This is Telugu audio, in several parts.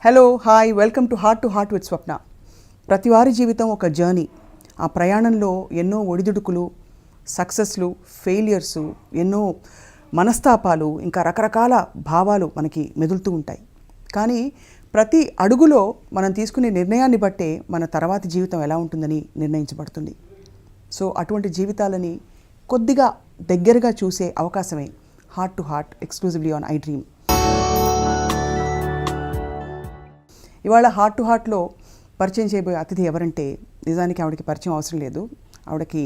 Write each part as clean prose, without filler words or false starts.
Hello hi welcome to heart with Swapna. ప్రతి వారి జీవితం ఒక జర్నీ. ఆ ప్రయాణంలో ఎన్నో ఒడిదుడుకులు, సక్సెస్లు, ఫెయిలియర్సు, ఎన్నో మనస్తాపాలు, ఇంకా రకరకాల భావాలు మనకి మెదులుతూ ఉంటాయి. కానీ ప్రతి అడుగులో మనం తీసుకునే నిర్ణయాన్ని బట్టే మన తర్వాతి జీవితం ఎలా ఉంటుందని నిర్ణయించబడుతుంది. సో అటువంటి జీవితాలని కొద్దిగా దగ్గరగా చూసే అవకాశమే heart to heart exclusively on I dream. ఇవాళ హార్ట్ టు హార్ట్లో పరిచయం చేయబోయే అతిథి ఎవరంటే నిజానికి ఆవిడకి పరిచయం అవసరం లేదు. ఆవిడకి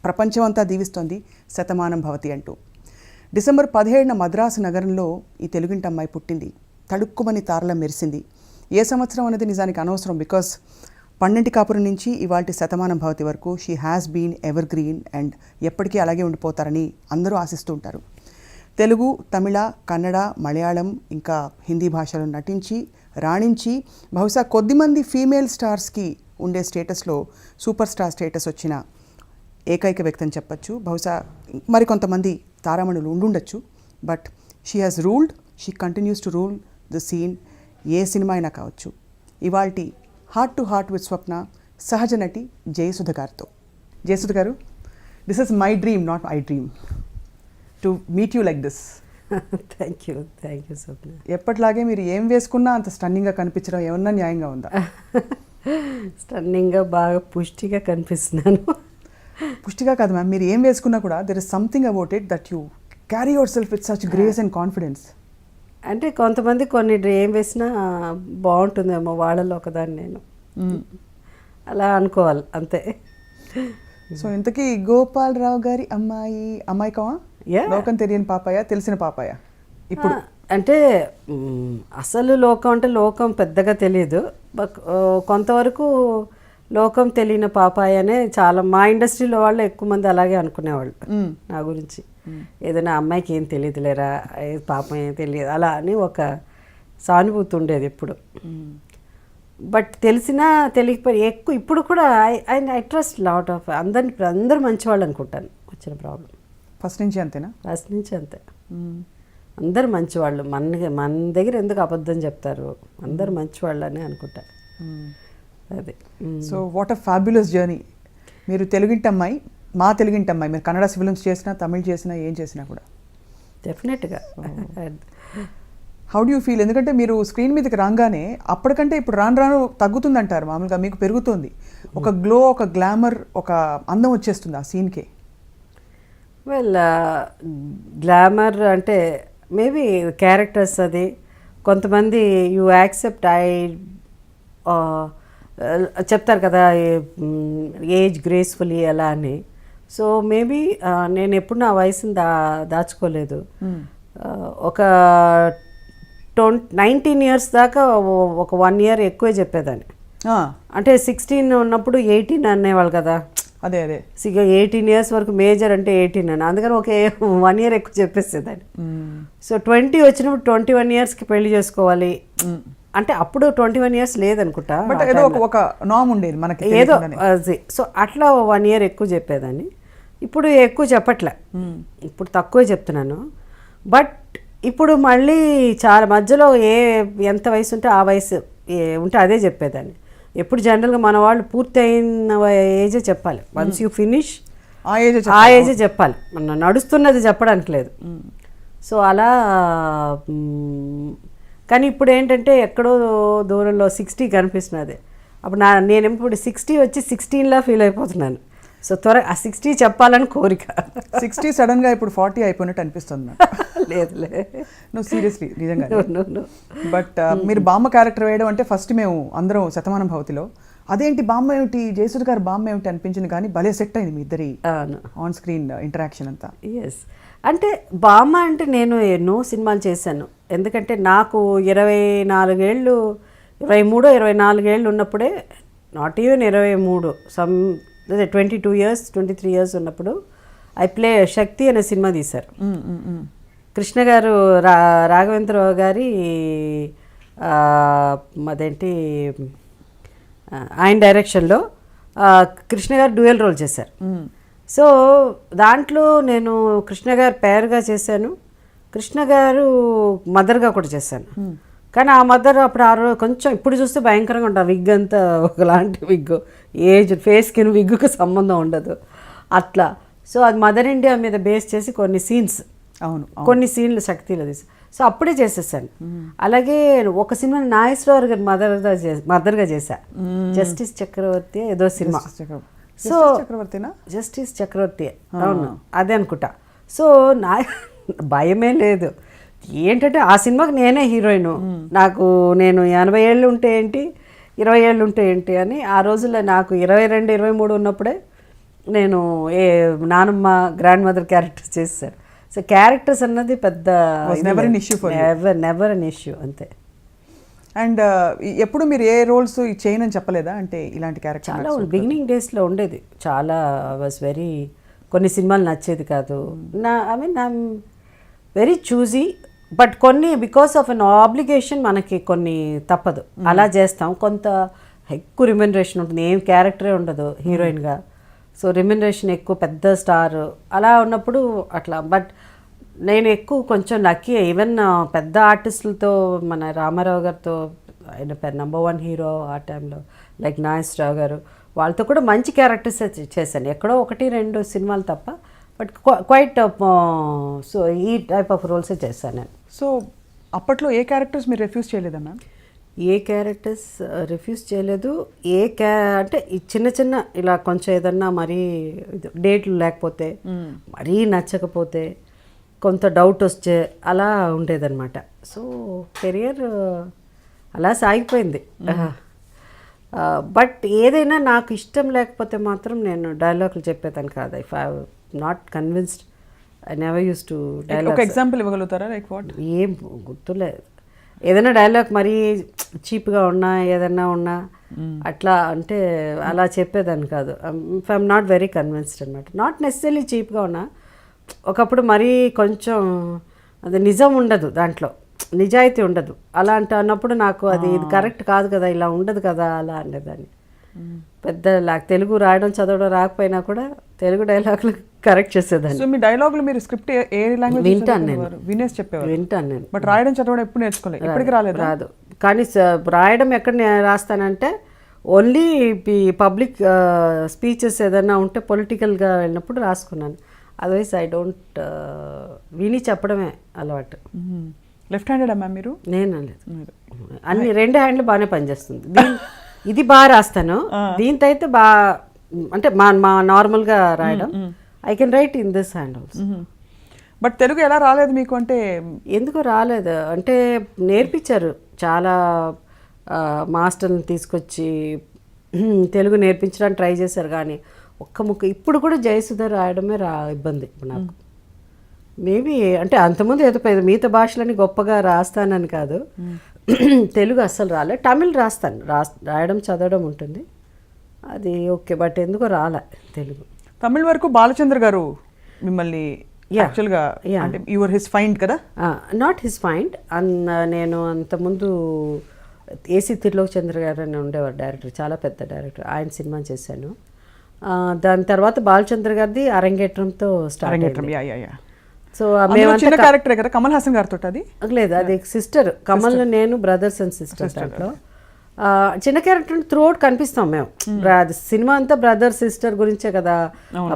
ప్రపంచం అంతా దీవిస్తోంది శతమానం భవతి అంటూ. డిసెంబర్ 17న మద్రాసు నగరంలో ఈ తెలుగింటి అమ్మాయి పుట్టింది. తడుక్కుమని తారలా మెరిసింది. ఏ సంవత్సరం అనేది నిజానికి అనవసరం, బికాస్ 12 కాపురం నుంచి ఇవాల్టి శతమానం భవతి వరకు she has been evergreen and ఎప్పటికీ అలాగే ఉండిపోతారని అందరూ ఆశిస్తూ ఉంటారు. తెలుగు, తమిళ, కన్నడ, మలయాళం ఇంకా హిందీ భాషలో నటించి రాణించి బహుశా కొద్దిమంది ఫీమేల్ స్టార్స్కి ఉండే స్టేటస్లో సూపర్ స్టార్ స్టేటస్ వచ్చిన ఏకైక వ్యక్తి అని చెప్పచ్చు. బహుశా మరికొంతమంది తారామణులు ఉండుండొచ్చు, but she has ruled, she continues to rule the scene. ఏ సినిమా అయినా కావచ్చు. ఇవాల్టి heart to heart with Swapna సహజ నటి జయసుధ గారితో. జయసుధ గారు, this is my dream, not I dream to meet you like this. Thank you Swapna. ఎప్పటిలాగే మీరు ఏం వేసుకున్నా అంత స్టన్నింగ్గా కనిపించడం ఏమన్నా న్యాయంగా ఉందా? స్టన్నింగ్గా బాగా పుష్టిగా కనిపిస్తున్నాను. పుష్టిగా కాదు మ్యామ్, మీరు ఏం వేసుకున్నా కూడా there is something about it that you carry your self with such grace and confidence. అంటే కొంతమంది కొన్ని ఏం వేసినా బాగుంటుందేమో, వాళ్ళలో ఒకదాన్ని నేను అలా అనుకోవాలి అంతే. సో ఇంతకీ గోపాలరావు గారి అమ్మాయి కావా? లోకం తెలియని పాపాయ, తెలిసిన పాపాయ? ఇప్పుడు అంటే అసలు లోకం అంటే లోకం పెద్దగా తెలియదు. కొంతవరకు లోకం తెలియని పాపాయ అనే చాలా మా ఇండస్ట్రీలో వాళ్ళు ఎక్కువ మంది అలాగే అనుకునేవాళ్ళు నా గురించి. ఏదైనా అమ్మాయికి ఏం తెలియదులేరా, పాపం ఏం తెలియదు అలా అని ఒక సానుభూతి ఉండేది ఎప్పుడు. బట్ తెలిసినా తెలియకపోయి ఎక్కువ ఇప్పుడు కూడా ఐ ట్రస్ట్ లాట్ ఆఫ్ అందరూ మంచివాళ్ళు అనుకుంటాను. వచ్చిన ప్రాబ్లం ఫస్ట్ నుంచి అంతేనా? ఫస్ట్ నుంచి అంతే. అందరు మంచివాళ్ళు. మన దగ్గర ఎందుకు అబద్ధం చెప్తారు, అందరు మంచివాళ్ళు అని అనుకుంటారు. అదే. So what a fabulous journey. మీరు తెలుగింటి అమ్మాయి, మా తెలుగింటి అమ్మాయి. మీరు కన్నడ ఫిల్మ్స్ చేసినా, తమిళ్ చేసినా, ఏం చేసినా కూడా డెఫినెట్గా. How do you feel? ఎందుకంటే మీరు స్క్రీన్ మీదకి రాగానే అప్పటికంటే ఇప్పుడు రాను తగ్గుతుందంటారు, మామూలుగా మీకు పెరుగుతుంది. ఒక గ్లో, ఒక గ్లామర్, ఒక అందం వచ్చేస్తుంది ఆ సీన్కే. వెల్, గ్లామర్ అంటే మేబీ క్యారెక్టర్స్ అది. కొంతమంది యూ యాక్సెప్ట్ చెప్తారు కదా ఏజ్ గ్రేస్ఫుల్లీ అలా అని. సో మేబీ నేను ఎప్పుడు నా వయసుని దాచుకోలేదు. ఒక 19 years దాకా ఒక 1 year ఎక్కువే చెప్పేదాన్ని. అంటే 16 ఉన్నప్పుడు 18 అనేవాళ్ళు కదా. అదే 18 years వరకు మేజర్ అంటే 18 అని, అందుకని ఒక 1 year ఎక్కువ చెప్పేసేదాన్ని. సో 20 వచ్చినప్పుడు 21 yearsకి పెళ్లి చేసుకోవాలి అంటే అప్పుడు 21 years లేదనుకుంటా, బట్ ఏదో ఒక నామ్ ఉండేది మనకి ఏదో అది. సో అట్లా 1 year ఎక్కువ చెప్పేదాన్ని. ఇప్పుడు ఎక్కువ చెప్పట్లే, ఇప్పుడు తక్కువే చెప్తున్నాను. బట్ ఇప్పుడు మళ్ళీ చాలా మధ్యలో ఎంత వయసు ఉంటే ఆ వయసు ఉంటే అదే చెప్పేదాన్ని. ఎప్పుడు జనరల్గా మన వాళ్ళు పూర్తి అయిన ఏజే చెప్పాలి. వన్స్ యూ ఫినిష్ ఆ ఏజే చెప్పాలి, మన నడుస్తున్నది చెప్పడానికి లేదు. సో అలా. కానీ ఇప్పుడు ఏంటంటే ఎక్కడో దూరంలో 60 కనిపిస్తున్నది. అప్పుడు నేను ఇప్పుడు 60 వచ్చి 16లా ఫీల్ అయిపోతున్నాను. సో త్వరగా ఆ 60 చెప్పాలని కోరిక. 60 సడన్గా ఇప్పుడు 40 అయిపోయినట్టు అనిపిస్తుంది. లేదులే, నువ్వు సీరియస్లీ నిజంగా. బట్ మీరు బామ్మ క్యారెక్టర్ వేయడం అంటే ఫస్ట్ మేము అందరం శతమానం భవతిలో అదేంటి బామ్మ ఏమిటి, జయసుధ గారు బామ్మ ఏమిటి అనిపించింది. కానీ భలే సెట్ అయింది మీ ఇద్దరి ఆన్ స్క్రీన్ ఇంటరాక్షన్ అంతా. ఎస్, అంటే బామ్మ అంటే నేను ఎన్నో సినిమాలు చేశాను. ఎందుకంటే నాకు 24 ఏళ్ళు, 23, 24 ఏళ్ళు ఉన్నప్పుడే, నాట్ ఈవెన్ 23, 22 years 23 years ఉన్నప్పుడు ఐ ప్లే శక్తి అనే సినిమా తీశారు. కృష్ణ గారు, రాఘవేంద్రరావు గారి అదేంటి ఆయన డైరెక్షన్లో కృష్ణ గారు డ్యూయల్ రోల్ చేశారు. సో దాంట్లో నేను కృష్ణ గారు పేరుగా చేశాను, కృష్ణ గారు మదర్గా కూడా చేశాను. కానీ ఆ మదర్ అప్పుడు ఆ రోజు కొంచెం ఇప్పుడు చూస్తే భయంకరంగా ఉంటుంది. విగ్ అంతా ఒకలాంటి విగ్, ఏజ్ ఫేస్కి విగ్గుకి సంబంధం ఉండదు అట్లా. సో అది మదర్ ఇండియా మీద బేస్ చేసి కొన్ని సీన్స్, అవును కొన్ని సీన్లు శక్తిలో తీసి, సో అప్పుడే చేసేసాను. అలాగే ఒక సినిమా నాగేశ్వరరావు గారు మదర్గా చేశా, జస్టిస్ చక్రవర్తి ఏదో సినిమా. సో చక్రవర్తినా? జస్టిస్ చక్రవర్తి, అవును అదే అనుకుంటా. సో నా భయమే లేదు. ఏంటంటే ఆ సినిమాకి నేనే హీరోయిన్. నేను 80 ఏళ్ళు ఉంటే ఏంటి, 20 ఏళ్ళు ఉంటే ఏంటి అని ఆ రోజుల్లో నాకు 22, 23 ఉన్నప్పుడే నేను నానమ్మ, గ్రాండ్ మదర్ క్యారెక్టర్స్ చేశాను. సో క్యారెక్టర్స్ అన్నది పెద్ద నెవర్ అన్ ఇష్యూ అంతే. అండ్ ఎప్పుడు మీరు ఏ రోల్స్ చేయనని చెప్పలేదా? అంటే ఇలాంటి క్యారెక్టర్ చాలా బిగినింగ్ డేస్లో ఉండేది, చాలా వాజ్ వెరీ, కొన్ని సినిమాలు నచ్చేది కాదు. ఐఎమ్ వెరీ చూజీ, బట్ కొన్ని బికాస్ ఆఫ్ అన్ ఆబ్లిగేషన్ మనకి కొన్ని తప్పదు, అలా చేస్తాం. కొంత ఎక్కువ రిమ్యునరేషన్ ఉంటుంది, ఏం క్యారెక్టరే ఉండదు హీరోయిన్గా. సో రిమ్యునరేషన్ ఎక్కువ, పెద్ద స్టార్ అలా ఉన్నప్పుడు అట్లా. బట్ నేను ఎక్కువ కొంచెం లక్కీ, ఈవెన్ పెద్ద ఆర్టిస్టులతో, మన రామారావు గారితో, ఆయన #1 హీరో ఆ టైంలో, లైక్ నాగేశ్వరరావు గారు, వాళ్ళతో కూడా మంచి క్యారెక్టర్స్ చేశాను. ఎక్కడో 1-2 సినిమాలు తప్ప, బట్ క్వైట్ సో ఈ టైప్ ఆఫ్ రోల్సే చేశాను నేను. సో అప్పట్లో ఏ క్యారెక్టర్స్ మీరు రిఫ్యూజ్ చేయలేదా మ్యామ్? ఏ క్యారెక్టర్స్ రిఫ్యూజ్ చేయలేదు. అంటే ఈ చిన్న చిన్న ఇలా కొంచెం ఏదన్నా మరీ డేట్లు లేకపోతే, మరీ నచ్చకపోతే, కొంత డౌట్ వస్తే అలా ఉండేదన్నమాట. సో కెరియర్ అలా సాగిపోయింది. బట్ ఏదైనా నాకు ఇష్టం లేకపోతే మాత్రం నేను డైలాగులు చెప్పేదాన్ని కాదు. If I not convinced, I never use to dialogue. ఒక ఎగ్జాంపుల్ ఇవ్వగలుగుతారా? Like what? ఏం గుర్తులేదు. ఏదైనా డైలాగ్ మరీ చీప్గా ఉన్నా, ఏదన్నా ఉన్నా అట్లా అంటే అలా చెప్పేదాన్ని కాదు. If I'm not very convinced అనమాట. నాట్ నెసెసరీ చీప్గా ఉన్నా, ఒకప్పుడు మరీ కొంచెం అది నిజం ఉండదు, దాంట్లో నిజాయితీ ఉండదు. అలా అన్నప్పుడు నాకు అది ఇది కరెక్ట్ కాదు కదా, ఇలా ఉండదు కదా అలా అనేదాన్ని. పెద్ద తెలుగు రాయడం చదవడం రాకపోయినా కూడా తెలుగు డైలాగులు కరెక్ట్ చేసేదాన్ని. సో మీ డైలాగులు మీరు స్క్రిప్ట్ ఏ లాంగ్వేజ్ వింటాను నేను, వినేసి చెప్పేవారు? వింటాను నేను. బట్ రాయడం చదవడం ఎప్పుడు నేర్చుకోలేదు, ఇప్పటికి రాదు. కానీ రాయడం ఎక్కడ రాస్తానంటే ఓన్లీ పబ్లిక్ స్పీచెస్ ఏదైనా ఉంటే పొలిటికల్గా వెళ్ళినప్పుడు రాసుకున్నాను. అదర్వైజ్ ఐ డోంట్, విని చెప్పడమే అలవాటు. లెఫ్ట్ హ్యాండెడ్ అమ్మా మీరు? నేను లేదు, అన్ని 2 హ్యాండ్లు బాగానే పనిచేస్తుంది. ఇది బాగా రాస్తాను, దీంతో అయితే బాగా, అంటే మా నార్మల్గా రాయడం I can write in this hand also. But Telugu ఎలా రాలేదు మీకు? అంటే ఎందుకు రాలేదు అంటే నేర్పించారు, చాలా మాస్టర్ని తీసుకొచ్చి తెలుగు నేర్పించడానికి ట్రై చేశారు. కానీ ఒక్క ముక్క ఇప్పుడు కూడా జయసుధ రాయడమే ఇబ్బంది ఇప్పుడు నాకు. మేబీ అంటే అంతకుముందు ఏదో మిగతా భాషలని గొప్పగా రాస్తానని కాదు, తెలుగు అస్సలు రాలే. తమిళ్ రాస్తాను, రాయడం చదవడం ఉంటుంది, అది ఓకే. బట్ ఎందుకో రాలే తెలుగు. తమిళ్ వరకు బాలచంద్ర గారు మిమ్మల్ని యాక్చువల్గా అంటే యువర్ హిస్ ఫైండ్ కదా? Not his find. నేను అంతకుముందు ఏసీ తిరులోక్ చంద్ర గారు అని ఉండేవారు డైరెక్టర్, చాలా పెద్ద డైరెక్టర్, ఆయన సినిమా చేశాను. దాని తర్వాత బాలచంద్ర గారిది అరంగేట్రంతో స్టార్ట్ అయ్యింది. సో చిన్న క్యారెక్టర్ కదా కమల్ హాసన్ గారితో? అది లేదు, అది సిస్టర్. కమల్ నేను బ్రదర్స్ అండ్ సిస్టర్స్. దాంట్లో చిన్న క్యారెక్టర్ త్రూ అవుట్ కనిపిస్తాం మేము. సినిమా అంతా బ్రదర్ సిస్టర్ గురించే కదా.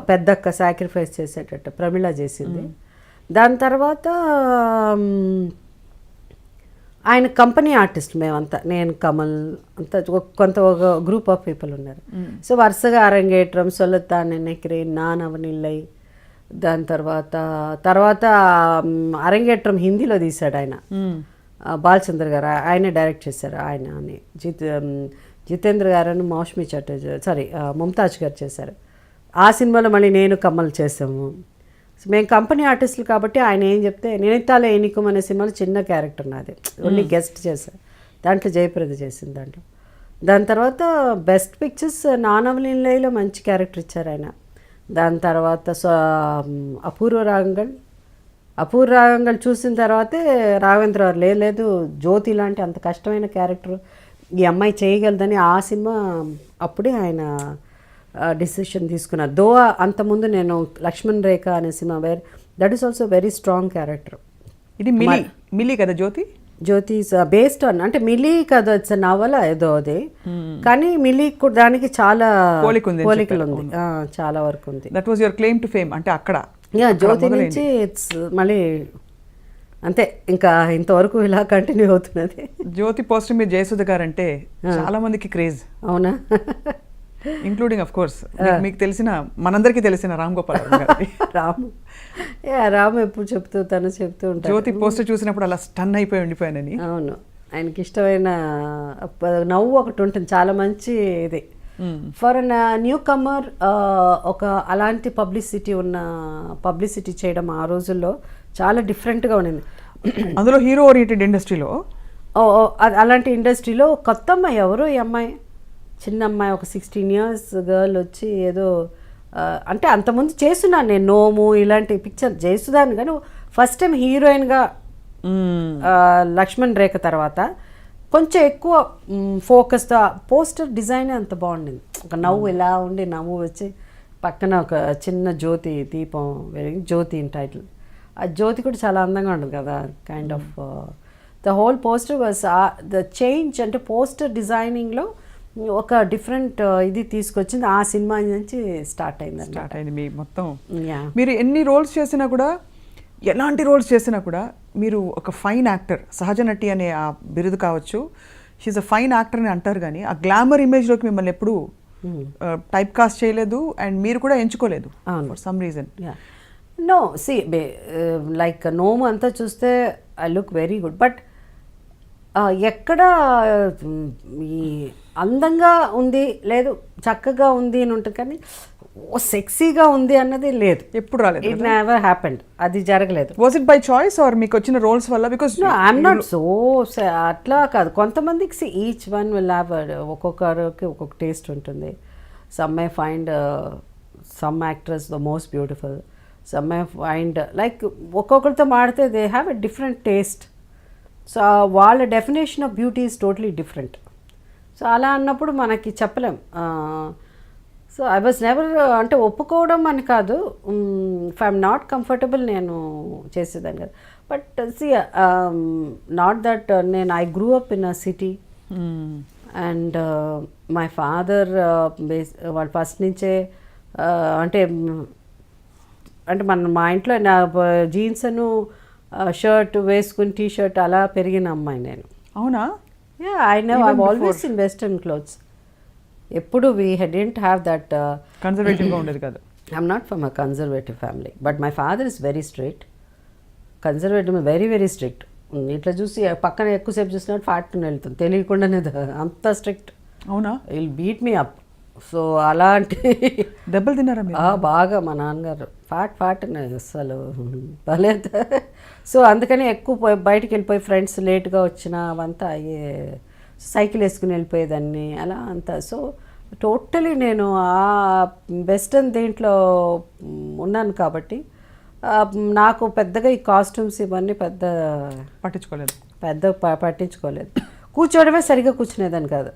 పెద్దక్క సాక్రిఫైస్ చేసేటట్టు ప్రమిళ చేసింది. దాని తర్వాత ఆయన కంపెనీ ఆర్టిస్ట్ మేమంతా, నేను కమల్ అంతా కొంత ఒక గ్రూప్ ఆఫ్ పీపుల్ ఉన్నారు. సో వరుసగా అరంగేట్రం, సొల్లతాన్ నెక్కిరే, నానవనిల్లై, దాని తర్వాత అరంగేట్రం హిందీలో తీశాడు ఆయన, బాలచంద్ర గారు, ఆయనే డైరెక్ట్ చేశారు. ఆయన అని జితేంద్ర గారు అని మౌష్మి చటర్జీ ముంతాజ్ గారు చేశారు. ఆ సినిమాలో మళ్ళీ నేను కమల్ చేసాము. మేము కంపెనీ ఆర్టిస్టులు కాబట్టి ఆయన ఏం చెప్తే, నేనెత్తాలే ఎన్నికం అనే సినిమాలో చిన్న క్యారెక్టర్ నాది, ఓన్లీ గెస్ట్ చేశారు. దాంట్లో జయప్రద చేసింది దాంట్లో. దాని తర్వాత బెస్ట్ పిక్చర్స్ నానవలీలలో మంచి క్యారెక్టర్ ఇచ్చారు ఆయన. దాని తర్వాత అపూర్వ రాగంగల్ చూసిన తర్వాతే రాఘవేంద్ర గారు లేదు జ్యోతి లాంటి అంత కష్టమైన క్యారెక్టర్ ఈ అమ్మాయి చేయగలదని ఆ సినిమా అప్పుడే ఆయన డిసిషన్ తీసుకున్నారు. దో అంతకుముందు నేను లక్ష్మణ్ రేఖ అనే cinema that is also very strong character. ఇది మిలీ కదా జ్యోతి? జ్యోతి బేస్డ్ ఆన్ అంటే మిలీ కదా ఇట్స్ నవల ఏదో అది, కానీ మిలీ దానికి చాలా పోలికలు ఉంది, చాలా వరకు ఉంది. That was your claim to fame అంటే అక్కడ జ్యోతి నుంచి ఇట్స్ మళ్ళీ అంతే ఇంకా ఇంతవరకు ఇలా కంటిన్యూ అవుతున్నది. జ్యోతి పోస్టర్ మీద జయసుధ గారు అంటే చాలా మందికి క్రేజ్. అవునా? ఇంక్లూడింగ్ ఆఫ్ కోర్స్ మీకు తెలిసిన మనందరికీ తెలిసిన రామ్ గోపాల్ గారు. రామ్ ఎప్పుడు చెప్తూ ఉంటారు జ్యోతి పోస్టర్ చూసినప్పుడు అలా స్టన్ అయిపోయి ఉండిపోయానని. అవును, ఆయనకి ఇష్టమైన నవ్వు ఒకటి ఉంటుంది, చాలా మంచి ఇది ఫర్ న్యూ కమర్. ఒక అలాంటి పబ్లిసిటీ చేయడం ఆ రోజుల్లో చాలా డిఫరెంట్గా ఉండింది. అందులో హీరో ఓరియంటెడ్ ఇండస్ట్రీలో, అలాంటి ఇండస్ట్రీలో కొత్త అమ్మాయి ఎవరు, ఈ అమ్మాయి చిన్న అమ్మాయి, ఒక 16 years గర్ల్ వచ్చి ఏదో అంటే అంతకుముందు చేస్తున్నాను నేను నోము ఇలాంటి పిక్చర్ చేస్తున్నాను, కానీ ఫస్ట్ టైం హీరోయిన్గా లక్ష్మణ్ రేఖ తర్వాత కొంచెం ఎక్కువ ఫోకస్తో పోస్టర్ డిజైన్ అంత బాగుండింది. ఒక నవ్వు ఇలా ఉండి నవ్వు వచ్చి పక్కన ఒక చిన్న జ్యోతి దీపం వెలిగి జ్యోతి ఇన్ టైటిల్. ఆ జ్యోతి కూడా చాలా అందంగా ఉంటుంది కదా, kind of the whole poster was the change. అంటే పోస్టర్ డిజైనింగ్లో ఒక డిఫరెంట్ ఇది తీసుకొచ్చింది, ఆ సినిమా నుంచి స్టార్ట్ అయింది మీ మొత్తం. మీరు ఎన్ని రోల్స్ చేసినా కూడా, ఎలాంటి రోల్స్ చేసినా కూడా మీరు ఒక ఫైన్ యాక్టర్, సహజ నటి అనే ఆ బిరుదు కావచ్చు, షీఈ్ అ ఫైన్ యాక్టర్ అని అంటారు, కానీ ఆ గ్లామర్ ఇమేజ్లోకి మిమ్మల్ని ఎప్పుడు టైప్ కాస్ట్ చేయలేదు అండ్ మీరు కూడా ఎంచుకోలేదు for some reason. No see like నోము అంతా చూస్తే I look very good, but ఎక్కడ ఈ అందంగా ఉంది లేదు చక్కగా ఉంది అని ఉంటుంది, కానీ ఓ సెక్సీగా ఉంది అన్నది లేదు, ఎప్పుడు రాలేదు. ఇట్ నెవర్ హ్యాపెండ్, అది జరగలేదు. Was it by choice or మీకు వచ్చిన రోల్స్ వల్ల? బికాస్ ఐఎమ్ నాట్ సో అట్లా కాదు, కొంతమందికి ఈచ్ వన్ విల్ హ్యావ్, ఒక్కొక్కరికి ఒక్కొక్క టేస్ట్ ఉంటుంది. Some may find some actress the most beautiful, some may find like ఒక్కొక్కరితో మాడితే they have a different taste. So వాళ్ళ definition of beauty is totally different. So అలా అన్నప్పుడు మనకి చెప్పలేం. సో ఐ వాజ్ నెవర్ అంటే ఒప్పుకోవడం అని కాదు, ఇఫ్ ఐఎమ్ నాట్ కంఫర్టబుల్ నేను చేసేదాన్ని కాదు. బట్ సి నాట్ దట్ నేను I grew up in a city and my father వాళ్ళు ఫస్ట్ నుంచే అంటే మా ఇంట్లో నా జీన్స్ అను షర్ట్ వేసుకుని టీ-షర్ట్ అలా పెరిగిన అమ్మాయి నేను. అవునా? I now I always in western clothes. ఎప్పుడు వీ డెంట్ హ్యావ్ దట్ కన్జర్వేటివ్గా ఉండేది కాదు. I'm not from a conservative family, but my father is very strict. Conservative very very strict. ఇట్లా చూసి పక్కన ఎక్కువసేపు చూసినట్టు ఫాట్ని వెళ్తుంది, తెలియకుండానే అంత స్ట్రిక్ట్. అవునా? Will beat me up. So అలాంటి దెబ్బలు తిన్నారా? బాగా మా నాన్నగారు ఫాట్ అసలు పర్లేదు. సో అందుకని ఎక్కువ బయటికి వెళ్ళిపోయి ఫ్రెండ్స్ లేట్గా వచ్చినా అవంతా అయ్యే, సైకిల్ వేసుకుని వెళ్ళిపోయేదాన్ని అలా అంతా. సో టోటలీ నేను ఆ వెస్టర్న్ దేంట్లో ఉన్నాను కాబట్టి నాకు పెద్దగా ఈ కాస్ట్యూమ్స్ ఇవన్నీ పట్టించుకోలేదు. కూర్చోవడమే సరిగ్గా కూర్చునేదాన్ని కాదు.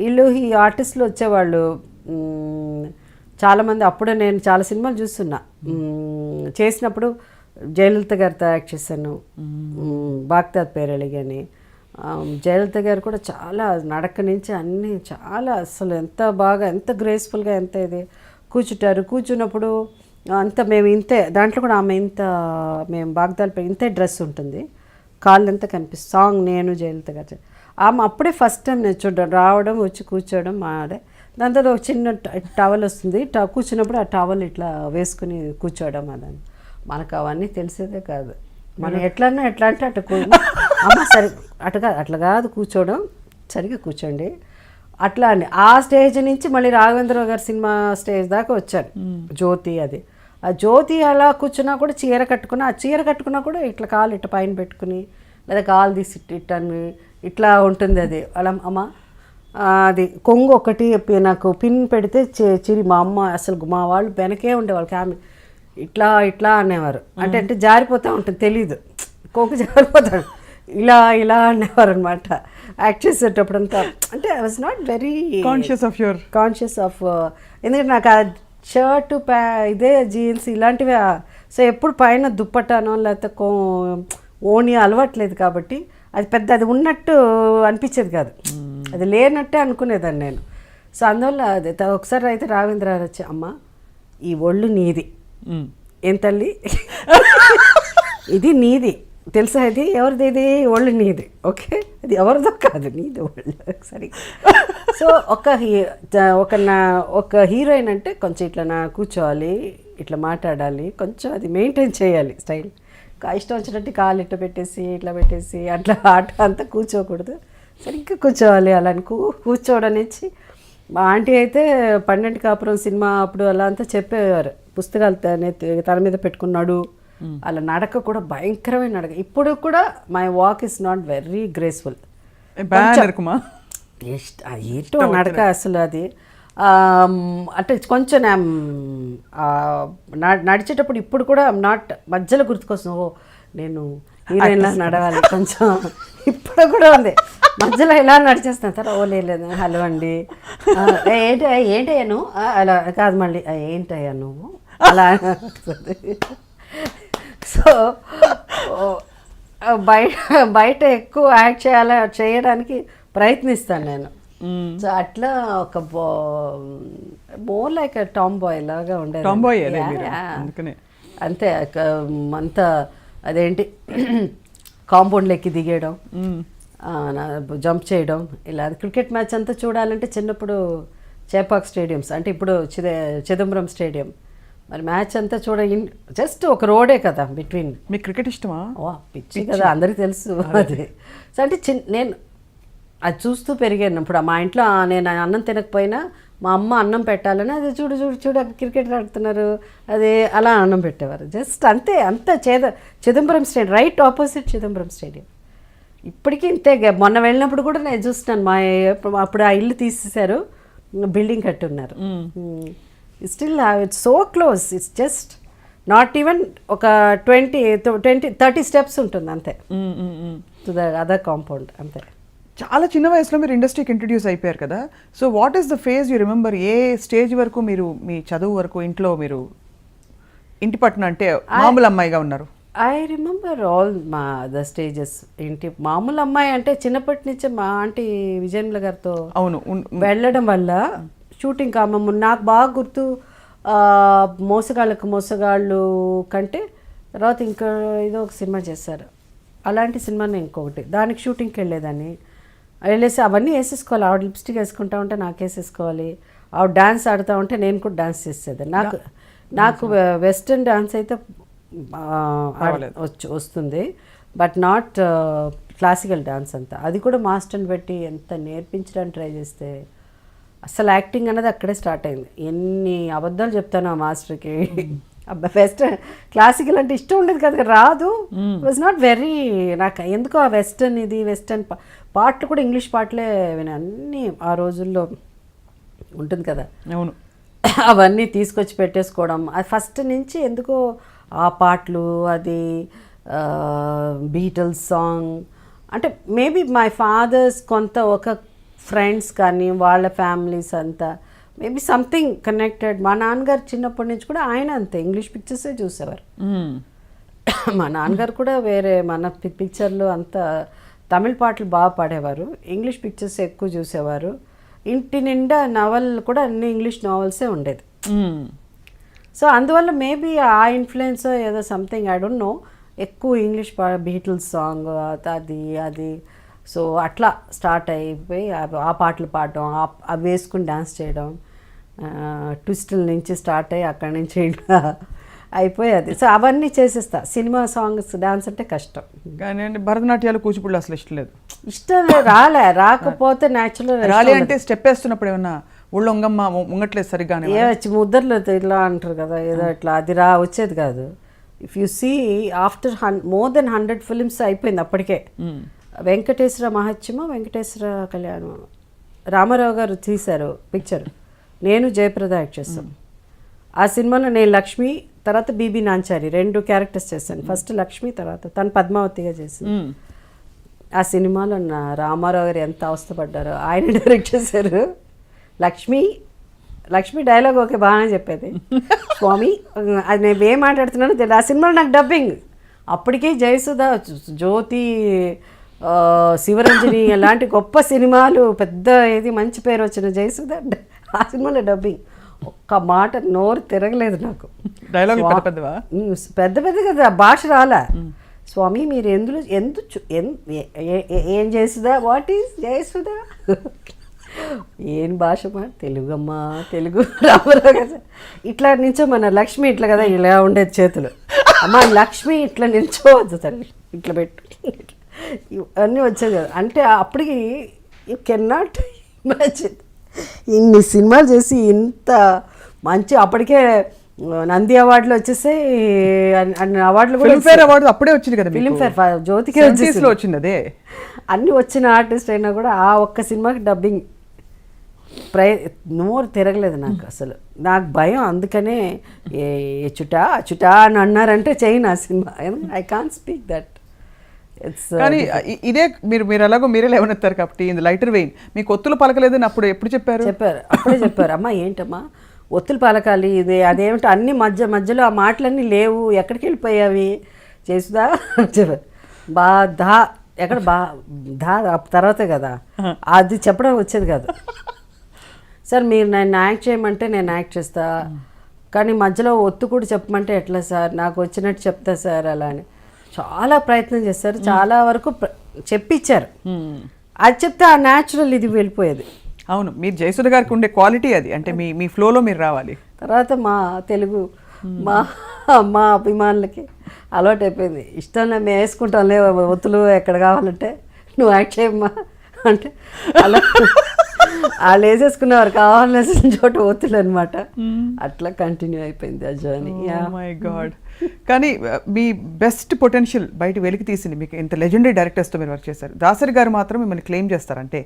వీళ్ళు ఈ ఆర్టిస్టులు వచ్చేవాళ్ళు చాలామంది. అప్పుడే నేను చాలా సినిమాలు చూస్తున్నా, చేసినప్పుడు జయలలిత గారితో యాక్ట్ చేశాను, బాగ్దాద్ పేరెళిగి అని. జయలలిత గారు కూడా చాలా నడక నుంచి అన్నీ చాలా అసలు ఎంత బాగా, ఎంత గ్రేస్ఫుల్గా, ఎంత ఇది కూర్చున్నప్పుడు అంత మేము ఇంతే, దాంట్లో కూడా ఆమె ఇంత, మేము బాగ్దాద్ ఇంతే డ్రెస్ ఉంటుంది, కాళ్ళు ఎంత కనిపిస్తుంది. సాంగ్ నేను జయలలిత గారు ఆమె అప్పుడే ఫస్ట్ టైం నేను చూడడం, రావడం, వచ్చి కూర్చోవడం ఆడే. దాని తర్వాత ఒక చిన్న టవల్ వస్తుంది, కూర్చున్నప్పుడు ఆ టవల్ ఇట్లా వేసుకుని కూర్చోవడం. అదని మనకు అవన్నీ తెలిసేదే కాదు. మనం ఎట్లా అంటే అమ్మ సరే అట్లా కాదు కూర్చోవడం, సరిగ్గా కూర్చోండి అట్లా అని. ఆ స్టేజ్ నుంచి మళ్ళీ రాఘవేంద్రరావు గారి సినిమా స్టేజ్ దాకా వచ్చాను. జ్యోతి అది, ఆ జ్యోతి అలా కూర్చున్నా కూడా చీర కట్టుకున్నా, ఆ చీర కట్టుకున్నా కూడా ఇట్లా కాలు ఇట్లా పైన పెట్టుకుని, లేదా కాలు తీసి ఇట్టని ఇట్లా ఉంటుంది. అది అలా అమ్మ అది కొంగు ఒకటి నాకు పిన్ పెడితే చిరి, మా అమ్మ అసలు మా వాళ్ళు వెనకే ఉండేవాళ్ళు, ఫ్యామిలీ ఇట్లా అనేవారు. అంటే జారిపోతూ ఉంటుంది, తెలీదు, కొంగు జారిపోతాడు, ఇలా అనేవారు అనమాట యాక్ట్ చేసేటప్పుడంతా. అంటే I was not very conscious of ఎందుకంటే నాకు ఆ షర్టు ఇదే జీన్స్ ఇలాంటివి. సో ఎప్పుడు పైన దుప్పటానో లేకపోతే ఓని అలవాట్లేదు కాబట్టి అది పెద్ద అది ఉన్నట్టు అనిపించేది కాదు, అది లేనట్టే అనుకునేదాన్ని నేను. సో అందువల్ల అది ఒకసారి అయితే రాఘవేంద్ర గారు వచ్చి, అమ్మ ఈ ఒళ్ళు నీది, ఏం తల్లి ఇది నీది తెలుసా, ఇది ఎవరిది, ఇది ఒళ్ళు నీది, ఓకే అది ఎవరిదో కాదు నీది ఒళ్ళు సరే. సో ఒక హీరోయిన్ అంటే కొంచెం ఇట్లా కూర్చోవాలి, ఇట్లా మాట్లాడాలి, కొంచెం అది మెయింటైన్ చేయాలి స్టైల్. ఇష్టం వచ్చినట్టు కాలు ఇట్లా పెట్టేసి ఇట్లా పెట్టేసి అట్లా ఆట అంతా కూర్చోకూడదు, సరిగ్గా కూర్చోవాలి. అలా కూర్చోవడం నుంచి మా ఆంటీ అయితే 12 కాపురం సినిమా అప్పుడు అలా అంతా చెప్పేవారు, పుస్తకాలు తన మీద పెట్టుకున్నాడు, అలా నడక కూడా భయంకరమైన నడక. ఇప్పుడు కూడా my walk is not very graceful, ఏంటో నడక అసలు అది. అంటే కొంచెం నడిచేటప్పుడు ఇప్పుడు కూడా నాట్ మధ్యలో గుర్తుకొస్తుంది, ఓ నేను హీరోయిన్లా నడవాలి కొంచెం, ఇప్పుడు కూడా ఉంది మధ్యలో ఇలా నడిచేస్తాను సార్, ఓ లేదు హలో అండి ఏంటయ్యా నువ్వు అలా కాదు, మళ్ళీ ఏంటయ్యా నువ్వు అలా. సో బయట ఎక్కువ యాక్ట్ చేయడానికి ప్రయత్నిస్తాను నేను. సో అట్లా ఒక మోర్ లైక్ టామ్ బాయ్ లాగా ఉండేది అంతే. అంతా అదేంటి కాంపౌండ్లోకి దిగేయడం, జంప్ చేయడం, ఇలా. క్రికెట్ మ్యాచ్ అంతా చూడాలంటే చిన్నప్పుడు చేపాక్ స్టేడియంస్, అంటే ఇప్పుడు చిదంబరం స్టేడియం, మరి మ్యాచ్ అంతా జస్ట్ ఒక రోడే కదా బిట్వీన్. మీకు క్రికెట్ ఇష్టమా? పిచ్చి కదా, అందరికీ తెలుసు అది. సో అంటే నేను అది చూస్తూ పెరిగాను. ఇప్పుడు మా ఇంట్లో నేను అన్నం తినకపోయినా మా అమ్మ అన్నం పెట్టాలని, అది చూడు క్రికెట్ ఆడుతున్నారు, అది అలా అన్నం పెట్టేవారు. జస్ట్ అంతే, Chidambaram stadium right opposite Chidambaram stadium. ఇప్పటికీ ఇంతే. మొన్న వెళ్ళినప్పుడు కూడా నేను చూస్తున్నాను, అప్పుడు ఆ ఇల్లు తీసేశారు, బిల్డింగ్ కట్టి ఉన్నారు. Still it's so close, it's just not even ఒక 20-30 స్టెప్స్ ఉంటుంది అంతే టు ద అదర్ కాంపౌండ్ అంతే. చాలా చిన్న వయసులో మీరు ఇండస్ట్రీకి ఇంట్రడ్యూస్ అయిపోయారు కదా. So what is the phase you remember? A stage వరకు మీరు మీ చదువు వరకు ఇంట్లో మీరు ఇంటి పట్టున అంటే మామూలు అమ్మాయిగా ఉన్నారు? I remember all the stages. ఇంటి మామూలు అమ్మాయి అంటే చిన్నప్పటి నుంచే మా ఆంటీ విజయన్ల గారితో అవును వెళ్ళడం వల్ల షూటింగ్ నాకు బాగా గుర్తు. మోసగాళ్ళు కంటే తర్వాత ఇంకా ఏదో ఒక సినిమా చేశారు, అలాంటి సినిమానే ఇంకొకటి, దానికి షూటింగ్కి వెళ్ళేదాన్ని. వెళ్ళేసి అవన్నీ వేసేసుకోవాలి, ఆవిడ లిప్స్టిక్ వేసుకుంటా ఉంటే నాకు వేసేసుకోవాలి, ఆవిడ డాన్స్ ఆడుతూ ఉంటే నేను కూడా డాన్స్ చేసేది. నాకు వెస్ట్రన్ డాన్స్ అయితే వస్తుంది, బట్ నాట్ క్లాసికల్ డాన్స్ అంతా. అది కూడా మాస్టర్ని పెట్టి ఎంత నేర్పించడానికి ట్రై చేస్తే అసలు యాక్టింగ్ అనేది అక్కడే స్టార్ట్ అయింది. ఎన్ని అబద్ధాలు చెప్తాను ఆ మాస్టర్కి. వెస్టర్న్ క్లాసికల్ అంటే ఇష్టం ఉండేది కదా, రాదు. వాజ్ నాట్ వెరీ, నాకు ఎందుకో ఆ వెస్టర్న్ పాటలు కూడా ఇంగ్లీష్ పాటలే అన్నీ ఆ రోజుల్లో ఉంటుంది కదా. అవును, అవన్నీ తీసుకొచ్చి పెట్టేసుకోవడం. అది ఫస్ట్ నుంచి ఎందుకో ఆ పాటలు, అది బీటల్స్ సాంగ్ అంటే మేబీ మై ఫాదర్స్ కొంత ఒక ఫ్రెండ్స్ కానీ వాళ్ళ ఫ్యామిలీస్ అంతా మేబీ సంథింగ్ కనెక్టెడ్. మా నాన్నగారు చిన్నప్పటి నుంచి కూడా ఆయన అంతే ఇంగ్లీష్ పిక్చర్సే చూసేవారు. మా నాన్నగారు కూడా వేరే మన పిక్చర్లు అంతా తమిళ పాటలు బాగా పాడేవారు, ఇంగ్లీష్ పిక్చర్స్ ఎక్కువ చూసేవారు. ఇంటి నిండా నవల్ కూడా అన్ని ఇంగ్లీష్ నావెల్సే ఉండేది. సో అందువల్ల మేబీ ఆ ఇన్ఫ్లుయెన్స్ ఏదో సంథింగ్ ఐ డోంట్ నో, ఎక్కువ ఇంగ్లీష్ బీటిల్స్ సాంగ్ అది. సో అట్లా స్టార్ట్ అయిపోయి ఆ పాటలు పాడడం, అవి వేసుకుని డ్యాన్స్ చేయడం, ట్విస్టుల నుంచి స్టార్ట్ అయ్యి అక్కడి నుంచి అయిపోయేది. సో అవన్నీ చేసేస్తా. సినిమా సాంగ్స్ డ్యాన్స్ అంటే కష్టం, కానీ భరతనాట్యాలు కూచిపూడి అసలు ఇష్టం లేదు. రాకపోతే న్యాచురల్ రాలే అంటే స్టెప్ వేస్తున్నప్పుడు ఏమన్నా ఊళ్ళో ముంగట్లేదు సరిగ్గా వచ్చి ముద్దర్లు ఇట్లా అంటారు కదా, ఏదో ఇట్లా అది వచ్చేది కాదు. If you see after more than 100 films అయిపోయింది అప్పటికే. వెంకటేశ్వర మహత్యము, వెంకటేశ్వర కళ్యాణం, రామారావు గారు తీశారు పిక్చర్, నేను జయప్రద యాక్ట్ చేస్తాం. ఆ సినిమాలో నేను లక్ష్మి, తర్వాత బీబీ నాంచారి 2 క్యారెక్టర్స్ చేశాను. ఫస్ట్ లక్ష్మి, తర్వాత తను పద్మావతిగా చేసింది. ఆ సినిమాలో రామారావు గారు ఎంత అవస్థపడ్డారో, ఆయన డైరెక్ట్ చేశారు. లక్ష్మి డైలాగ్ ఓకే బాగానే చెప్పేది, స్వామి అది నేను ఏం మాట్లాడుతున్నానో తెలియదు. ఆ సినిమాలో నాకు డబ్బింగ్ అప్పటికే జయసుధ, జ్యోతి, శివరంజని అలాంటి గొప్ప సినిమాలు పెద్ద ఏది మంచి పేరు వచ్చిన జయసుధ ఆ సినిమాలో డబ్బింగ్ ఒక్క మాట నోరు తిరగలేదు నాకు. డైలాగ్ పెద్దవా? పెద్ద పెద్ద కదా, భాష రాలా. స్వామి మీరు ఏం చేస్తుందా, వాట్ ఈస్ జయసుధా, ఏం భాష మా తెలుగు అమ్మా తెలుగు రామరా కదా. ఇట్లా నించోమన్న లక్ష్మి ఇట్లా కదా ఇలా ఉండేది చేతులు. అమ్మ లక్ష్మి ఇట్లా నిల్చోవద్దు తల్లి, ఇట్లా పెట్టు, అన్నీ వచ్చేది కదా. అంటే అప్పటికి యూ కెన్ నాట్ ఇమాజిన్ ఇన్ని సినిమాలు చేసి ఇంత మంచి, అప్పటికే నంది అవార్డులు వచ్చేసాయి, అవార్డులు కూడా ఫిల్మ్ఫేర్ అవార్డు అప్పుడే వచ్చింది కదా, ఫిల్మ్ఫేర్ జ్యోతికి వచ్చింది అదే. అన్ని వచ్చిన ఆర్టిస్ట్ అయినా కూడా ఆ ఒక్క సినిమాకి డబ్బింగ్ నోరు తిరగలేదు నాకు అసలు. నాకు భయం, అందుకనే చుటా చుటా అని అన్నారంటే చేయను ఆ cinema. I can't speak that. కానీ ఇదే మీరు ఎలాగో మీరే లేవనెత్తారు కాబట్టి ఇది లైటర్ వెయిన్. మీకు ఒత్తులు పలకలేదని అప్పుడు ఎప్పుడు చెప్పారు? అప్పుడే చెప్పారు. అమ్మా ఏంటమ్మా ఒత్తులు పలకాలి, ఇది అదేమిటో అన్ని మధ్యలో ఆ మాటలన్నీ లేవు, ఎక్కడికి వెళ్ళిపోయావి చేసుదా చెప్పారు. ఎక్కడ తర్వాతే కదా అది చెప్పడం వచ్చేది కాదు. సార్ మీరు నన్ను యాక్ట్ చేయమంటే నేను యాక్ట్ చేస్తా, కానీ మధ్యలో ఒత్తు కూడా చెప్పమంటే ఎట్లా సార్, నాకు వచ్చినట్టు చెప్తా సార్ అలా అని చాలా ప్రయత్నం చేస్తారు. చాలా వరకు చెప్పించారు, అది చెప్తే ఆ న్యాచురల్ ఇది వెళ్ళిపోయేది. అవును, మీరు జయసుధ గారికి ఉండే క్వాలిటీ అది, అంటే మీ ఫ్లోలో మీరు రావాలి. తర్వాత మా తెలుగు మా అభిమానులకి అలవాటు అయిపోయింది. ఇష్టంలో మేము వేసుకుంటాంలే ఒత్తులు ఎక్కడ కావాలంటే నువ్వు యాక్ట్ చేయమ్మా అంటే అలా వాళ్ళు వేసేసుకునేవారు, కావాల్సిన చోట ఒత్తులు అనమాట. అట్లా కంటిన్యూ అయిపోయింది ఆ జర్నీ. My God. కానీ మీ బెస్ట్ పొటెన్షియల్ బయట వెలికి తీసింది మీకు ఇంత లెజెండరీ డైరెక్టర్స్తో మీరు వర్క్ చేశారు. దాసరి గారు మాత్రం మిమ్మల్ని క్లెయిమ్ చేస్తారంటే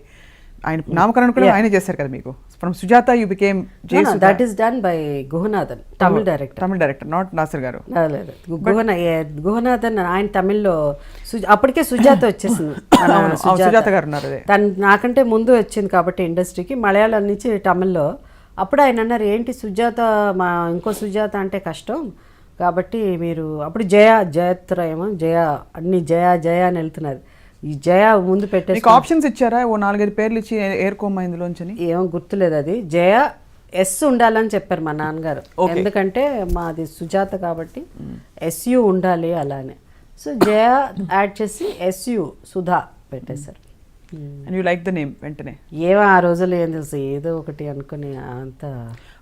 ఆయన నామకరణం కూడా ఆయన చేశారు కదా మీకు. From Sujatha you became Jayasudha. That is done by Guhanathan, తమిళ డైరెక్టర్, నాట్ నాసర్ గారు. గుహనాథన్ ఆయన తమిళ్లో, అప్పటికే సుజాత వచ్చేసింది. సుజాత గారు ఉన్నారు, తను నాకంటే ముందు వచ్చింది కాబట్టి ఇండస్ట్రీకి, మలయాళం నుంచి తమిళ్లో. అప్పుడు ఆయన అన్నారు ఏంటి సుజాత, మా ఇంకో సుజాత అంటే కష్టం కాబట్టి మీరు, అప్పుడు జయత్ర ఏమో అన్ని జయ అని వెళ్తున్నారు, ఈ జయ ముందు పెట్టేసి ఆప్షన్స్ ఇచ్చారా, ఓ 4-5 పేర్లు ఇచ్చి ఏర్కోమ్మా ఇందులోంచి? ఏమో గుర్తులేదు, అది జయ ఎస్ ఉండాలని చెప్పారు మా నాన్నగారు. ఎందుకంటే మాది సుజాత కాబట్టి ఎస్యు ఉండాలి అలానే. సో జయ యాడ్ చేసి ఎస్యు సుధా పెట్టేశారు. And you like the name వెంటనే? ఏమో ఆ రోజుల్లో ఏం తెలుసు, ఏదో ఒకటి అనుకుని అంత.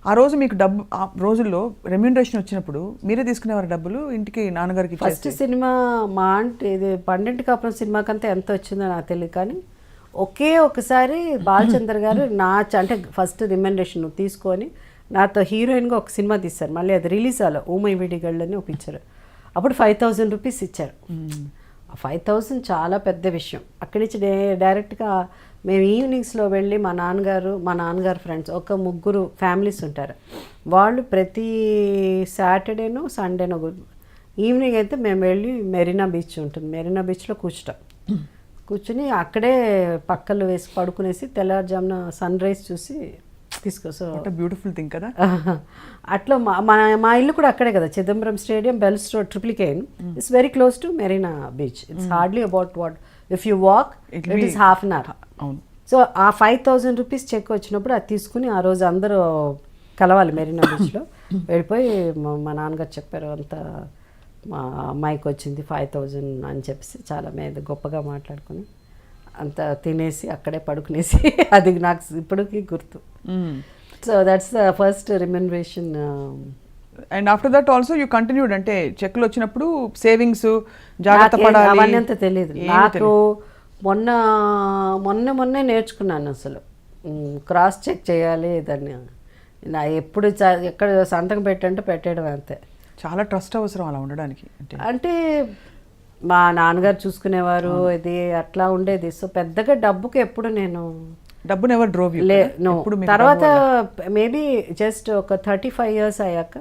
ఆ రోజు మీకు డబ్బు, ఆ రోజుల్లో రెమ్యూనరేషన్ వచ్చినప్పుడు మీరే తీసుకునేవారు డబ్బులు ఇంటికి నాన్నగారికి? ఫస్ట్ సినిమా మా అంటే ఇది పండింటి కాపురం సినిమాకంతా ఎంత వచ్చిందో నాకు తెలియదు, కానీ ఒకే ఒకసారి బాలచంద్ర గారు అంటే ఫస్ట్ రెమ్యూనరేషన్ తీసుకొని నాతో హీరోయిన్గా ఒక సినిమా తీశారు. మళ్ళీ అది రిలీజ్ అవ్వాలి, ఊమై విడిగళ్ళు అని ఒక పిక్చర్. అప్పుడు 5,000 రూపీస్ ఇచ్చారు. 5,000 చాలా పెద్ద విషయం. అక్కడి నుంచి డైరెక్ట్గా మేము ఈవినింగ్స్లో వెళ్ళి మా నాన్నగారు ఫ్రెండ్స్ ఒక 3 ఫ్యామిలీస్ ఉంటారు. వాళ్ళు ప్రతి సాటర్డేనో సండేనో ఈవినింగ్ అయితే మేము వెళ్ళి మెరీనా బీచ్ ఉంటుంది, మెరీనా బీచ్లో కూర్చుని అక్కడే పక్కలు వేసి పడుకునేసి తెల్లారుజామున సన్ రైజ్ చూసి తీసుకొస్తాం. బ్యూటిఫుల్ థింగ్ కదా. అట్లా మా ఇల్లు కూడా అక్కడే కదా, Chidambaram stadium, Bells road, Triplicane. It's very close to Marina beach. It's hardly about if you walk it is ½ an hour. So ఆ 5,000 రూపీస్ చెక్ వచ్చినప్పుడు అది తీసుకుని ఆ రోజు అందరూ కలవాలి మెరీనా బీచ్లో. వెళ్ళిపోయి మా నాన్నగారు చెప్పారు, అంత మా అమ్మాయికి వచ్చింది 5,000 అని చెప్పేసి చాలా మీద గొప్పగా మాట్లాడుకుని అంత తినేసి అక్కడే పడుకునేసి అది నాకు ఇప్పటికీ గుర్తు. So that's the first remuneration. And after that also you continued, అంటే చెక్లు వచ్చినప్పుడు సేవింగ్స్ జాగ్రత్త పడాలి అవన్నీ అంత తెలియదు నాకు. మొన్నే నేర్చుకున్నాను అసలు క్రాస్ చెక్ చేయాలి దాన్ని. నా ఎప్పుడు ఎక్కడ సంతకం పెట్టంటే పెట్టేయడం అంతే. చాలా ట్రస్ట్ అవసరం అలా ఉండడానికి. అంటే మా నాన్నగారు చూసుకునేవారు, ఇది అట్లా ఉండేది. సో పెద్దగా డబ్బుకి ఎప్పుడు నేను డబ్బును ఎవరు డ్రోవ్ తర్వాత మేబీ జస్ట్ ఒక 35 years అయ్యాక,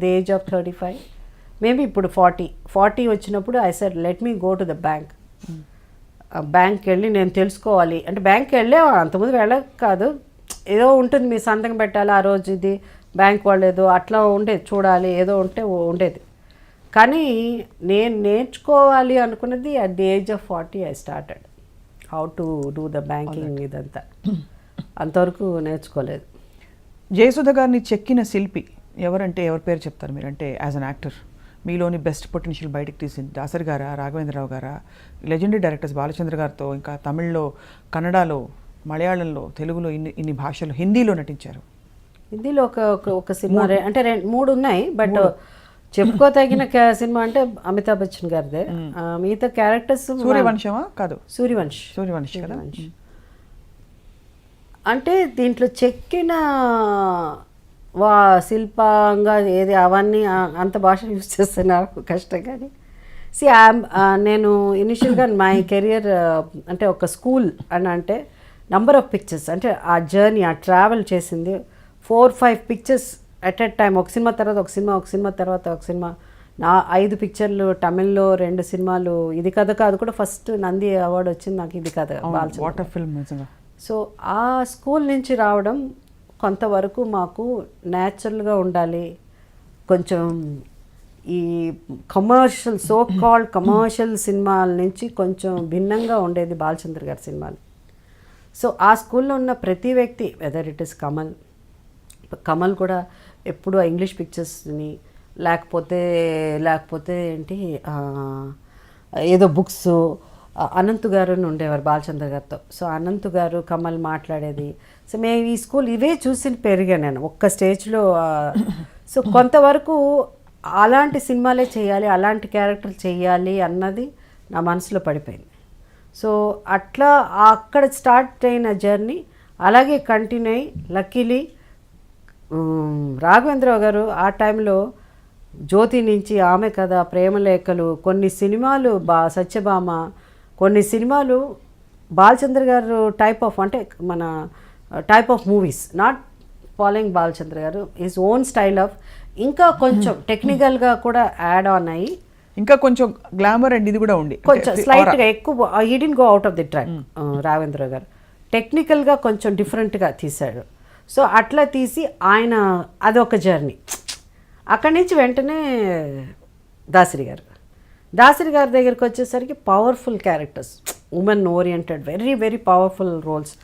ద ఏజ్ ఆఫ్ 35 మేబీ ఇప్పుడు 40 వచ్చినప్పుడు I said let me go to the bank. బ్యాంక్కి వెళ్ళి నేను తెలుసుకోవాలి అంటే, బ్యాంక్కి వెళ్ళే అంతకుముందు వెళ్ళక కాదు, ఏదో ఉంటుంది మీ సంతకం పెట్టాలి ఆ రోజు, ఇది బ్యాంక్ వాళ్ళు ఏదో అట్లా ఉండేది, చూడాలి ఏదో ఉండేది. కానీ నేను నేర్చుకోవాలి అనుకున్నది at the age of 40 I started how to do the banking ఇదంతా. అంతవరకు నేర్చుకోలేదు. జయసుధ గారిని చెక్కిన శిల్పి ఎవరంటే ఎవరి పేరు చెప్తారు మీరంటే యాజ్ అన్ యాక్టర్? మీలోని బెస్ట్ పొటెన్షియల్ బయటకు తీసింది దాసరి గారా, రాఘవేంద్రరావు గారా, లెజెండరీ డైరెక్టర్స్ బాలచంద్ర గారితో, ఇంకా తమిళ్లో, కన్నడలో, మలయాళంలో, తెలుగులో ఇన్ని భాషలు, హిందీలో నటించారు. హిందీలో ఒక సినిమా అంటే 3 ఉన్నాయి. బట్ చెప్పుకోదగిన సినిమా అంటే అమితాబ్ బచ్చన్ గారిదే. మిగతా క్యారెక్టర్స్ సూర్యవంశమా? కాదు, సూర్యవంశ్ కదా. అంటే దీంట్లో చెక్కిన శిల్పంగా ఏది అవన్నీ అంత భాష యూజ్ చేస్తే నాకు కష్టం. కానీ నేను ఇనిషియల్గా మై కెరియర్ అంటే ఒక స్కూల్ అని అంటే నంబర్ ఆఫ్ పిక్చర్స్ అంటే ఆ జర్నీ, ఆ ట్రావెల్ చేసింది 4-5 పిక్చర్స్ అట్ ఎ టైమ్. ఒక సినిమా తర్వాత ఒక సినిమా, ఒక సినిమా తర్వాత ఒక సినిమా. 5 పిక్చర్లు, తమిళ్లో 2 సినిమాలు. ఇది కథ కాదు కూడా ఫస్ట్ నంది అవార్డు వచ్చింది నాకు. ఇది కథ వాటర్ ఫిల్మ్. సో ఆ స్కూల్ నుంచి రావడం కొంతవరకు మాకు న్యాచురల్గా ఉండాలి, కొంచెం ఈ కమర్షియల్ కాల్డ్ కమర్షియల్ సినిమాల నుంచి కొంచెం భిన్నంగా ఉండేది బాలచంద్ర గారి సినిమాలు. సో ఆ స్కూల్లో ఉన్న ప్రతి వ్యక్తి, వెదర్ ఇట్ ఇస్ కమల్ కూడా ఎప్పుడు ఇంగ్లీష్ పిక్చర్స్ని లేకపోతే ఏంటి ఏదో బుక్స్. అనంత్ గారు ఉండేవారు బాలచంద్ర గారితో. సో అనంత్ గారు, కమల్ మాట్లాడేది. సో మేము ఈ స్కూల్ ఇవే చూసి పెరిగాను నేను ఒక్క స్టేజ్లో. సో కొంతవరకు అలాంటి సినిమాలే చేయాలి, అలాంటి క్యారెక్టర్లు చేయాలి అన్నది నా మనసులో పడిపోయింది. సో అట్లా అక్కడ స్టార్ట్ అయిన జర్నీ అలాగే కంటిన్యూ అయ్యి లక్కీలీ రాఘవేంద్రరావు గారు ఆ టైంలో జ్యోతి నుంచి ఆమె కథ, ప్రేమలేఖలు, కొన్ని సినిమాలు సత్యభామ, కొన్ని సినిమాలు బాలచంద్ర గారు టైప్ ఆఫ్ అంటే మన type of movies, not following Balachandra గారు హిస్ ఓన్ స్టైల్ ఆఫ్, ఇంకా కొంచెం టెక్నికల్గా కూడా యాడ్ ఆన్ అయ్యి ఇంకా కొంచెం గ్లామర్ అండ్ ఇది కూడా ఉంది, కొంచెం స్లైట్గా ఎక్కువ. ఈ didn't go out of the track. Raghavendra గారు టెక్నికల్గా కొంచెం డిఫరెంట్గా తీశాడు. సో అట్లా తీసి ఆయన అదొక జర్నీ. అక్కడి నుంచి వెంటనే దాసరి గారి దగ్గరికి వచ్చేసరికి powerful characters, women oriented, very very powerful roles.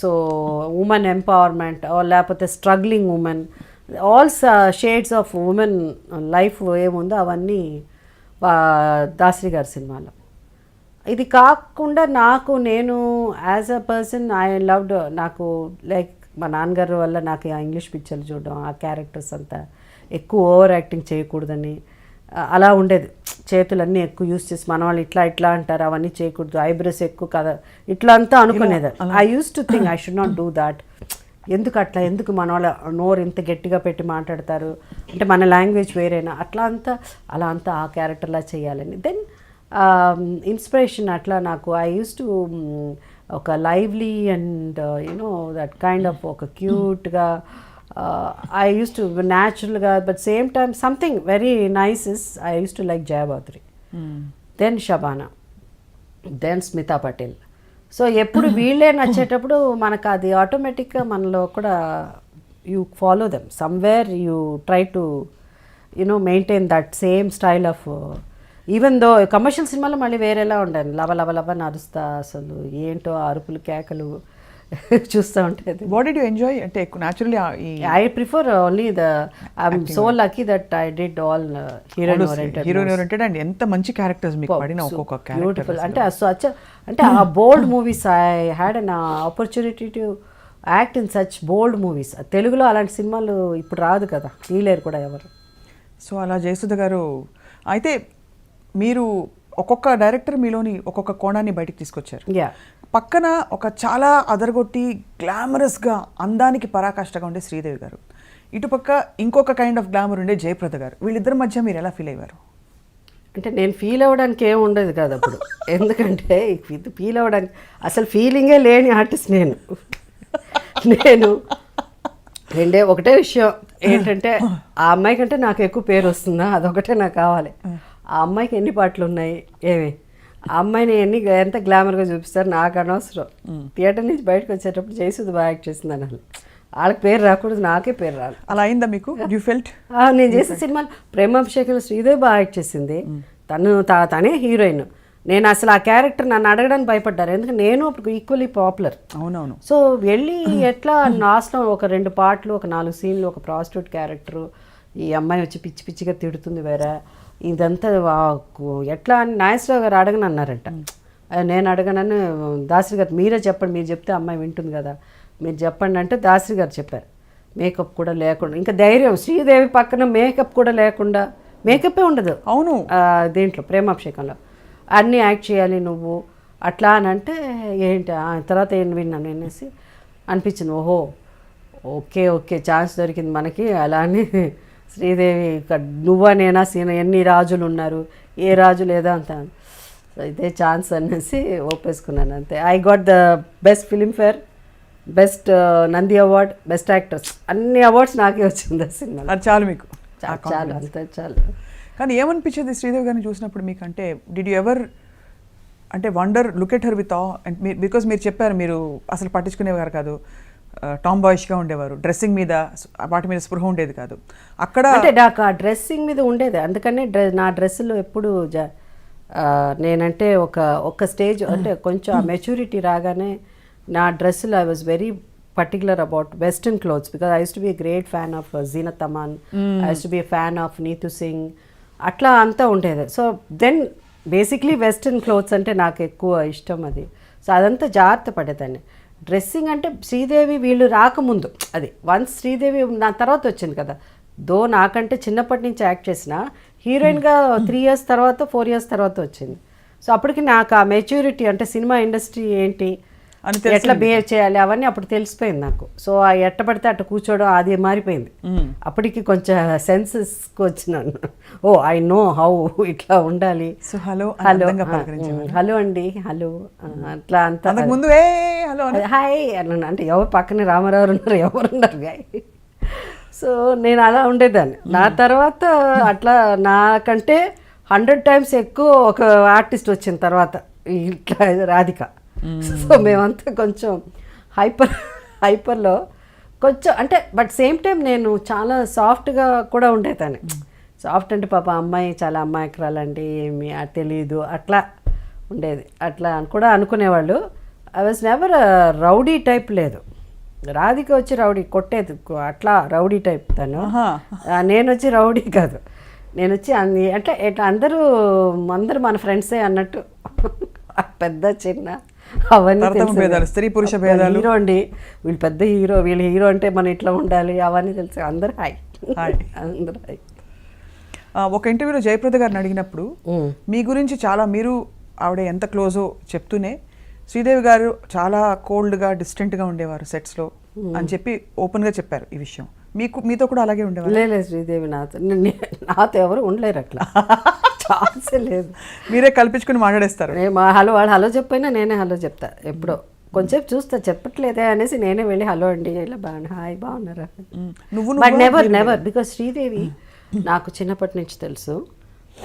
So women empowerment లేకపోతే struggling women, all shades of women life ఏముందో అవన్నీ దాసరి గారి సినిమాలో. ఇది కాకుండా నేను as a person I loved, నాకు లైక్ మా నాన్నగారు వల్ల నాకు ఆ ఇంగ్లీష్ పిక్చర్లు చూడడం, ఆ క్యారెక్టర్స్ అంతా ఎక్కువ ఓవర్ యాక్టింగ్ చేయకూడదని అలా ఉండేది. చేతులన్నీ ఎక్కువ యూస్ చేసి మన వాళ్ళు ఇట్లా అంటారు, అవన్నీ చేయకూడదు, ఐబ్రోస్ ఎక్కువ కదా, ఇట్లా అంతా అనుకునేది. I use to think I should not do that. ఎందుకు మన వాళ్ళ నోరు ఇంత గట్టిగా పెట్టి మాట్లాడతారు అంటే మన లాంగ్వేజ్ వేరేనా, అలా అంతా ఆ క్యారెక్టర్లా చేయాలని. దెన్ ఇన్స్పిరేషన్ అట్లా నాకు ఐ యూస్ టు ఒక lively and you know that kind of ఒక క్యూట్గా ఐ యూస్ టు న్యాచురల్గా, but same time something very nice is I use to like Jaya Bhaduri, then Shabana, then Smita Patil. So ఎప్పుడు వీళ్ళే నచ్చేటప్పుడు మనకు అది ఆటోమేటిక్గా మనలో కూడా you follow them somewhere, you try to you know maintain that same style of. Even though commercial సినిమాలో మళ్ళీ వేరేలా ఉండాలి, లవ నరుస్తా, అసలు ఏంటో అరుపులు కేకలు చూస్తూ ఉంటుంది. వాట్ డిడ్ యు ఎంజాయ్ అంటే naturally I prefer only I'm so lucky that I did all heroine oriented and ఎంత మంచి క్యారెక్టర్స్ మీకు పడిన ఒక్కొక్క క్యారెక్టర్ బ్యూటిఫుల్. అంటే ఆ bold movies I had an opportunity to act in such bold movies. తెలుగులో అలాంటి సినిమాలు ఇప్పుడు రాదు కదా, తీయలేరు కూడా ఎవరు. సో అలా జయసుధ గారు అయితే మీరు ఒక్కొక్క డైరెక్టర్ మీలోని ఒక్కొక్క కోణాన్ని బయటికి తీసుకొచ్చారు. పక్కన ఒక చాలా అదరగొట్టి గ్లామరస్గా అందానికి పరాకాష్ఠగా ఉండే శ్రీదేవి గారు, ఇటుపక్క ఇంకొక కైండ్ ఆఫ్ గ్లామర్ ఉండే జయప్రద గారు. వీళ్ళిద్దరి మధ్య మీరు ఎలా ఫీల్ అయ్యారు? అంటే నేను ఫీల్ అవ్వడానికి ఏమి ఉండదు కాదు అప్పుడు, ఎందుకంటే ఫీల్ అవ్వడానికి అసలు ఫీలింగే లేని ఆర్టిస్ట్ నేను ఒకటే విషయం ఏంటంటే ఆ అమ్మాయి కంటే నాకు ఎక్కువ పేరు వస్తుందా, అదొకటే నాకు కావాలి. ఆ అమ్మాయికి ఎన్ని పాటలు ఉన్నాయి ఆ అమ్మాయిని ఎంత గ్లామర్గా చూపిస్తారు నాకు అనవసరం. థియేటర్ నుంచి బయటకు వచ్చేటప్పుడు జయసుధ బాగా యాక్ట్ చేసింది అనాలి. వాళ్ళకి పేరు రాకూడదు, నాకే పేరు రాదు. అలా అయిందా మీకు? You felt? నేను చేసే సినిమాలు ప్రేమాభిషేకంలో శ్రీదేవి బాగా యాక్ట్ చేసింది. తనే హీరోయిన్. నేను అసలు ఆ క్యారెక్టర్ నన్ను అడగడానికి భయపడ్డారు, ఎందుకంటే నేను అప్పుడు ఈక్వల్లీ పాపులర్. అవునవును. సో వెళ్ళి ఎట్లా లాస్ట్లో ఒక 2 పాటలు, ఒక 4 సీన్లు, ఒక ప్రాస్టిట్యూట్ క్యారెక్టరు, ఈ అమ్మాయి వచ్చి పిచ్చి పిచ్చిగా తిడుతుంది వేరే, ఇదంతా ఎట్లా అని నాగేశ్వరరావు గారు అడగను అన్నారంట. నేను అడగనని దాసరి గారు మీరే చెప్పండి, మీరు చెప్తే అమ్మాయి వింటుంది కదా, మీరు చెప్పండి అంటే దాసరి గారు చెప్పారు. మేకప్ కూడా లేకుండా, ఇంకా ధైర్యం, శ్రీదేవి పక్కన మేకప్ కూడా లేకుండా, మేకప్పే ఉండదు అవును దీంట్లో ప్రేమాభిషేకంలో, అన్నీ యాక్ట్ చేయాలి నువ్వు అట్లా అని అంటే ఏంటి తర్వాత ఏం విన్నాను అనేసి అనిపించింది. ఓహో ఓకే ఓకే ఛాన్స్ దొరికింది మనకి. అలా అని శ్రీదేవి నువ్వా నేనా సీన, ఎన్ని రాజులు ఉన్నారు, ఏ రాజు లేదా అంత, ఇదే ఛాన్స్ అనేసి ఒప్పేసుకున్నాను అంతే. I got the best Filmfare, best Nandi award, best actors, అన్ని అవార్డ్స్ నాకే వచ్చింది ఆ సినిమా. అది చాలు మీకు, చాలు అంతే చాలు. కానీ ఏమనిపించేది శ్రీదేవి గారిని చూసినప్పుడు మీకు? అంటే డిడ్ యూ ఎవర్ అంటే wonder look at her with and because మీరు చెప్పారు మీరు అసలు పట్టించుకునేవారు కాదు, టామ్ బాయ్స్గా ఉండేవారు, డ్రెస్సింగ్ మీద వాటి మీద స్పృహ ఉండేది కాదు. అక్కడ అంటే నాకు ఆ డ్రెస్సింగ్ మీద ఉండేది, అందుకనే నా డ్రెస్సులో ఎప్పుడు నేనంటే ఒక స్టేజ్ అంటే కొంచెం ఆ మెచ్యూరిటీ రాగానే నా డ్రెస్సులో I was very particular about western clothes because I used to be a great fan of Zeenat Aman. I used to be a fan of Neetu Singh. అట్లా అంతా ఉండేది. So then basically western clothes అంటే నాకు ఎక్కువ ఇష్టం అది. సో అదంతా జాగ్రత్త పడేదాన్ని. డ్రెస్సింగ్ అంటే శ్రీదేవి వీళ్ళు రాకముందు, అది వన్స్ శ్రీదేవి నా తర్వాత వచ్చింది కదా, దో నాకంటే చిన్నప్పటి నుంచి యాక్ట్ చేసిన హీరోయిన్గా 3 years తర్వాత 4 years తర్వాత వచ్చింది. సో అప్పటికి నాకు ఆ మెచ్యూరిటీ అంటే సినిమా ఇండస్ట్రీ ఏంటి, ఎట్లా బిహేవ్ చేయాలి అవన్నీ అప్పుడు తెలిసిపోయింది నాకు. సో ఆ ఎట్ట పడితే అట్ట కూర్చోవడం అది మారిపోయింది. అప్పటికి కొంచెం సెన్సెస్కి వచ్చినాను. ఓ ఐ నో హౌ ఇట్లా ఉండాలి. సో హలో హలో అండి, హలో అట్లా అంతా ముందు హాయ్ అన్నాను. అంటే ఎవరు పక్కనే రామారావు ఉన్నారు, ఎవరున్నారు గాయ. సో నేను అలా ఉండేదాన్ని. నా తర్వాత అట్లా నాకంటే 100 times ఎక్కువ ఒక ఆర్టిస్ట్ వచ్చిన తర్వాత ఇట్లా రాధిక. సో మేమంతా కొంచెం హైపర్లో కొంచెం అంటే, బట్ సేమ్ టైం నేను చాలా సాఫ్ట్గా కూడా ఉండేదాన్ని. సాఫ్ట్ అంటే పాప అమ్మాయి చాలా అమ్మాయికురాలండి, ఏమి తెలియదు అట్లా ఉండేది, అట్లా కూడా అనుకునేవాళ్ళు. I was never rowdy type లేదు. రాధిక వచ్చి రౌడీ కొట్టేది అట్లా రౌడీ టైప్ తను, నేను వచ్చి రౌడీ కాదు. నేను వచ్చి అంటే ఇట్లా అందరూ మన ఫ్రెండ్సే అన్నట్టు, పెద్ద చిన్న అవన్నీ స్త్రీ పురుష భేదాలు. హీరో అండి వీళ్ళు పెద్ద హీరో, వీళ్ళు హీరో అంటే మనం ఇట్లా ఉండాలి అవన్నీ తెలుసు. అందరు హాయ్ అందరు హాయ్. ఒక ఇంటర్వ్యూలో జయప్రద గారిని అడిగినప్పుడు మీ గురించి చాలా, మీరు ఆవిడ ఎంత క్లోజో చెప్తూనే శ్రీదేవి గారు చాలా కోల్డ్గా డిస్టెంట్గా ఉండేవారు సెట్స్లో అని చెప్పి ఓపెన్గా చెప్పారు ఈ విషయం. మీతో కూడా అలాగే ఉండేవారు? లేదు శ్రీదేవి నాతో ఎవరు ఉండలేరు అట్లా, ఛాన్సే లేదు. మీరే కల్పించుకుని మాట్లాడేస్తారు. హలో వాళ్ళు హలో చెప్పైనా నేనే హలో చెప్తా. ఎప్పుడో కొంచెంసేపు చూస్తా, చెప్పట్లేదే అనేసి నేనే వెళ్ళి హలో అండి ఇలా బాగున్నా, హాయ్ బాగున్నారా. బట్ నెవర్ బికాస్ శ్రీదేవి నాకు చిన్నప్పటి నుంచి తెలుసు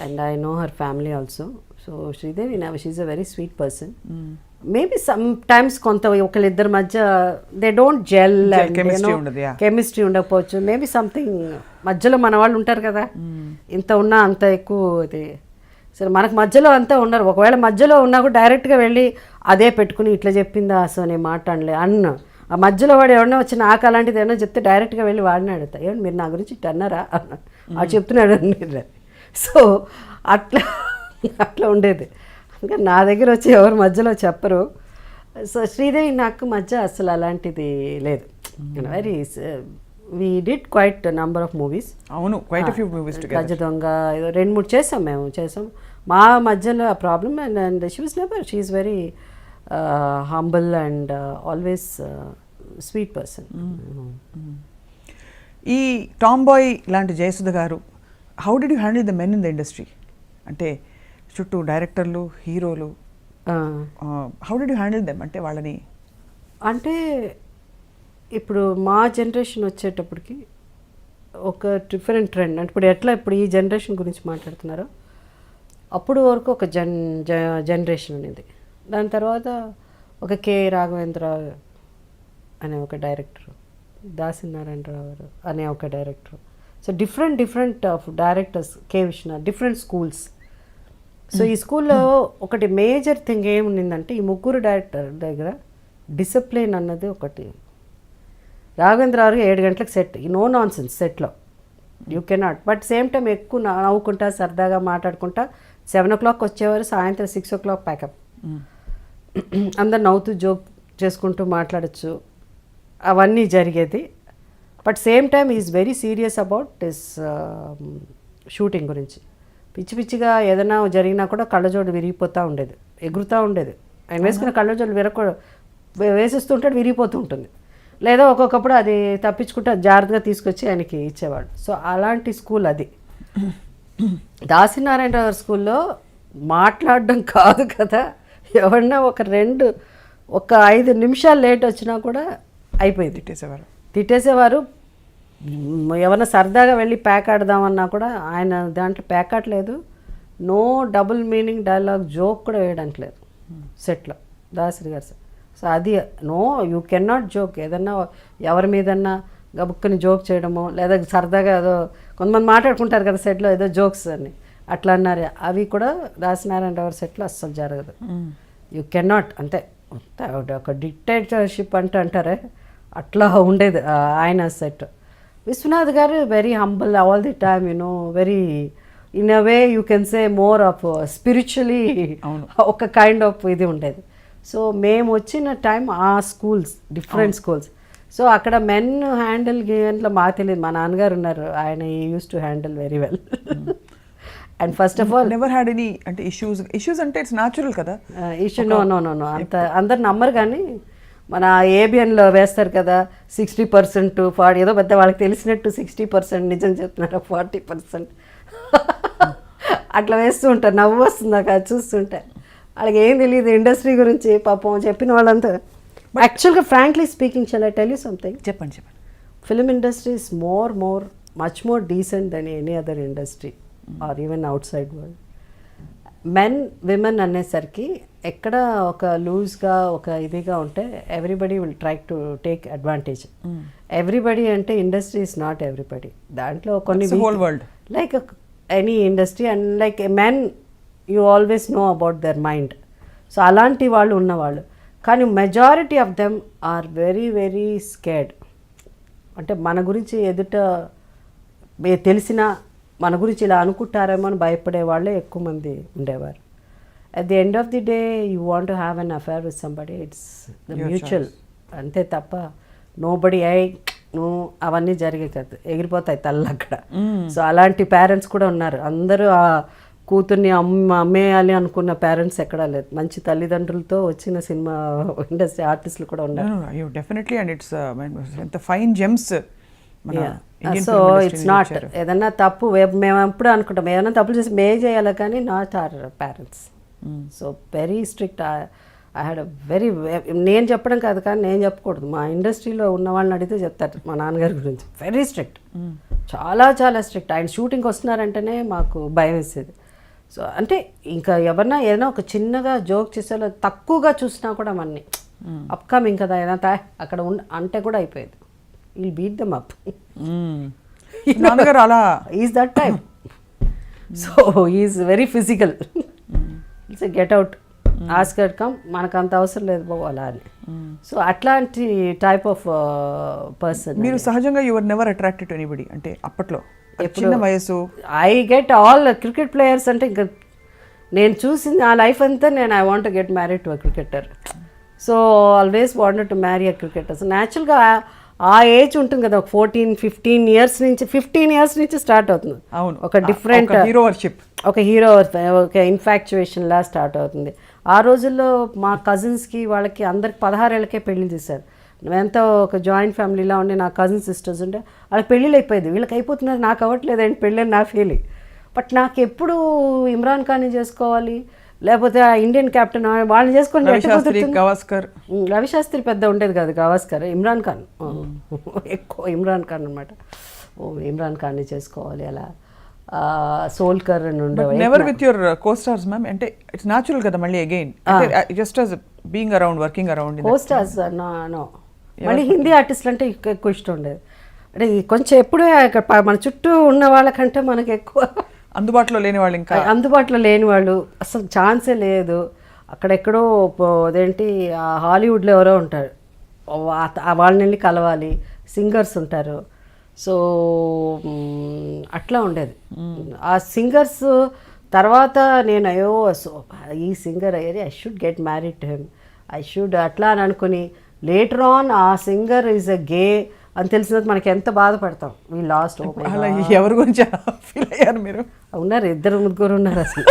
and I know her family also. So Sridevi she's a very sweet person. Maybe sometimes కొంత ఒకళ్ళిద్దరి మధ్య దే డోంట్ జెల్, కెమిస్ట్రీ ఉండకపోవచ్చు. మేబీ సంథింగ్ మధ్యలో మన వాళ్ళు ఉంటారు కదా, ఇంత ఉన్నా అంత ఎక్కువ ఇది. సరే మనకు మధ్యలో అంతా ఉన్నారు, ఒకవేళ మధ్యలో ఉన్నా కూడా డైరెక్ట్గా వెళ్ళి అదే పెట్టుకుని ఇట్లా చెప్పిందా సో నేను మాట్లాడలే అన్న. ఆ మధ్యలో వాడు ఎవరైనా వచ్చి నాకు అలాంటిది ఏమన్నా చెప్తే డైరెక్ట్గా వెళ్ళి వాడిని అడుగుతా, ఏమంటే మీరు నా గురించి ఇట్లా అన్నారా అన్న, అది చెప్తున్నాడు అని. సో అట్లా ఉండేది. ఇంకా నా దగ్గర వచ్చి ఎవరు మధ్యలో చెప్పరు. సో శ్రీదేవి నాకు మధ్య అసలు అలాంటిది లేదు. Very we did quite number of movies. అవును, quite few movies together. Gaja Donga 2-3 చేసాం. మా మధ్యలో ఆ problem and she was never, she is very humble and always sweet person. ఈ టామ్ బాయ్ లాంటి Jayasudha garu, how did you handle the men in the industry? అంటే చుట్టూ డైరెక్టర్లు, హీరోలు, how did you handle them? అంటే వాళ్ళని అంటే ఇప్పుడు మా జనరేషన్ వచ్చేటప్పటికి ఒక డిఫరెంట్ ట్రెండ్. అంటే ఇప్పుడు ఈ జనరేషన్ గురించి మాట్లాడుతున్నారో అప్పుడు వరకు ఒక జనరేషన్ అనేది. దాని తర్వాత ఒక కె రాఘవేంద్ర అనే ఒక డైరెక్టర్, దాసినారాయణరావు గారు అనే ఒక director. So different of directors, K Viswanath, different schools. So ఈ స్కూల్లో ఒకటి మేజర్ థింగ్ ఏముండిందంటే ఈ ముగ్గురు డైరెక్టర్ దగ్గర డిసిప్లిన్ అన్నది ఒకటి. రాఘవేంద్ర గారు 7 గంటలకు సెట్, నో నాన్ సెన్స్ సెట్లో, you cannot. But same time ఎక్కువ నవ్వుకుంటా సరదాగా మాట్లాడుకుంటా 7 o'clock వచ్చేవారు, సాయంత్రం 6 o'clock ప్యాకప్. అందరు నవ్వుతూ జోక్ చేసుకుంటూ మాట్లాడచ్చు, అవన్నీ జరిగేది. But same time is very serious about this shooting గురించి. పిచ్చి పిచ్చిగా ఏదైనా జరిగినా కూడా కళ్ళజోడు విరిగిపోతూ ఉండేది, ఎగురుతూ ఉండేది. ఆయన వేసుకున్న కళ్ళజోడు వేసేస్తుంటే విరిగిపోతూ ఉంటుంది, లేదా ఒక్కొక్కప్పుడు అది తప్పించుకుంటే జాగ్రత్తగా తీసుకొచ్చి ఆయనకి ఇచ్చేవాడు. సో అలాంటి స్కూల్ అది. దాసినారాయణరావు గారి స్కూల్లో మాట్లాడడం కాదు కదా, ఎవరన్నా ఒక 5 నిమిషాలు లేట్ వచ్చినా కూడా అయిపోయింది, తిట్టేసేవారు. ఎవరన్నా సరదాగా వెళ్ళి ప్యాక్ ఆడదామన్నా కూడా ఆయన దాంట్లో ప్యాక్ ఆడలేదు, no double meaning dialogue joke కూడా వేయడానికి లేదు సెట్లో దాసరి గారు. సో అది no, you can not joke. ఏదన్నా ఎవరి మీదన్నా గబుక్కని జోక్ చేయడమో, లేదా సరదాగా ఏదో కొంతమంది మాట్లాడుకుంటారు కదా సెట్లో ఏదో జోక్స్ అని, అట్లా అన్నారు. అవి కూడా దాసినారాయణరావు సెట్లో అస్సలు జరగదు. యూ కెన్ నాట్, అంతే ఒక డిక్టేటర్షిప్ అంటారే అట్లా ఉండేది ఆయన సెట్. విశ్వనాథ్ గారు very humble all the time, very in a way you can say more of spiritually ఒక కైండ్ ఆఫ్ ఇది ఉండేది. సో మేము వచ్చిన టైం ఆ స్కూల్స్ డిఫరెంట్ స్కూల్స్. సో అక్కడ మెన్ హ్యాండిల్ గేమ్లో మాకు తెలియదు, మా నాన్నగారు ఉన్నారు, ఆయన use to handle very well. And first of all never had any అంటే ఇష్యూస్ అంటే ఇట్స్ న్యాచురల్ కదా. ఇష్యూ నో అంత అందరు నమ్మరు. కానీ మన ఏబిఎన్లో వేస్తారు కదా 60%, 40, ఏదో పెద్ద వాళ్ళకి తెలిసినట్టు 60% నిజం చెప్తున్నారు, 40% అట్లా వేస్తూ ఉంటారు. నవ్వు వస్తుంది నాకు అది చూస్తుంటే. వాళ్ళకి ఏం తెలియదు ఇండస్ట్రీ గురించి పాపం చెప్పిన వాళ్ళంతా. యాక్చువల్గా frankly speaking, shall I tell you something? చెప్పండి. Film industry is much more decent than any other industry or even outside world. Men women అనేసరికి ఎక్కడ ఒక లూజ్గా ఒక ఇదిగా ఉంటే everybody will try to take advantage. Everybody అంటే ఇండస్ట్రీ ఇస్ నాట్ ఎవ్రీబడి. దాంట్లో కొన్ని like any industry and like men you always know about their mind. So అలాంటి వాళ్ళు ఉన్నవాళ్ళు. కానీ majority of them are very very scared. అంటే మన గురించి ఎదుట తెలిసిన మన గురించి ఇలా అనుకుంటారేమో అని భయపడే వాళ్ళే ఎక్కువ మంది ఉండేవారు. At the end of the day you want to have an affair with somebody, it's mutual అంతే తప్ప నోబడి అవన్నీ జరిగే కదా, ఎగిరిపోతాయి తల్లు అక్కడ. సో అలాంటి పేరెంట్స్ కూడా ఉన్నారు. అందరూ ఆ కూతుర్ని అమ్మేయాలి అనుకున్న పేరెంట్స్ ఎక్కడా లేదు. మంచి తల్లిదండ్రులతో వచ్చిన సినిమా ఇండస్ట్రీ ఆర్టిస్టులు కూడా ఉన్నారు. Definitely and it's fine gems. So it's not ఏదన్నా తప్పు మేము ఎప్పుడు అనుకుంటాం ఏదైనా తప్పులు చేసి చేయాలి, కానీ not our parents. So very strict. I had నేను చెప్పడం కాదు కానీ నేను చెప్పకూడదు, మా ఇండస్ట్రీలో ఉన్న వాళ్ళని అడిగితే చెప్తారు మా నాన్నగారి గురించి. వెరీ స్ట్రిక్ట్, చాలా చాలా స్ట్రిక్ట్. ఆయన షూటింగ్కి వస్తున్నారంటేనే మాకు భయం వేసేది. సో అంటే ఇంకా ఎవరన్నా ఏదైనా ఒక చిన్నగా జోక్ చేసేలా తక్కువగా చూసినా కూడా మన్ని అప్కమింగ్ కదా ఏదైనా అక్కడ అంటే కూడా అయిపోయేది. Will beat them up. నాన్నగారు అలా is that type. So is very physical. It's get out, ask her come, మనకు అంత అవసరం లేదు పోవాలా అని. సో అట్లాంటి టైప్ ఆఫ్ పర్సన్. మీరు సహజంగా your never attracted to anybody అంటే అప్పట్లో చిన్న వయసు? I get all cricket players అంటే ఇంకా నేను చూసింది ఆ లైఫ్ అంతా నేను I want get married to a cricketer. So always wanted to marry a cricketer. So న్యాచురల్గా ఆ ఏజ్ ఉంటుంది కదా, ఒక 14-15 years నుంచి 15 years నుంచి స్టార్ట్ అవుతుంది. అవును, ఒక డిఫరెంట్ హీరోవర్షిప్, ఒక హీరో ఒక ఇన్ఫాక్చుయేషన్ లా స్టార్ట్ అవుతుంది. ఆ రోజుల్లో మా కజిన్స్కి వాళ్ళకి అందరికి 16 ఏళ్ళకే పెళ్లి చేశారు. ఎంతో ఒక జాయింట్ ఫ్యామిలీలా ఉండి నా కజిన్ సిస్టర్స్ ఉంటే వాళ్ళకి పెళ్ళిళ్ళు అయిపోయింది. వీళ్ళకి అయిపోతున్నారు, నాకు అవ్వట్లేదు ఏంటి పెళ్ళి అని నా ఫీలింగ్. బట్ నాకు ఎప్పుడు ఇమ్రాన్ ఖాన్ని చేసుకోవాలి, లేకపోతే ఆ ఇండియన్ కెప్టెన్ వాళ్ళని చేసుకొని రవిశాస్త్రి పెద్ద ఉండేది కాదు, గవాస్కర్, ఇమ్రాన్ ఖాన్ ఎక్కువ ఇమ్రాన్ ఖాన్ అనమాట. ఇమ్రాన్ ఖాన్ని చేసుకోవాలి అలా. సోల్కర్ అని ఉండేవారు. Never with your co-stars ma'am అంటే ఇట్స్ న్యాచురల్ కదా మళ్ళీ again just as being around working around co-stars no మళ్ళీ హిందీ ఆర్టిస్టులు అంటే ఎక్కువ ఇష్టం ఉండేది. అంటే కొంచెం ఎప్పుడూ మన చుట్టూ ఉన్న వాళ్ళకంటే మనకి ఎక్కువ అందుబాటులో లేని వాళ్ళు, ఇంకా అందుబాటులో లేని వాళ్ళు అసలు ఛాన్సే లేదు. అక్కడెక్కడో అదేంటి హాలీవుడ్లో ఎవరో ఉంటారు, వాళ్ళని వెళ్ళి కలవాలి. సింగర్స్ ఉంటారు. సో అట్లా ఉండేది. ఆ సింగర్స్ తర్వాత నేను అయ్యో సో ఈ సింగర్ అయ్యేది, I should get married to him, I should అట్లా అని అనుకుని లేటర్ ఆన్ ఆ సింగర్ ఈజ్ అ గే అని తెలిసినది మనకి ఎంత బాధపడతాం. We lost. అలా ఎవరి గురించి ఫీల్ అయ్యారు మీరు? ఉన్నారు, 2-3 ఉన్నారు అసలు.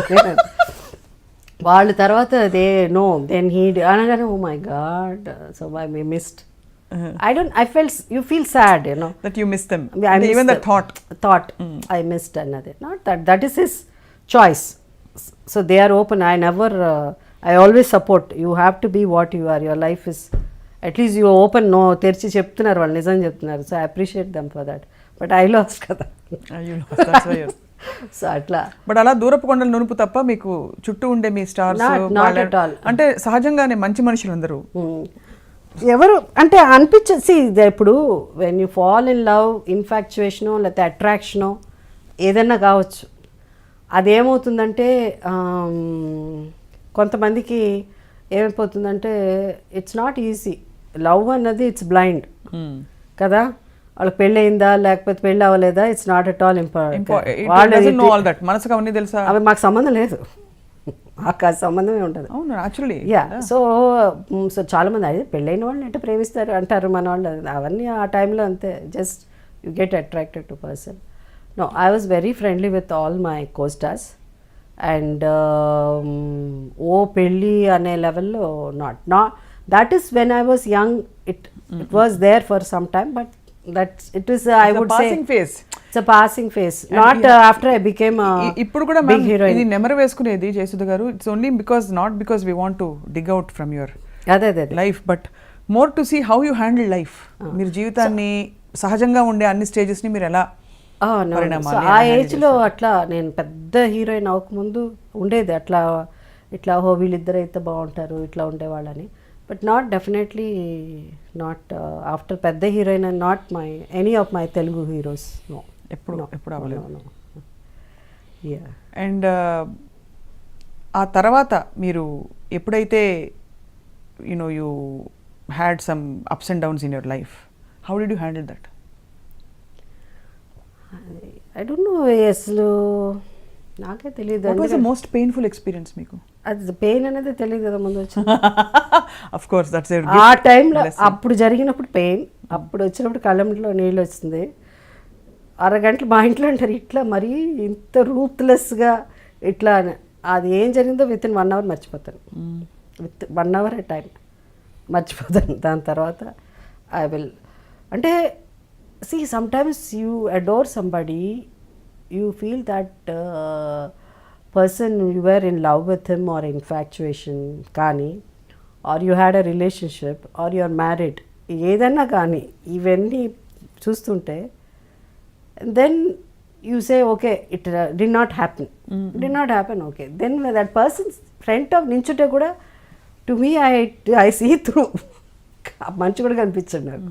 వాళ్ళ తర్వాత దే నో దెన్ హీ అనగానే oh my God so I missed. I felt, you feel sad, you know. That you miss them. And even the thought. I missed another. Not that is his choice. So they are open. I always support. You have to be what you are. Your life is, at least you are open. No, terchi cheptunnaru vallu nijam cheptunnaru. So I appreciate them for that. But I lost kada. You lost. That's why. So అట్లా. బట్ అలా దూరపు కొండలు నునుపు తప్ప మీకు చుట్టూ ఉండే మీ స్టార్స్ అంటే సహజంగానే మంచి మనుషులు అందరూ ఎవరు అంటే అనిపించేసి ఇప్పుడు when you fall in love, ఇన్ఫాక్చుయేషనో లేకపోతే అట్రాక్షనో ఏదైనా కావచ్చు, అదేమవుతుందంటే కొంతమందికి ఏమైపోతుందంటే ఇట్స్ నాట్ ఈజీ. లవ్ అన్నది ఇట్స్ బ్లైండ్ కదా. వాళ్ళకి పెళ్ళి అయిందా లేకపోతే పెళ్ళి అవ్వలేదా, it's not at all important. అవి మాకు సంబంధం లేదు, మాకు ఆ సంబంధమే ఉంటుంది. యా. సో చాలామంది అది పెళ్ళైన వాళ్ళని అంటే ప్రేమిస్తారు అంటారు మన వాళ్ళు. అవన్నీ ఆ టైంలో అంతే, just you get attracted to person. No, I was very friendly with all my costars and ఓ పెళ్ళి అనే లెవెల్లో not that is when I was young. It was there for some time, but it is I would say phase. It's a passing phase. Not after I became a ఇప్పుడు కూడా big heroine. ఇది నెమరు వేసుకునేది జయసుధ గారు, it's only not because we want to dig out from your life, but more to see how you handle life. మీరు జీవితాన్ని సహజంగా ఉండే అన్ని స్టేజెస్ ని మీరు ఎలా ఆ ఏజ్ లో అట్లా నేను పెద్ద హీరోయిన్ అవ్వకముందు ఉండేది అట్లా ఇట్లా వీళ్ళిద్దరు అయితే బాగుంటారు ఇట్లా ఉండేవాళ్ళని. But not definitely not after పెద్ద heroine and not any of my Telugu heroes. No. ఎప్పుడు అవ్వలేదు. Yeah. And ఆ తర్వాత మీరు ఎప్పుడైతే you had some ups and downs in your life, how did you handle that? I don't know. అసలు నాకే తెలియదు. What was the most painful experience మీకు? అది పెయిన్ అనేది తెలియదు కదా ముందు వచ్చి. Of course, that's a ఆ టైంలో అప్పుడు జరిగినప్పుడు పెయిన్, అప్పుడు వచ్చినప్పుడు కళ్ళంలో నీళ్ళు వచ్చింది. అరగంటలు మా ఇంట్లో అంటారు ఇట్లా మరీ ఇంత రూత్లెస్గా ఇట్లా. అది ఏం జరిగిందో విత్ ఇన్ 1 hour మర్చిపోతాను. విత్ 1 hour టైం మర్చిపోతాను. దాని తర్వాత ఐ విల్ అంటే see sometimes you adore somebody, you feel that person you were in love with him or infatuation కానీ or you had a relationship or you are married, ఏదన్నా కానీ ఇవన్నీ చూస్తుంటే then you say okay it did not happen okay, then when that person's front of నించుంటే కూడా to me I see through మంచి కూడా కనిపించండి నాకు.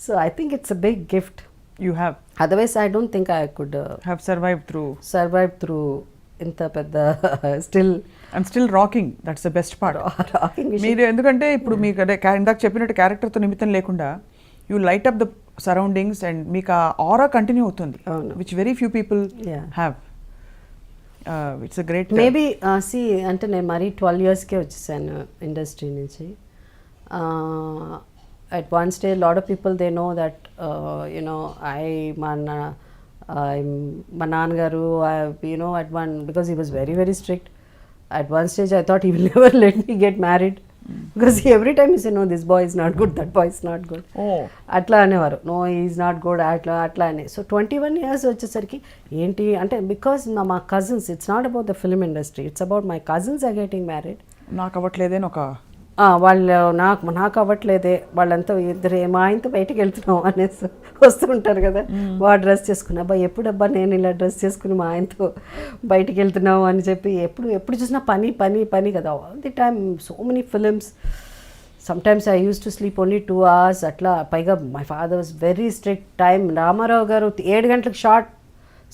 So I think it's a big gift you have. Otherwise I don't think I could have survived through ఇంత పెద్ద still rocking. That's the best part. మీరు ఎందుకంటే ఇప్పుడు మీకు ఇందాక చెప్పినట్టు క్యారెక్టర్తో నిమిత్తం లేకుండా you light up the surroundings and మీకు ఆ aura కంటిన్యూ అవుతుంది, which very few people have. It's a great maybe see అంటే నేను మరీ 12 yearsకే వచ్చేసాను ఇండస్ట్రీ నుంచి. At one stage a lot of people they know that my nanagaru, at one, because he was very very strict, at one stage I thought he will never let me get married because every time he said no, this boy is not good, that boy is not good. Atla anevaru, no he is not good, atla ane. So 21 years వచ్చేసరికి ఏంటి అంటే because my cousins, it's not about the film industry, it's about my cousins are getting married. నాకు అవ్వట్లేదే ఒక వాళ్ళు నాకు అవ్వట్లేదే, వాళ్ళంతా ఇద్దరు మా ఆయనతో బయటకు వెళ్తున్నాం అనేసి వస్తుంటారు కదా. వాడు డ్రెస్ చేసుకుని అబ్బా ఎప్పుడబ్బా నేను ఇలా డ్రెస్ చేసుకుని మా ఆయనతో బయటకు వెళ్తున్నావు అని చెప్పి ఎప్పుడు చూసినా పని కదా all the time, so many films. Sometimes I use to sleep only 2 hours అట్లా. పైగా my father was very strict time. Ramarao garu 7 గంటలకు షార్ట్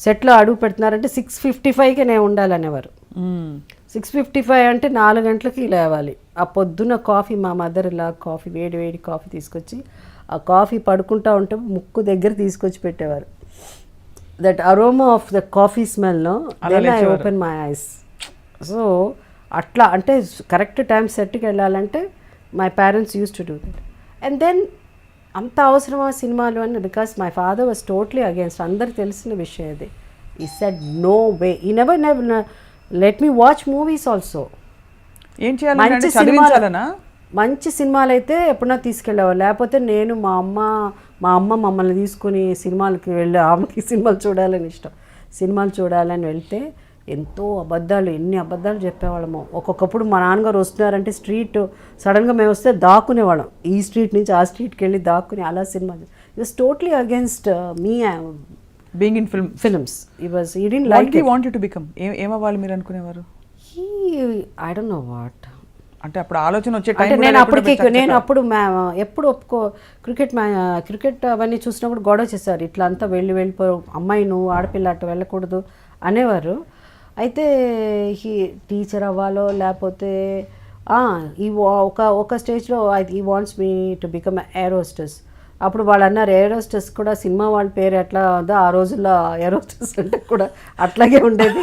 సెట్లో అడుగు పెడుతున్నారంటే 6:55కే నేను ఉండాలనేవారు. 6:55 అంటే 4 గంటలకి లేవాలి. ఆ పొద్దున్న కాఫీ మా మదర్ ఇలా కాఫీ వేడి వేడి కాఫీ తీసుకొచ్చి ఆ కాఫీ పడుకుంటా ఉంటే ముక్కు దగ్గర తీసుకొచ్చి పెట్టేవారు. That aroma of the coffee స్మెల్ను then I open my eyes. So అట్లా అంటే కరెక్ట్ టైం సెట్కి వెళ్ళాలంటే my parents use to do that. And then అంత అవసరమా సినిమాలు అని, because my father was totally against. అందరికి తెలిసిన విషయం ఇది. He said no way, he never let me watch movies also. ఏం చేయాలి? మంచి సినిమాలు అయితే ఎప్పుడన్నా తీసుకెళ్ళేవాళ్ళు. లేకపోతే నేను మా అమ్మ మమ్మల్ని తీసుకుని సినిమాలకి వెళ్ళి, ఆమెకి సినిమాలు చూడాలని ఇష్టం, సినిమాలు చూడాలని వెళ్తే ఎన్ని అబద్ధాలు చెప్పేవాళ్ళము. ఒక్కొక్కప్పుడు మా నాన్నగారు వస్తున్నారంటే స్ట్రీట్ సడన్గా మేము వస్తే దాక్కునేవాళ్ళం. ఈ స్ట్రీట్ నుంచి ఆ స్ట్రీట్కి వెళ్ళి దాక్కుని అలా సినిమా. It was totally against me being in films. He didn't like it. Wanted to become ఏమవ్వాలి మీరు అనుకునేవారు? I don't know what. అంటే అప్పుడు ఆలోచన వచ్చే అంటే నేను అప్పుడు ఎప్పుడు క్రికెట్ అవన్నీ చూసినప్పుడు గొడవ చేశారు. ఇట్లా అంతా వెళ్ళిపో, అమ్మాయి నువ్వు ఆడపిల్ల అట్ట వెళ్ళకూడదు అనేవారు. అయితే టీచర్ అవ్వాలో లేకపోతే ఒక స్టేజ్లో ఈ wants me to become air hostess. అప్పుడు వాళ్ళు అన్నారు ఎయిర్ హోస్టెస్ కూడా సినిమా వాళ్ళ పేరు ఎట్లా ఉందో ఆ రోజుల్లో ఎయిర్ హోస్టెస్ అంటే కూడా అట్లాగే ఉండేది.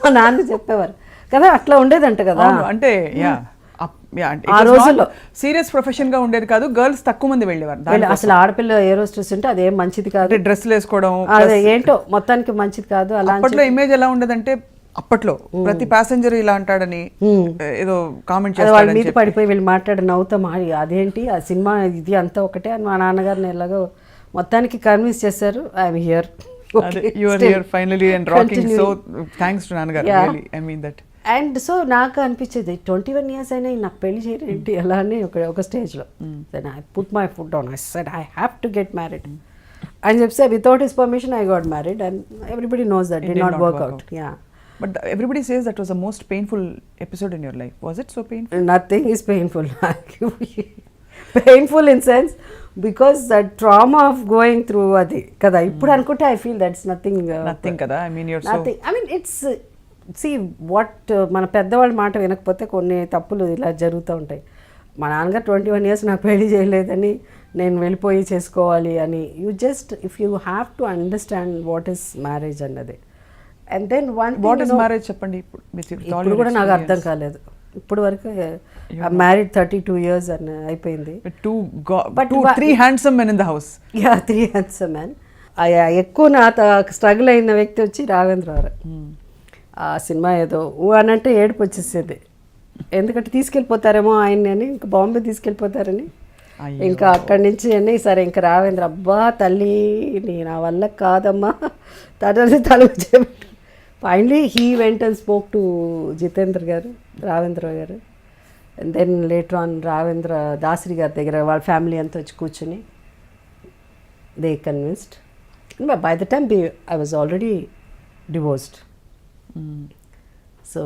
మా నాన్న చెప్పేవారు కదా, అట్లా ఉండేదంట కదా. అంటే ఆ రోజుల్లో సీరియస్ ప్రొఫెషన్ గా ఉండేది కాదు, గర్ల్స్ తక్కువ మంది వెళ్ళేవారు. అసలు ఆడపిల్ల ఎయిర్ హోస్టెస్ అంటే అదేం మంచిది కాదు, డ్రెస్లు వేసుకోవడం అదే ఏంటో మొత్తానికి మంచిది కాదు. అలా అప్పట్లో ఇమేజ్ ఎలా ఉండేదంటే, అప్పట్లో ప్రతి ప్యాసింజర్ ఇలా అంటాడని ఏదో కామెంట్ చేస్తారు, వాళ్ళ మీద పడిపోయి వీళ్ళు మాట్లాడి నవ్వుతాం, అదేంటి ఆ సినిమా ఇది అంతా ఒకటే అని మా నాన్నగారిని ఎలాగో మొత్తానికి కన్విన్స్ చేశారు. I'm here, you are here finally and rocking. So thanks to Nanagar, really, I mean that. And so నాకు అనిపించేది 21 years అయినా నాకు పెళ్లి చేయరేంటి అలా అని ఒక స్టేజ్లో. Then I put my foot down, I said I have to get married అని చెప్తే without his permission I got married and everybody knows that did not work out. Yeah, but everybody says that was the most painful episode in your life. Was it so painful? Nothing is painful. Painful in sense because that trauma of going through adi kada ippudu anukunte I feel that's nothing kada. I mean you're nothing. I mean it's see what మన పెద్దవాళ్ళ మాట వినకపోతే కొన్ని తప్పులు ఇలా జరుగుతూ ఉంటాయి. మా నాన్నగారు 21 years నాకు పెళ్లి చేయలేదని నేను వెళ్ళిపోయి చేసుకోవాలి అని, you just if you have to understand what is marriage అన్నది. And then what is marriage చెప్పండి. ఇప్పుడు కూడా నాకు అర్థం కాలేదు. ఇప్పుడు వరకు మ్యారీడ్ 32 years అని అయిపోయింది. 3 handsome men in the house. Yeah, 3 handsome men. ఎక్కువ నా స్ట్రగుల్ అయిన వ్యక్తి వచ్చి రాఘవేంద్రరావు. ఆ సినిమా ఏదో అని అంటే ఏడుపు వచ్చేసేది, ఎందుకంటే తీసుకెళ్ళిపోతారేమో ఆయన్ని అని, ఇంకా బాంబే తీసుకెళ్ళిపోతారని. ఇంకా అక్కడి నుంచి అని సరే ఇంకా రావేంద్ర, అబ్బా తల్లి నా వల్ల కాదమ్మా తల చేయబెట్టు. Finally he went and spoke to Jitendra గారు, రావేంద్ర గారు. And then later on Raghavendra Dasari గారి దగ్గర వాళ్ళ ఫ్యామిలీ అంతా వచ్చి కూర్చొని they convinced. By the time I was already divorced. So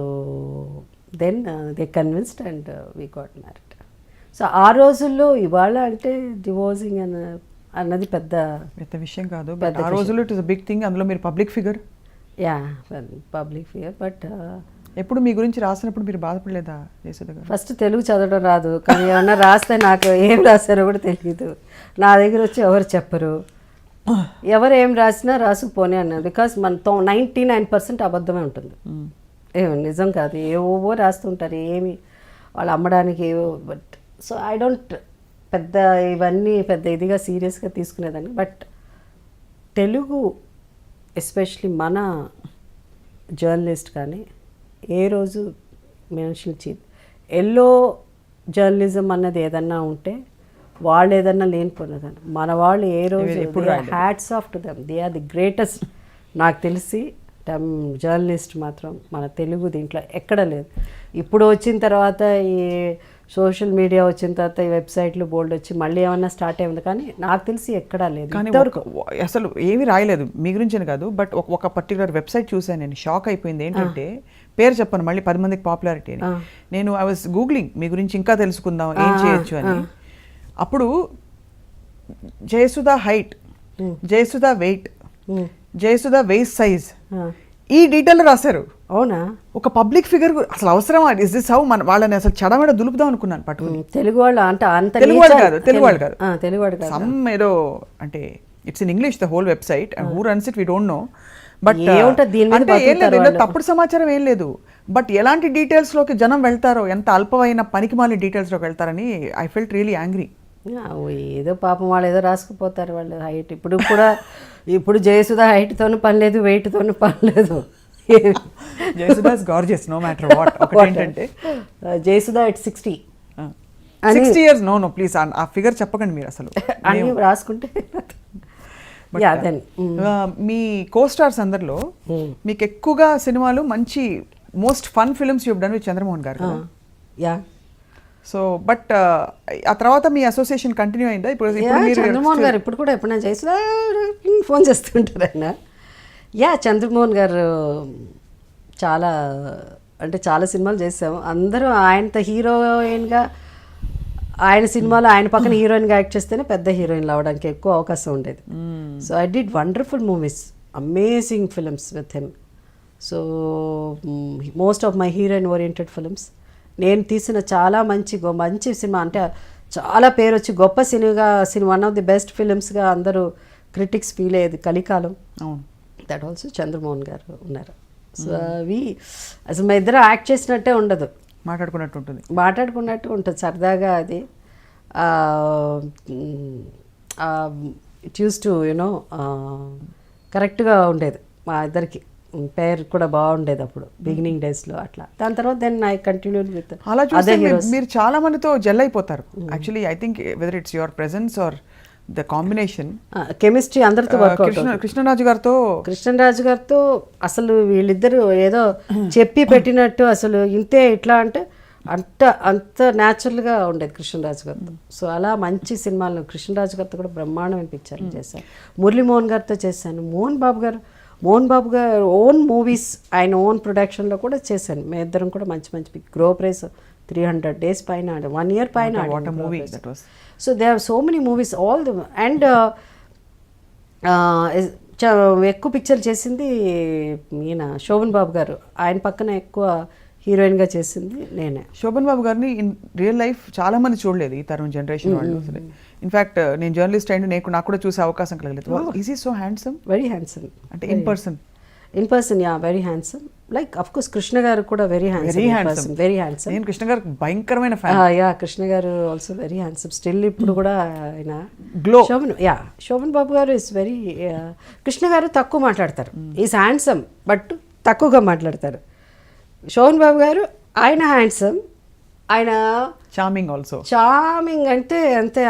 then they convinced and we got married. So ఆ రోజుల్లో ఇవాళ అంటే డివోర్సింగ్ అన్నది పెద్ద విషయం కాదు. ఆ రోజుల్లో it is a big thing. అందులో మీరు public figure. Yeah, public figure. But ఎప్పుడు మీ గురించి రాసినప్పుడు మీరు బాధపడలేదా జయసుధ గారు? ఫస్ట్ తెలుగు చదవడం రాదు, కానీ ఏమన్నా రాస్తే నాకు ఏం రాశారో కూడా తెలియదు. నా దగ్గర వచ్చి ఎవరు చెప్పరు, ఎవరు ఏం రాసినా రాసుకుపోనే అన్నారు. బికాస్ మన 99% అబద్ధమే ఉంటుంది, ఏమో నిజం కాదు. ఏవో రాస్తుంటారు, ఏమి వాళ్ళు అమ్మడానికి ఏవో. బట్ సో ఐ డోంట్ ఇవన్నీ పెద్ద ఇదిగా సీరియస్గా తీసుకునేదాన్ని. బట్ తెలుగు ఎస్పెషలీ మన జర్నలిస్ట్ కానీ ఏ రోజు మనుషులు ఎల్లో జర్నలిజం అన్నది ఏదన్నా ఉంటే వాళ్ళు ఏదన్నా లేనిపోయినదని, మన వాళ్ళు ఏ రోజు hats off to them, they are the greatest. నాకు తెలిసి జర్నలిస్ట్ మాత్రం మన తెలుగు దీంట్లో ఎక్కడ లేదు. ఇప్పుడు వచ్చిన తర్వాత ఈ సోషల్ మీడియా వచ్చిన తర్వాత ఈ వెబ్సైట్లు బోల్డ్ వచ్చి మళ్ళీ ఏమన్నా స్టార్ట్ అయింది, కానీ నాకు తెలిసి ఎక్కడా లేదు కానీ ఇంతవరకు. అసలు ఏమీ రాయలేదు మీ గురించని కాదు, బట్ ఒక పర్టికులర్ వెబ్సైట్ చూసాను నేను, షాక్ అయిపోయింది. ఏంటంటే పేరు చెప్పను మళ్ళీ 10 మందికి పాపులారిటీ అని. నేను ఐ వాజ్ గూగ్లింగ్ మీ గురించి ఇంకా తెలుసుకుందాం ఏం చేయొచ్చు అని. అప్పుడు Jayasudha height, Jayasudha weight, Jayasudha waist size ఈ డీటెయిల్ రాశారు. అవునా? ఒక పబ్లిక్ ఫిగర్ అసలు అవసరమా? ఇస్ దిస్ హౌ మన వాళ్ళని అసలు చెడమెడ దులుపుదాం అనుకున్నాను పట్టుకుని. తెలుగు వాళ్ళు అంటే అంత తెలుగు వాళ్ళు కాదు, తెలుగు వాళ్ళు కాదు, తెలుగు వాడు కాదు. సమ్ ఏదో అంటే it's in English the whole website and who runs it we don't know. But అంటే ఏం లేదు, ఇందులో తప్పుడు సమాచారం ఏం లేదు. బట్ ఎలాంటి డీటెయిల్స్ లోకి జనం వెళ్తారో, ఎంత అల్పమైన పనికిమాలిన డీటెయిల్స్ లోకి వెళ్తారని ఐ ఫెల్ట్ రియలీ యాంగ్రీ. ఏదో పాపం వాళ్ళు ఏదో రాసుకుపోతారు వాళ్ళు హైట్. ఇప్పుడు జయసుధ హైట్తోనూ పని లేదు, వెయిట్తోనూ పని లేదు. Jayasudha is gorgeous no matter what. ఒకటి ఏంటంటే Jayasudha it 60 years. No please ఆ ఫిగర్ చెప్పకండి మీరు అసలు అన్ని రాసుకుంటే. మీ కో స్టార్స్ అందరిలో మీకు ఎక్కువగా సినిమాలు మంచి most fun films you done with Chandramohan గారు. యా. సో బట్ ఆ తర్వాత మీ అసోసియేషన్ కంటిన్యూ అయిందా? ఇప్పుడు చంద్రమోహన్ గారు ఇప్పుడు కూడా ఎప్పుడైనా చేసినా ఫోన్ చేస్తుంటారు ఆయన. చంద్రమోహన్ గారు చాలా అంటే చాలా సినిమాలు చేసాము. అందరూ ఆయనతో హీరోయిన్గా, ఆయన సినిమాలో ఆయన పక్కన హీరోయిన్గా యాక్ట్ చేస్తేనే పెద్ద హీరోయిన్లు అవ్వడానికి ఎక్కువ అవకాశం ఉండేది. So I did wonderful movies, amazing films with him. So most of my heroine oriented films. నేను తీసిన చాలా మంచి సినిమా, అంటే చాలా పేరు వచ్చి గొప్ప సినిమా, వన్ ఆఫ్ ది బెస్ట్ ఫిల్మ్స్గా అందరూ క్రిటిక్స్ ఫీల్ అయ్యేది కలికాలం. దట్ ఆల్సో చంద్రమోహన్ గారు ఉన్నారు. సో అవి అసలు మా ఇద్దరు యాక్ట్ చేసినట్టే ఉండదు, మాట్లాడుకున్నట్టు ఉంటుంది సరదాగా. అది ఇట్ యూస్ టు యునో కరెక్ట్గా ఉండేది మా ఇద్దరికి. పేరు కూడా బాగుండేది అప్పుడు బిగినింగ్ డేస్లో అట్లా. దాని తర్వాత దెన్ ఐ కంటిన్యూ విత్ అలా చూస్తే మీరు చాలా మందితో జెల్ అయిపోతారు. Actually I think whether it's your presence or the combination chemistry అందరితో కృష్ణరాజు గారితో అసలు వీళ్ళిద్దరు ఏదో చెప్పి పెట్టినట్టు అసలు ఇంతే ఇట్లా అంటే అంత న్యాచురల్గా ఉండేది కృష్ణరాజు గారితో. సో అలా మంచి సినిమాలు కృష్ణరాజు గారితో కూడా బ్రహ్మాండమైన పిక్చర్లు చేశాను. మురళీమోహన్ గారితో చేశాను. మోహన్ బాబు గారు ఓన్ మూవీస్ ఆయన ఓన్ ప్రొడక్షన్లో కూడా చేశాను. మేము ఇద్దరం కూడా మంచి గ్రో ప్రైస్ 300 days పైన, 1 year పైన. So they have so many movies all the. And ఎక్కువ పిక్చర్లు చేసింది ఈయన శోభన్ బాబు గారు. ఆయన పక్కన ఎక్కువ హీరోయిన్గా చేసింది నేనే. శోభన్ బాబు గారిని ఇన్ రియల్ లైఫ్ చాలా మంది చూడలేదు ఈ తరం జనరేషన్ వాళ్ళు. ఇన్ఫ్యాక్ట్ నేను జర్నలిస్ట్ అయిన నాకు కూడా చూసే అవకాశం కలగలేదు. Is he so handsome? Very handsome. అంటే in person very handsome. Like of course Krishna గారు కూడా వెరీ హ్యాండ్సమ్. నేను కృష్ణ గారు భయంకరమైన ఫ్యాన్. కృష్ణ గారు ఆల్సో వెరీ హ్యాండ్సమ్ స్టిల్. ఇప్పుడు కూడా ఆయన గ్లో. శోభన్ బాబు గారు ఇస్ వెరీ. కృష్ణ గారు తక్కువ మాట్లాడతారు, ఈజ్ హ్యాండ్సమ్ బట్ తక్కువగా మాట్లాడతారు. శోభన్ బాబు గారు ఆయన హ్యాండ్సమ్, ఆయన చార్మింగ్ అంటే అంతే.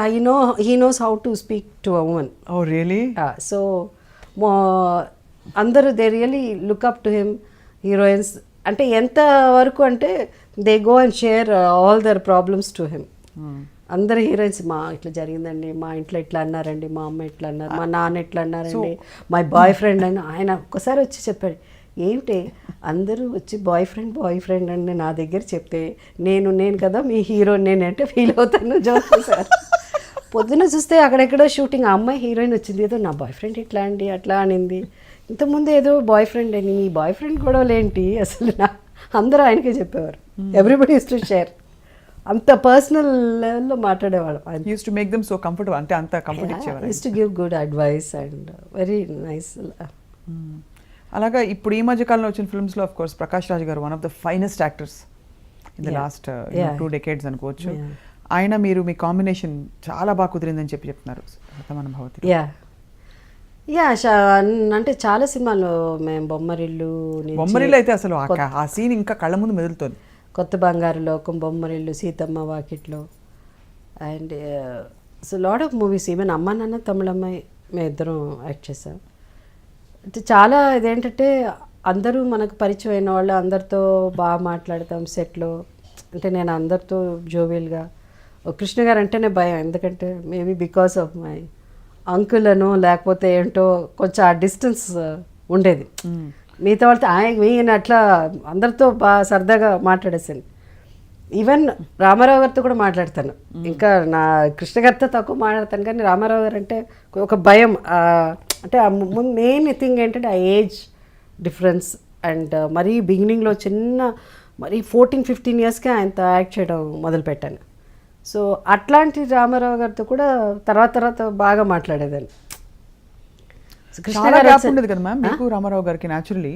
He knows how to speak to a woman. Oh really? So అందరూ they really look up to him. Heroines అంటే ఎంత వరకు అంటే they go and share all their problems to him. అందరు హీరోయిన్స్ మా ఇట్లా జరిగిందండి, మా ఇంట్లో ఇట్లా అన్నారండి, మా అమ్మ ఇట్లా అన్నారు, మా నాన్న ఇట్లా అన్నారండి, మై బాయ్ ఫ్రెండ్ అని ఆయన ఒక్కసారి వచ్చి చెప్పాడు. ఏంటి అందరూ వచ్చి బాయ్ ఫ్రెండ్ అని నా దగ్గర చెప్తే నేను కదా మీ హీరో నేనంటే ఫీల్ అవుతాను. జోక్ సార్ పొద్దున్న చూస్తే అక్కడెక్కడో షూటింగ్, ఆ అమ్మాయి హీరోయిన్ వచ్చింది, ఏదో నా బాయ్ ఫ్రెండ్ ఇట్లా అండి అట్లా అనింది. ఇంతకుముందు ఏదో బాయ్ ఫ్రెండ్ అని, మీ బాయ్ ఫ్రెండ్ గొడవలేంటి అసలు అందరూ ఆయనకే చెప్పేవారు. Everybody use to share. అంత పర్సనల్ లెవెల్లో మాట్లాడేవాడు. Use to make them so comfortable. అంటే అంత కంఫర్ట్ ఇచ్చేవారు. Use to give good advice and very nice. అలాగా ఇప్పుడు ఈ మధ్య కాలంలో వచ్చిన ఫిల్మ్స్లో ఆఫ్ కోర్స్ ప్రకాష్ రాజ్ గారు one of the finest actors in the last 2 decades అనుకోవచ్చు. ఆయన మీరు మీ కాంబినేషన్ చాలా బాగా కుదిరిందని చెప్తున్నారు శతమానం భవతి. అంటే చాలా సినిమాలు మేము బొమ్మరిల్లు అయితే అసలు ఆ సీన్ ఇంకా కళ్ళ ముందు మెదులుతుంది. కొత్త బంగారు లోకం, బొమ్మరిల్లు, సీతమ్మ వాకిట్లో and so lot of movies. Even అమ్మ నాన్న తమిళమ్మాయి మేము ఇద్దరం యాక్ట్ చేసాం. అంటే చాలా ఇదేంటంటే అందరూ మనకు పరిచయం అయిన వాళ్ళు, అందరితో బాగా మాట్లాడతాం సెట్లో. అంటే నేను అందరితో జోవియల్గా, కృష్ణ గారు అంటేనే భయం, ఎందుకంటే maybe because of my uncle అనో లేకపోతే ఏంటో కొంచెం ఆ డిస్టెన్స్ ఉండేది. మిగతా వాళ్ళతో ఈయన అట్లా అందరితో బాగా సరదాగా మాట్లాడేసాను. ఈవెన్ రామారావు గారితో కూడా మాట్లాడతాను. ఇంకా నా కృష్ణ గారితో తక్కువ మాట్లాడతాను, కానీ రామారావు గారు అంటే ఒక భయం. అంటే మెయిన్ థింగ్ ఏంటంటే ఆ ఏజ్ డిఫరెన్స్. అండ్ మరీ బిగినింగ్లో మరీ 14-15 ఇయర్స్కే ఆయనతో యాక్ట్ చేయడం మొదలుపెట్టాను. సో అట్లాంటి రామారావు గారితో కూడా తర్వాత బాగా మాట్లాడేదాన్ని. చాలా గ్యాప్ ఉండేది కదా మ్యామ్ మీకు రామారావు గారికి న్యాచురల్లీ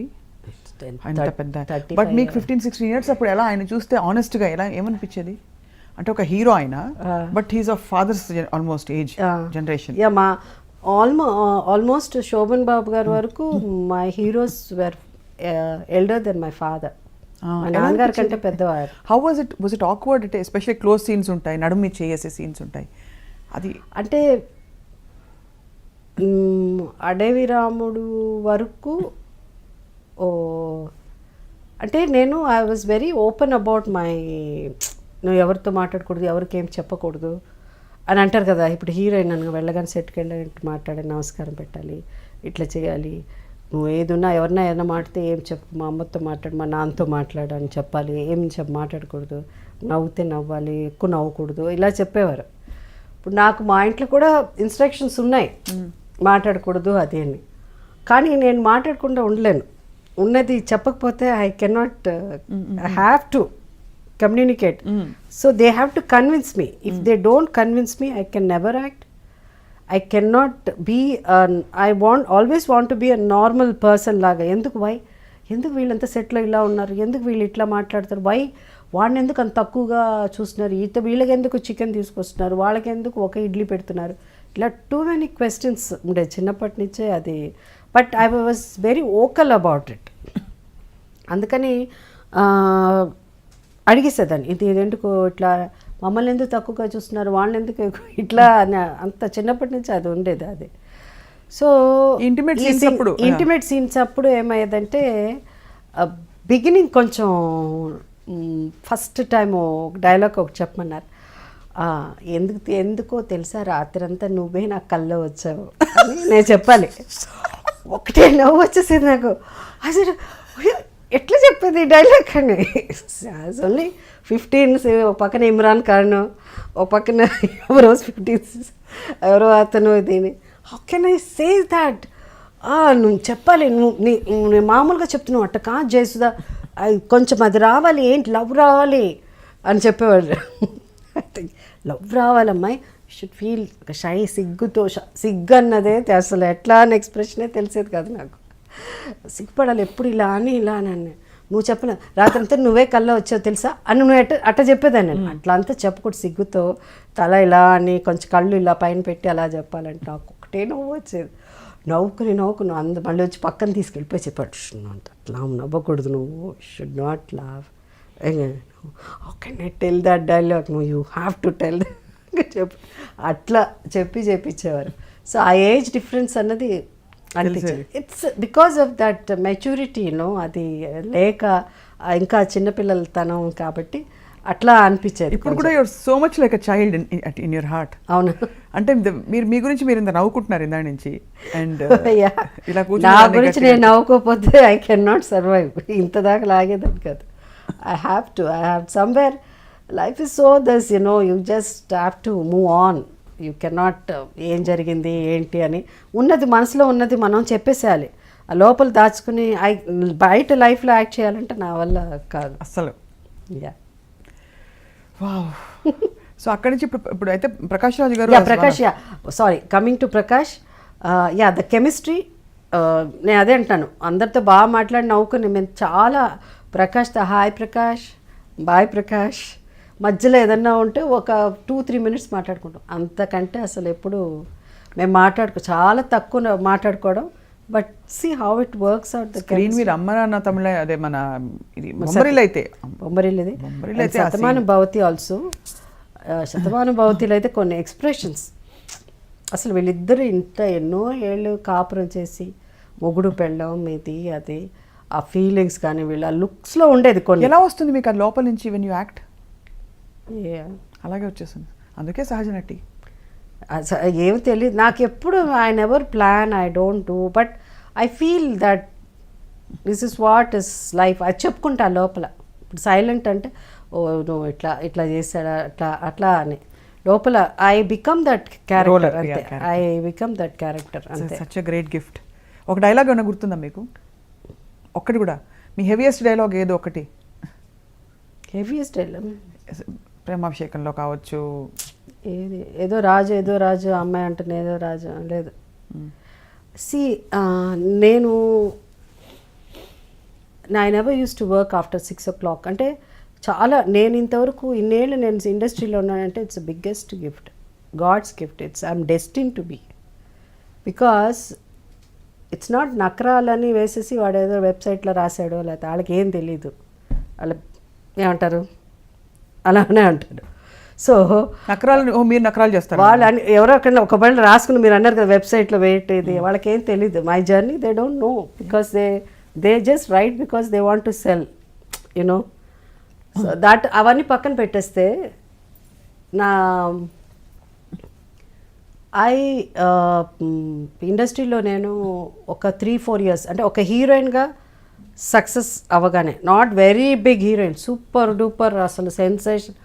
అంత పెద్ద. బట్ మీకు 15-16 ఇయర్స్ అప్పుడు ఎలా ఆయన చూస్తే ఆనెస్ట్గా ఎలా ఏమనిపించేది? అంటే ఒక హీరో ఆయన, but he's of father's almost age generation. Yeah, మా ఆల్మోస్ట్ శోభన్ బాబు గారి వరకు my heroes were elder then my father. మా నాన్నగారి కంటే పెద్దవారు. How was it awkward? అంటే ఎస్పెషల్లీ క్లోజ్ సీన్స్ ఉంటాయి, నడుము చేసే సీన్స్ ఉంటాయి. అది అంటే అడవి రాముడు వరకు అంటే నేను I was very open about my, నువ్వు ఎవరితో మాట్లాడకూడదు, ఎవరికి ఏం చెప్పకూడదు అని అంటారు కదా. ఇప్పుడు హీరోయిన్ నన్ను వెళ్ళగానే సెట్కి వెళ్ళి మాట్లాడి నమస్కారం పెట్టాలి, ఇట్లా చేయాలి, నువ్వు ఏదున్నా ఎవరన్నా మాట్లాడితే ఏం చెప్పు, మా అమ్మతో మాట్లాడు, మా నాన్నతో మాట్లాడు అని చెప్పాలి, ఏం మాట్లాడకూడదు, నవ్వుతే నవ్వాలి, ఎక్కువ నవ్వకూడదు, ఇలా చెప్పేవారు. ఇప్పుడు నాకు మా ఇంట్లో కూడా ఇన్స్ట్రక్షన్స్ ఉన్నాయి, మాట్లాడకూడదు అది అని. కానీ నేను మాట్లాడకుండా ఉండలేను. ఉన్నది చెప్పకపోతే I cannot, I have to communicate. So they have to convince me. If they don't convince me I can never act. I cannot be, always want to be a normal person లాగా. ఎందుకు వీళ్ళంతా సెట్లో ఇలా ఉన్నారు, ఎందుకు వీళ్ళు ఇట్లా మాట్లాడతారు, వాడిని ఎందుకు అంత తక్కువగా చూస్తున్నారు, వీళ్ళకి ఎందుకు చికెన్ తీసుకొస్తున్నారు, వాళ్ళకి ఎందుకు ఒక ఇడ్లీ పెడుతున్నారు, ఇలా టూ మెనీ క్వశ్చన్స్ ఉండే చిన్నప్పటి నుంచే అది. But I was very vocal about it. అందుకని అడిగేసేదాన్ని, ఇది ఎందుకు ఇట్లా మమ్మల్ని ఎందుకు తక్కువగా చూస్తున్నారు, వాళ్ళని ఎందుకు ఇట్లా అంత చిన్నప్పటి నుంచి అది ఉండేది. అది సో ఇంటిమేట్ సీన్స్ అప్పుడు ఏమయ్యేదంటే బిగినింగ్ కొంచెం ఫస్ట్ టైం డైలాగ్ ఒకటి చెప్పమన్నారు. ఎందుకో తెలుసా, రాత్రంతా నువ్వే నా కల్లో వచ్చావు అని నేను చెప్పాలి. ఒకటే నవ్వు వచ్చేసింది నాకు. అసలు ఎట్లా చెప్పేది డైలాగ్ అని. ఓన్లీ 15, ఒక పక్కన ఇమ్రాన్ ఖాన్, ఒక పక్కన ఎవరో 15 ఎవరో అతను. దీని how can I say that? నువ్వు చెప్పాలి, నువ్వు మామూలుగా చెప్తున్నావు అట్ట కాదు జయసుధా, కొంచెం అది రావాలి, ఏంటి లవ్ రావాలి అని చెప్పేవాడు. లవ్ రావాలమ్మాయి, షుడ్ ఫీల్ షై, సిగ్గు అన్నదే అసలు ఎట్లా అని ఎక్స్ప్రెషనే తెలిసేది కాదు నాకు. సిగ్గుపడాలి ఎప్పుడు ఇలా అని నువ్వు చెప్పిన రాత్రంతా నువ్వే కల్లో వచ్చావు తెలుసా అని నువ్వు అట్ట చెప్పేదాన్ని. నేను అట్లా అంతా చెప్పకూడదు, సిగ్గుతో తల ఇలా అని కొంచెం కళ్ళు ఇలా పైన పెట్టి అలా చెప్పాలంటే నాకు ఒకటే నవ్వు వచ్చేది. నవ్వుకుని మళ్ళీ వచ్చి పక్కన తీసుకెళ్ళిపోయి చెప్పాడు, అట్లా నవ్వకూడదు, నువ్వు షుడ్ నాట్ లావ్. How can I tell that dialogue, నువ్వు యూ హ్యావ్ టు టెల్ చెప్పు. అట్లా చెప్పించేవారు. సో ఆ ఏజ్ డిఫరెన్స్ అన్నది అనిపించింది. It's because of that maturity, అది లేక ఇంకా చిన్నపిల్లలతనం కాబట్టి అట్లా అనిపించేది. ఇప్పుడు కూడా your so much like a child in your heart. అవును, అంటే మీరు మీ గురించి మీరు ఇంత నవ్వుకుంటున్నారు ఇందా నుంచి. అండ్ ఇలా నా గురించి నేను నవ్వుకోకపోతే ఐ కెన్ నాట్ సర్వైవ్. ఇంత దాకా లాగేదాన్ని కాదు. I have somewhere life is so thus you just have to move on. You cannot ఏం జరిగింది ఏంటి అని ఉన్నది మనసులో ఉన్నది మనం చెప్పేసేయాలి. ఆ లోపల దాచుకుని బయట లైఫ్లో యాక్ట్ చేయాలంటే నా వల్ల కాదు అస్సలు. యా, సో అక్కడి నుంచి ఇప్పుడు అయితే ప్రకాష్ రాజు గారు, coming to Prakash, the chemistry. నేను అదే అంటాను, అందరితో బాగా మాట్లాడి నవ్వుకుని మేము చాలా ప్రకాష్తో హాయ్ ప్రకాష్, బాయ్ ప్రకాష్, మధ్యలో ఏదన్నా ఉంటే ఒక 2-3 మినిట్స్ మాట్లాడుకుంటాం. అంతకంటే అసలు ఎప్పుడు మేము చాలా తక్కువ మాట్లాడుకోవడం. But see how it works out the screen మీద అమ్మ నాన్న తమిళ, అదే మన ఇది బొమ్మరిల్లు అయితే శతమానం భవతి ఆల్సో. శతమానం భవతిలో అయితే కొన్ని ఎక్స్ప్రెషన్స్ అసలు వీళ్ళిద్దరు ఇంత ఎన్నో ఏళ్ళు కాపురం చేసి మొగుడు పెళ్ళం ఇది అది ఆ ఫీలింగ్స్ కానీ వీళ్ళ లుక్స్లో ఉండేది. కొన్ని ఎలా వస్తుంది మీకు అది లోపల నుంచి వెన్ యూ యాక్ట్? అలాగే వచ్చేసింది, అందుకే సహజ నటి. ఏమి తెలియదు నాకు ఎప్పుడు. I never plan, I don't do, but I feel that this is what is life. అది చెప్పుకుంటా లోపల. ఇప్పుడు సైలెంట్ అంటే ఓ నువ్వు ఇట్లా ఇట్లా చేశాడా అట్లా అట్లా అని లోపల ఐ బికమ్ దట్ క్యారెక్టర్ అంతే. ఐ బికమ్ దట్ క్యారెక్టర్ అంతే. Such a great gift. ఒక డైలాగ్ ఏమైనా గుర్తుందా మీకు? ఒక్కటి కూడా, మీ హెవీయెస్ట్ డైలాగ్ ఏదో ఒకటి. హెవీయెస్ట్ డైలాగ్ ప్రేమాభిషేకంలో కావచ్చు. ఏది ఏదో రాజు అమ్మాయి అంటుంది, ఏదో రాజు లేదు. సి నేను I never use to work after 6 o'clock. అంటే చాలా నేను ఇంతవరకు ఇన్నేళ్ళు నేను ఇండస్ట్రీలో ఉన్నానంటే it's biggest gift, God's gift. I'm destined to be. Because it's not నకరాలని వేసేసి వాడు ఏదో వెబ్సైట్లో రాశాడో లేకపోతే వాళ్ళకి ఏం తెలీదు, వాళ్ళ ఏమంటారు అలానే అంటారు. సో నకరాలు, మీరు నకరాలు చేస్తారు వాళ్ళు ఎవరో అక్కడ ఒక బళ్ళు రాసుకుని మీరు అన్నారు కదా వెబ్సైట్లో వెయిట్ ఇది, వాళ్ళకి ఏం తెలీదు. My journey they don't know because they just right because they want to cell, you know. So that అవన్నీ పక్కన పెట్టేస్తే నా ఇండస్ట్రీలో నేను ఒక 3-4 years అంటే ఒక హీరోయిన్గా సక్సెస్ అవ్వగానే, not very big heroine, super duper అసలు సెన్సేషన్,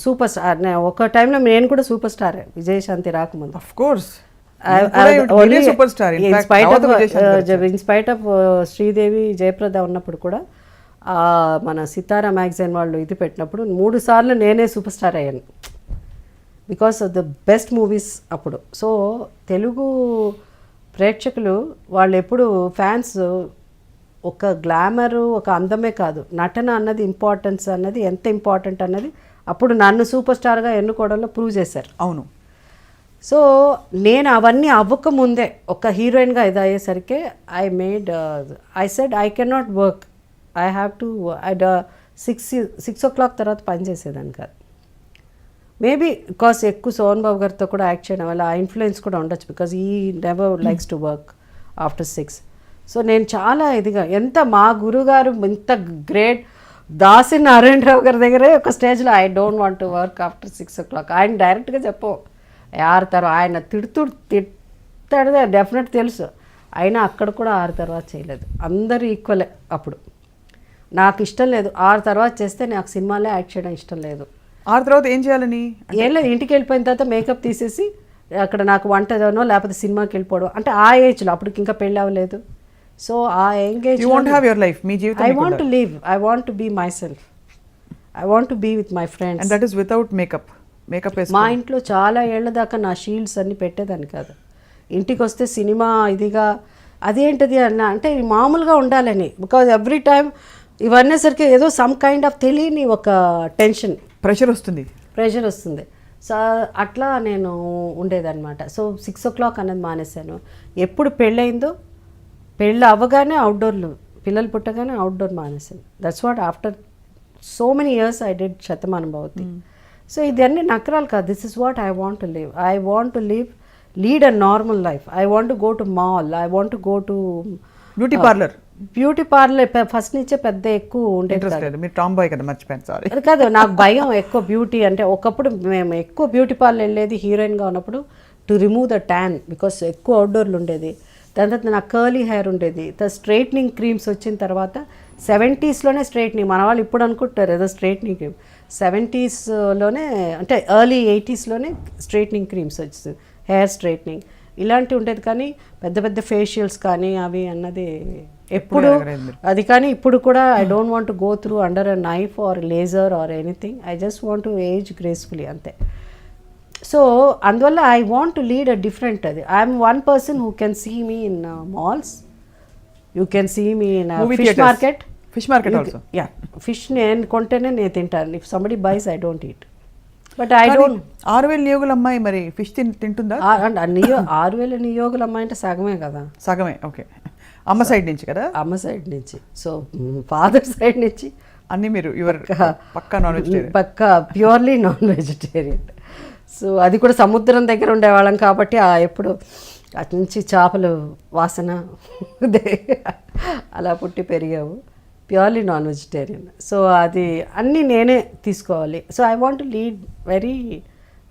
సూపర్ స్టార్. ఒక టైంలో నేను కూడా సూపర్ స్టార్, విజయశాంతి రాకముందు. Of course in spite of Sridevi Jayaprada ఉన్నప్పుడు కూడా మన సితారా మ్యాగజైన్ వాళ్ళు ఇది పెట్టినప్పుడు 3 సార్లు నేనే సూపర్ స్టార్ అయ్యాను because of the best movies అప్పుడు. సో తెలుగు ప్రేక్షకులు వాళ్ళు ఎప్పుడు ఫ్యాన్స్ ఒక గ్లామరు ఒక అందమే కాదు, నటన అన్నది ఇంపార్టెన్స్ అన్నది ఎంత ఇంపార్టెంట్ అన్నది అప్పుడు నన్ను సూపర్ స్టార్గా ఎన్నుకోవడంలో ప్రూవ్ చేశారు. అవును. సో నేను అవన్నీ అవ్వకముందే ఒక హీరోయిన్గా ఇది అయ్యేసరికి I said I can not work, I have to 6 o'clock తర్వాత పనిచేసేదాన్ని కాదు. మేబీ బికాస్ ఎక్కువ సోహన్ బాబు గారితో కూడా యాక్ట్ చేయడం వల్ల ఆ ఇన్ఫ్లుయెన్స్ కూడా ఉండొచ్చు, బికాస్ ఈ never likes to work after 6. So నేను చాలా ఇదిగా ఎంత మా గురుగారు ఇంత గ్రేట్ దాసి నారాయణరావు గారి దగ్గరే ఒక స్టేజ్లో I don't want to work after 6 o'clock. ఆయన డైరెక్ట్గా చెప్పు ఆరుతారు, ఆయన తిడతాడు డెఫినెట్ తెలుసు, అయినా అక్కడ కూడా 6 తర్వాత చేయలేదు. అందరూ ఈక్వలే. అప్పుడు నాకు ఇష్టం లేదు 6 తర్వాత చేస్తే, నాకు సినిమాలే యాక్ట్ చేయడం ఇష్టం లేదు. 6 తర్వాత ఏం చేయాలని? ఏం లేదు, ఇంటికి వెళ్ళిపోయిన తర్వాత మేకప్ తీసేసి అక్కడ నాకు వంటనో లేకపోతే సినిమాకి వెళ్ళిపోవడం. అంటే ఆ ఏజ్లో అప్పటికి ఇంకా పెళ్ళి అవ్వలేదు. సో ఆ engage you want have your life, మీ జీవితం. I want to live, I want to be myself, I want to be with my friends. And that is without makeup. మా ఇంట్లో చాలా ఏళ్ల దాకా నా షీల్డ్స్ అన్ని పెట్టేదాన్ని కాదు. ఇంటికి వస్తే సినిమా ఇదిగా అదేంటిది అన్న అంటే మామూలుగా ఉండాలని, బికాజ్ ఎవ్రీ టైం ఇవన్నీసరికి ఏదో సమ్ కైండ్ ఆఫ్ తెలియని ఒక టెన్షన్, ప్రెషర్ వస్తుంది. సో అట్లా నేను ఉండేదన్నమాట. సో 6 o'clock అనేది మానేశాను. ఎప్పుడు పెళ్ళయిందో పెళ్ళి అవ్వగానే అవుట్డోర్లు, పిల్లలు పుట్టగానే అవుట్డోర్ మానేశాను. That's what after so many years I did Shatamanam Bhavati. So ఇదన్నీ నకరాలు కాదు. This is what I want to live. I want to lead a normal life. I want to go to mall, I want to go to beauty parlour. First నుంచే పెద్ద ఎక్కువ ఉండేది కాదు. నాకు భయం ఎక్కువ బ్యూటీ అంటే. ఒకప్పుడు మేము ఎక్కువ బ్యూటీ పార్లర్ వెళ్ళేది హీరోయిన్గా ఉన్నప్పుడు to remove the tan, because ఎక్కువ అవుట్డోర్లు ఉండేది. దాని తర్వాత నాకు కర్లీ హెయిర్ ఉండేది. స్ట్రైట్నింగ్ క్రీమ్స్ వచ్చిన తర్వాత 70sలోనే స్ట్రైట్నింగ్, మన వాళ్ళు ఇప్పుడు అనుకుంటారు ఏదో స్ట్రైట్నింగ్ క్రీమ్, 70sలోనే అంటే ఎర్లీ 80sలోనే స్ట్రైట్నింగ్ క్రీమ్స్ వచ్చింది, హెయిర్ స్ట్రైట్నింగ్ ఇలాంటివి ఉండేది. కానీ పెద్ద పెద్ద ఫేషియల్స్ కానీ అవి అన్నది ఎప్పుడు అది. కానీ ఇప్పుడు కూడా I don't want to go through under a knife or laser or anything. I just want to age gracefully అంతే. సో అందువల్ల I want to lead a different. అది I'm one person who can see me in malls, you can see me in fish market. Yeah, fish నేను కొంటేనే నేను తింటాను. If somebody buys I don't eat. But I don't. 6,000 నియోగుల అమ్మాయి మరి ఫిష్ తింటుందా? 6,000 నియోగుల అమ్మాయి అంటే సగమే కదా. సగమే, ఓకే. అమ్మ సైడ్ నుంచి కదా? అమ్మ సైడ్ నుంచి. సో ఫాదర్ సైడ్ నుంచి అన్నీ మీరు పక్కా నాన్ వెజిటేరియన్, పక్కా ప్యూర్లీ నాన్ వెజిటేరియన్. సో అది కూడా సముద్రం దగ్గర ఉండేవాళ్ళం కాబట్టి ఎప్పుడు అటు నుంచి చేపలు వాసన అలా పుట్టి పెరిగావు. Purely non vegetarian. సో అది అన్నీ నేనే తీసుకోవాలి. So I want to lead very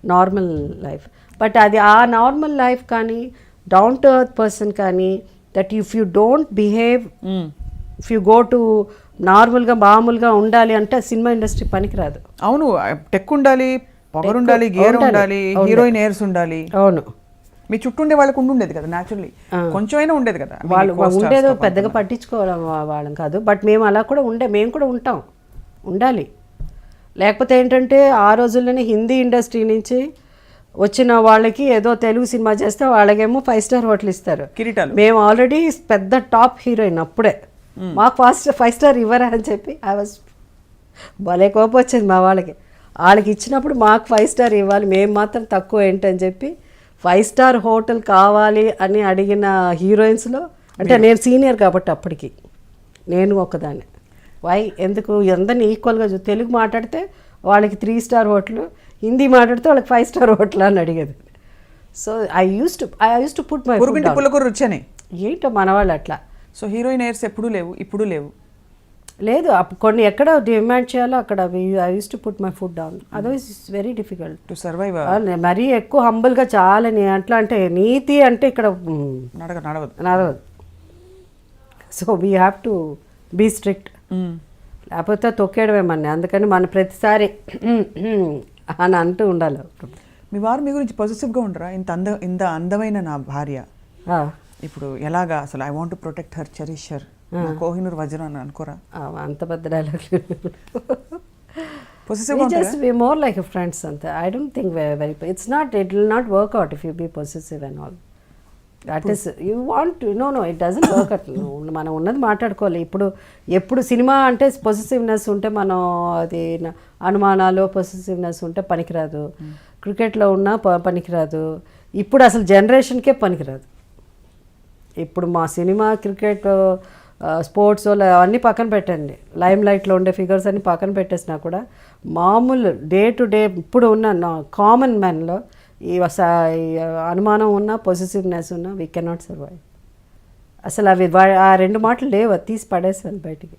normal life. But అది ఆ నార్మల్ లైఫ్ కానీ డౌన్ టు ఎర్త్ పర్సన్ కానీ that if you don't behave, if you go to నార్మల్గా మామూలుగా ఉండాలి అంటే సినిమా ఇండస్ట్రీ పనికిరాదు. అవును, టెక్ ఉండాలి, పవర్ ఉండాలి, గేర్ ఉండాలి, హీరోయిన్ ఎయిర్స్ ఉండాలి. అవును, మీ చుట్టూ ఉండే వాళ్ళకి ఉండేది కదా, న్యాచురల్లీ కొంచెమైనా ఉండేది కదా. వాళ్ళు ఉండేదో పెద్దగా పట్టించుకోవడం వాళ్ళం కాదు. బట్ మేము అలా కూడా మేము కూడా ఉంటాం, ఉండాలి. లేకపోతే ఏంటంటే ఆ రోజుల్లోనే హిందీ ఇండస్ట్రీ నుంచి వచ్చిన వాళ్ళకి ఏదో తెలుగు సినిమా చేస్తే వాళ్ళకేమో 5 స్టార్ హోటల్ ఇస్తారు. కిరీటాలు. మేము ఆల్రెడీ పెద్ద టాప్ హీరోయిన్ అప్పుడే, మాకు 5 స్టార్ ఇవ్వరా అని చెప్పి ఐ వాజ్ భలే కోపం వచ్చింది మా వాళ్ళకి. వాళ్ళకి ఇచ్చినప్పుడు మాకు 5 స్టార్ ఇవ్వాలి, మేము మాత్రం తక్కువ ఏంటని చెప్పి 5 స్టార్ హోటల్ కావాలి అని అడిగిన హీరోయిన్స్లో, అంటే నేను సీనియర్ కాబట్టి అప్పటికి నేను ఒకదాన్ని. ఎందుకు అందరినీ ఈక్వల్గా తెలుగు మాట్లాడితే వాళ్ళకి 3 స్టార్ హోటల్, హిందీ మాట్లాడితే వాళ్ళకి 5 స్టార్ హోటల్ అని అడిగేది. So I use to put my పుల్లకూర రుచని ఏంటో మన వాళ్ళు అట్లా. సో హీరోయిన్ ఎయిర్స్ ఎప్పుడు లేవు, ఇప్పుడు లేవు. లేదు, కొన్ని ఎక్కడ డిమాండ్ చేయాలో అక్కడ I use to put my food down, otherwise it's very difficult to survive. మరీ ఎక్కువ హంబుల్గా చాలా అట్లా అంటే నీతి అంటే ఇక్కడ నడవదు. So we have to be strict, లేకపోతే తొక్కేయడమేమన్నా. అందుకని మన ప్రతిసారి అని అంటూ ఉండాలి. మీ వారు మీ గురించి పాజిటివ్గా ఉండరా? ఇంత అందమైన నా భార్య ఇప్పుడు ఎలాగా అసలు I want to protect her, cherish her, Kohinoor వజ్రం అని అనుకోరా? అంత పెద్ద dialogue. Possessive just be more like friends అంతే. I don't think very it will not work out if you be possessive and all. That is you want know it doesn't work out. మనం ఉన్నది మాట్లాడుకోవాలి. ఎప్పుడు సినిమా అంటే పొసెసివ్నెస్ ఉంటే మనం అది అనుమానాలు పొసెసివ్నెస్ ఉంటే పనికిరాదు. క్రికెట్లో ఉన్నా పనికిరాదు. ఇప్పుడు అసలు జనరేషన్కే పనికిరాదు. ఇప్పుడు మా సినిమా, క్రికెట్, స్పోర్ట్స్ అవన్నీ పక్కన పెట్టండి, లైమ్ లైట్లో ఉండే ఫిగర్స్ అన్ని పక్కన పెట్టేసినా కూడా మామూలు డే టు డే ఇప్పుడు ఉన్న కామన్ మ్యాన్లో ఈ అనుమానం ఉన్నా పొసెసివ్నెస్ ఉన్నా వీ కెనాట్ సర్వైవ్. అసలు అవి ఆ 2 మాటలు లేవు, తీసి పడేసాను బయటికి.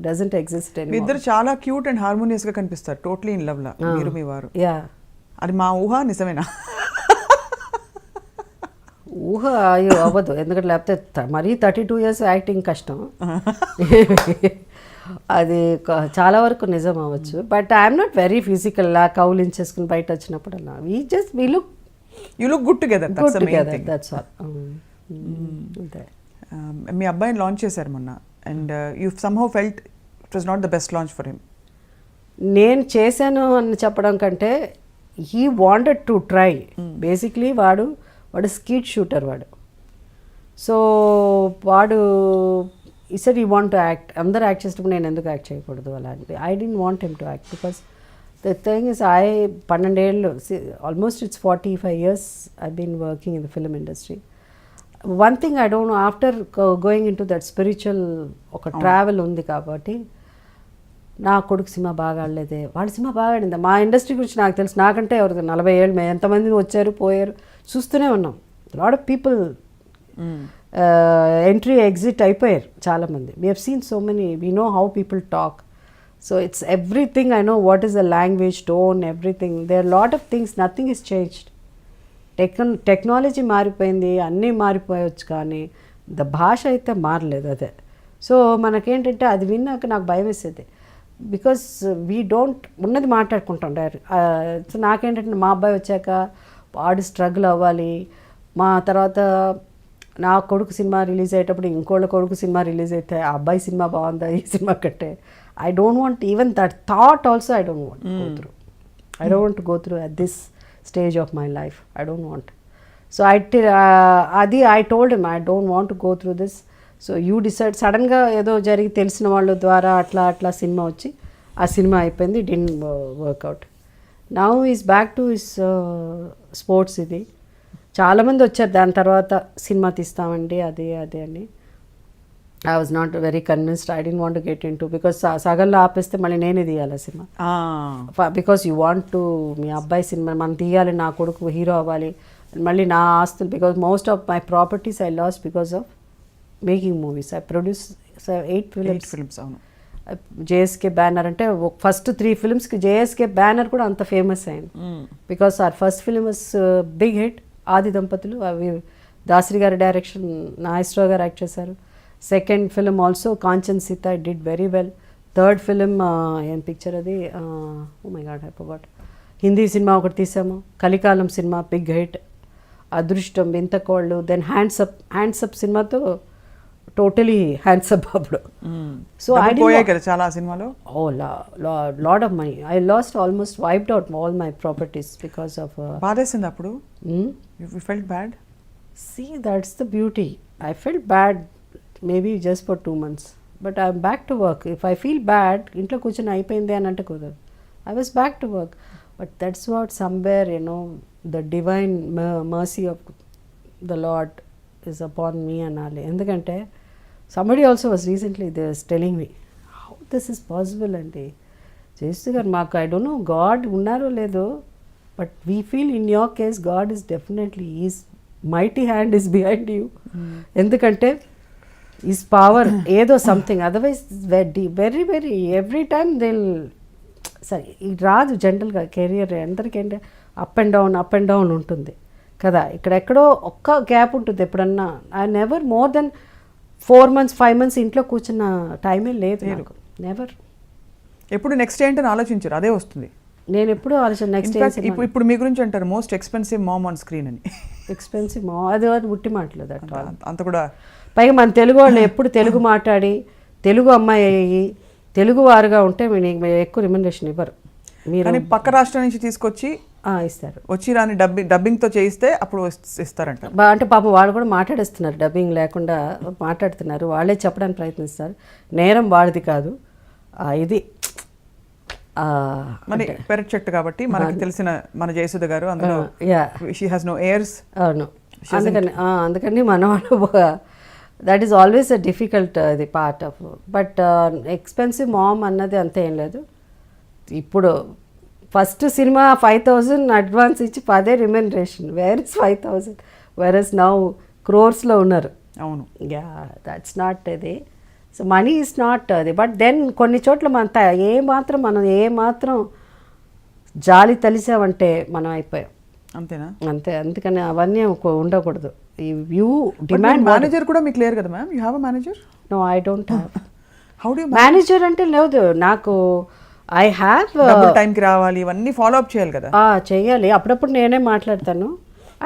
Doesn't exist. ఇద్దరు చాలా క్యూట్ అండ్ హార్మోనియస్గా కనిపిస్తారు, టోటలీ ఇన్ లవ్ లా మీరు మీ వారు. యా, అది మా ఊహ నిజమేనా? ఊహ అయ్యో అవ్వదు, ఎందుకంటే లేకపోతే మరీ 32 years యాక్టింగ్ కష్టం. అది చాలా వరకు నిజం అవ్వచ్చు. But I'm not very physical లా కౌలించేసుకుని బయట వచ్చినప్పుడు అలా you look good together, that's all. అంతే. మీ అబ్బాయిని లాంచ్ చేశారు మొన్న, and you somehow felt it was not the best launch for him. నేను చేశాను అని చెప్పడం కంటే he wanted to try. Basically వాడు స్కీట్ షూటర్ వాడు. సో వాడు ఈసారి ఈ వాంట్ టు యాక్ట్, అందరూ యాక్ట్ చేసినప్పుడు నేను ఎందుకు యాక్ట్ చేయకూడదు అలాంటి. I don't want him to act because the thing is 12 ఏళ్ళు, almost it's 45 years I been working in the film industry. One thing I don't know, after going in to that spiritual ఒక ట్రావెల్ ఉంది కాబట్టి, నా కొడుకు సినిమా బాగా ఆడలేదే, వాళ్ళ సినిమా బాగా ఆడిందా, మా ఇండస్ట్రీ గురించి నాకు తెలుసు, నాకంటే ఎవరికి 40 ఏళ్ళు మేము ఎంతమంది వచ్చారు పోయారు చూస్తూనే ఉన్నాం. Lot of people entry exit అయిపోయారు చాలామంది. We have seen so many, we know how people talk. So it's everything, I know what is the language, tone, everything. There are lot of things, nothing is changed. Technology మారిపోయింది, అన్నీ మారిపోయవచ్చు, కానీ భాష అయితే మారలేదు. అదే. సో మనకేంటంటే అది విన్నాక నాకు భయం వేసేది, బికాస్ వీ డోంట్ ఉన్నది మాట్లాడుకుంటాం డైరెక్ట్. సో నాకేంటంటే మా అబ్బాయి వచ్చాక వాడు స్ట్రగుల్ అవ్వాలి, మా తర్వాత నా కొడుకు సినిమా రిలీజ్ అయ్యేటప్పుడు ఇంకోళ్ళ కొడుకు సినిమా రిలీజ్ అయితే ఆ అబ్బాయి సినిమా బాగుందా ఈ సినిమా కంటే, I don't want even that thought also. I don't want go through. I don't want go through at this stage of my life. I don't want. So I told him I don't want go through this. So you decide. సడన్గా ఏదో జరిగి తెలిసిన వాళ్ళ ద్వారా అట్లా సినిమా వచ్చి ఆ సినిమా అయిపోయింది, didn't work out. Now is back to his sports. ఇది చాలామంది వచ్చారు దాని తర్వాత, సినిమా తీస్తామండి అది అని. I was not very convinced. I don't want to get in to, because సగంలో ఆపేస్తే మళ్ళీ నేనే తీయాలి సినిమా. బికాస్ యూ వాంట్ టు, మీ అబ్బాయి సినిమా మనం తీయాలి, నా కొడుకు హీరో అవ్వాలి, మళ్ళీ నా ఆస్తులు, because most of my properties I lost because of making movies. I produce eight films. Films అవును. జేఎస్కే బ్యానర్ అంటే ఫస్ట్ 3 ఫిల్మ్స్కి జేఎస్కే బ్యానర్ కూడా అంత ఫేమస్ అయింది. Because our first film was big hit, Aadi Dampatulu. అవి దాసరి గారి డైరెక్షన్, నాగేశ్వరరావు గారు యాక్ట్ చేశారు. Second film also Kanchan Sita, it did very well. Third film ఏం పిక్చర్ అది, oh my god I forgot, Hindi సినిమా ఒకటి తీసాము, కలికాలం సినిమా బిగ్ హిట్. అదృష్టం, వింతకోళ్ళు, దెన్ హ్యాండ్సప్ సినిమాతో టోటలీ హ్యాండ్సప్ అప్పుడు. సో ఐ పోయాయి కదా చాలా సినిమాలో. A lot of money. I lost almost wiped out all my properties because of. బాధేసింది అప్పుడు? You felt bad? See, that's the beauty. I felt bad maybe just for 2 months. But I'm back to work. If I feel bad, ఇంట్లో కూర్చొని అయిపోయింది అని అంటే కుదరదు. I was back to work. But that's what somewhere, the divine mercy of the Lord is upon me అనాలి. ఎందుకంటే somebody also was recently they was telling me, how this is possible అంటే, జయశ్రీ గారు మాకు ఐ డోంట్ నో గాడ్ ఉన్నారో లేదో, but we feel in your case God is definitely is mighty hand is behind you. ఎందుకంటే ఈజ్ పవర్ ఏదో something, otherwise very very every time దిల్ సరే ఇది రాదు జనరల్గా కెరియర్ అందరికంటే అప్ అండ్ డౌన్ ఉంటుంది కదా. ఇక్కడెక్కడో ఒక్క గ్యాప్ ఉంటుంది ఎప్పుడన్నా. I never more than 4 months 5 months ఇంట్లో కూర్చున్న టైమే లేదు నాకు, నెవర్. ఎప్పుడు నెక్స్ట్ ఏంటని ఆలోచించారు? అదే వస్తుంది. నేను ఎప్పుడు ఆలోచన నెక్స్ట్ ఇప్పుడు మీ గురించి అంటారు most expensive mom on screen అని. ఎక్స్పెన్సివ్ మామ్ అది ఉట్టి మాటలేదు అట్లా అంత కూడా. పైగా మన తెలుగు వాళ్ళు ఎప్పుడు తెలుగు మాట్లాడి తెలుగు అమ్మాయి అయ్యి తెలుగు వారుగా ఉంటే మీకు ఎక్కువ రిమ్యునరేషన్ ఇవ్వరు. మీరు పక్క రాష్ట్రం నుంచి తీసుకొచ్చి ఇస్తారు, వచ్చి రాని డబ్బింగ్తో చేయిస్తే అప్పుడు ఇస్తారంట. అంటే పాపం వాళ్ళు కూడా మాట్లాడేస్తున్నారు, డబ్బింగ్ లేకుండా మాట్లాడుతున్నారు, వాళ్ళే చెప్పడానికి ప్రయత్నిస్తారు. నేరం వాళ్ళది కాదు, ఇది మన పెరట్ చెట్టు కాబట్టి మనకి తెలిసిన మన జయసుధ గారు అందులో షీ హాస్ నో ఎయిర్స్. అవును, అందుకని మన వాళ్ళు that is always a difficult the part of. But expensive mom అన్నది అంతే ఏం లేదు. ఇప్పుడు ఫస్ట్ సినిమా 5,000 అడ్వాన్స్ ఇచ్చి 10 remuneration, where is 5,000, where is now క్రోర్స్లో ఉన్నారు. అవును, యా దట్స్ నాట్ ఇది. సో మనీ ఈజ్ నాట్ అది. బట్ దెన్ కొన్ని చోట్ల మనం ఏమాత్రం జాలి తలిసామంటే మనం అయిపోయాం, అంతేనా? అంతే. అందుకని అవన్నీ ఉండకూడదు. ఈ వ్యూ డిమాండ్. మేనేజర్ కూడా మీకు లేరు కదా ma'am? You have a manager? No, I don't have. How do manager అంటే లేదు నాకు. ఐ హ్యావ్ టైంకి రావాలి, ఇవన్నీ ఫాలో అప్ చేయాలి కదా. చేయాలి, అప్పుడప్పుడు నేనే మాట్లాడతాను.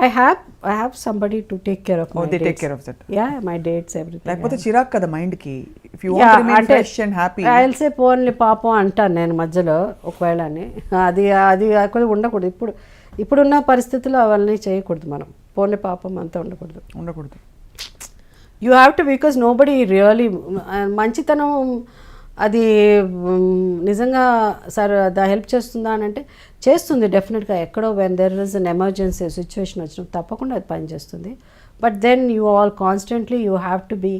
I have somebody to take care of my dates. They take care of that. Yeah, my dates, everything. లేకపోతే చిరాక్ కదా మైండ్ కి. If you want to remain fresh and happy, I'll say పోన్లే పాపం అంటాను నేను మధ్యలో ఒకవేళ అని. అది అక్కడ ఉండకూడదు. ఇప్పుడున్న పరిస్థితుల్లో అవన్నీ చేయకూడదు మనం. పోన్లే పాపం అంతా ఉండకూడదు. You have to, because nobody really మంచితనం అది నిజంగా సార్ హెల్ప్ చేస్తుందా అని అంటే చేస్తుంది డెఫినెట్గా. ఎక్కడో when there is an emergency situation వచ్చినప్పుడు తప్పకుండా అది పనిచేస్తుంది. But then you all constantly you have to be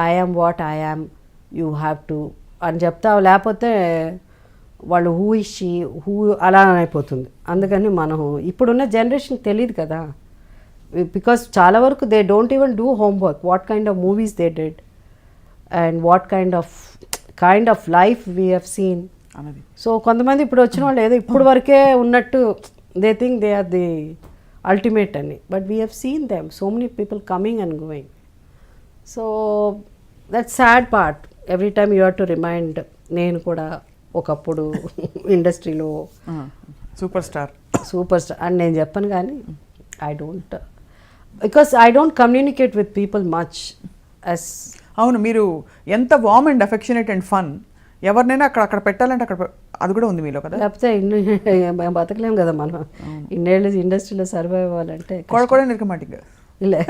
I am what I am, you have to అని చెప్తావు. లేకపోతే వాళ్ళు హూ ఇస్ షీ హూ అలా అయిపోతుంది. అందుకని మనం ఇప్పుడున్న జనరేషన్ తెలియదు కదా, బికాస్ చాలా వరకు they don't even do homework, what kind of movies they did and what kind of life we have seen. So కొంతమంది ఇప్పుడు వచ్చిన వాళ్ళు ఏదో ఇప్పుడు వరకే ఉన్నట్టు they think they are the ultimate అని. But we have seen them so many people coming and going. So that's sad part. Every time you have to remind. నేను కూడా ఒకప్పుడు ఇండస్ట్రీలో సూపర్ స్టార్ అని నేను చెప్పను, కానీ I don't, because I don't communicate with people much. అవును, మీరు ఎంత warm and affectionate and fun, ఎవరినైనా అక్కడ పెట్టాలంటే అక్కడ అది కూడా ఉంది మీలో కదా. లేకపోతే బతకలేం కదా మనం. ఇన్నేళ్ళు ఇండస్ట్రీలో సర్వైవ్ అవ్వాలంటే కూడా నిరకమాటిగా ఇలా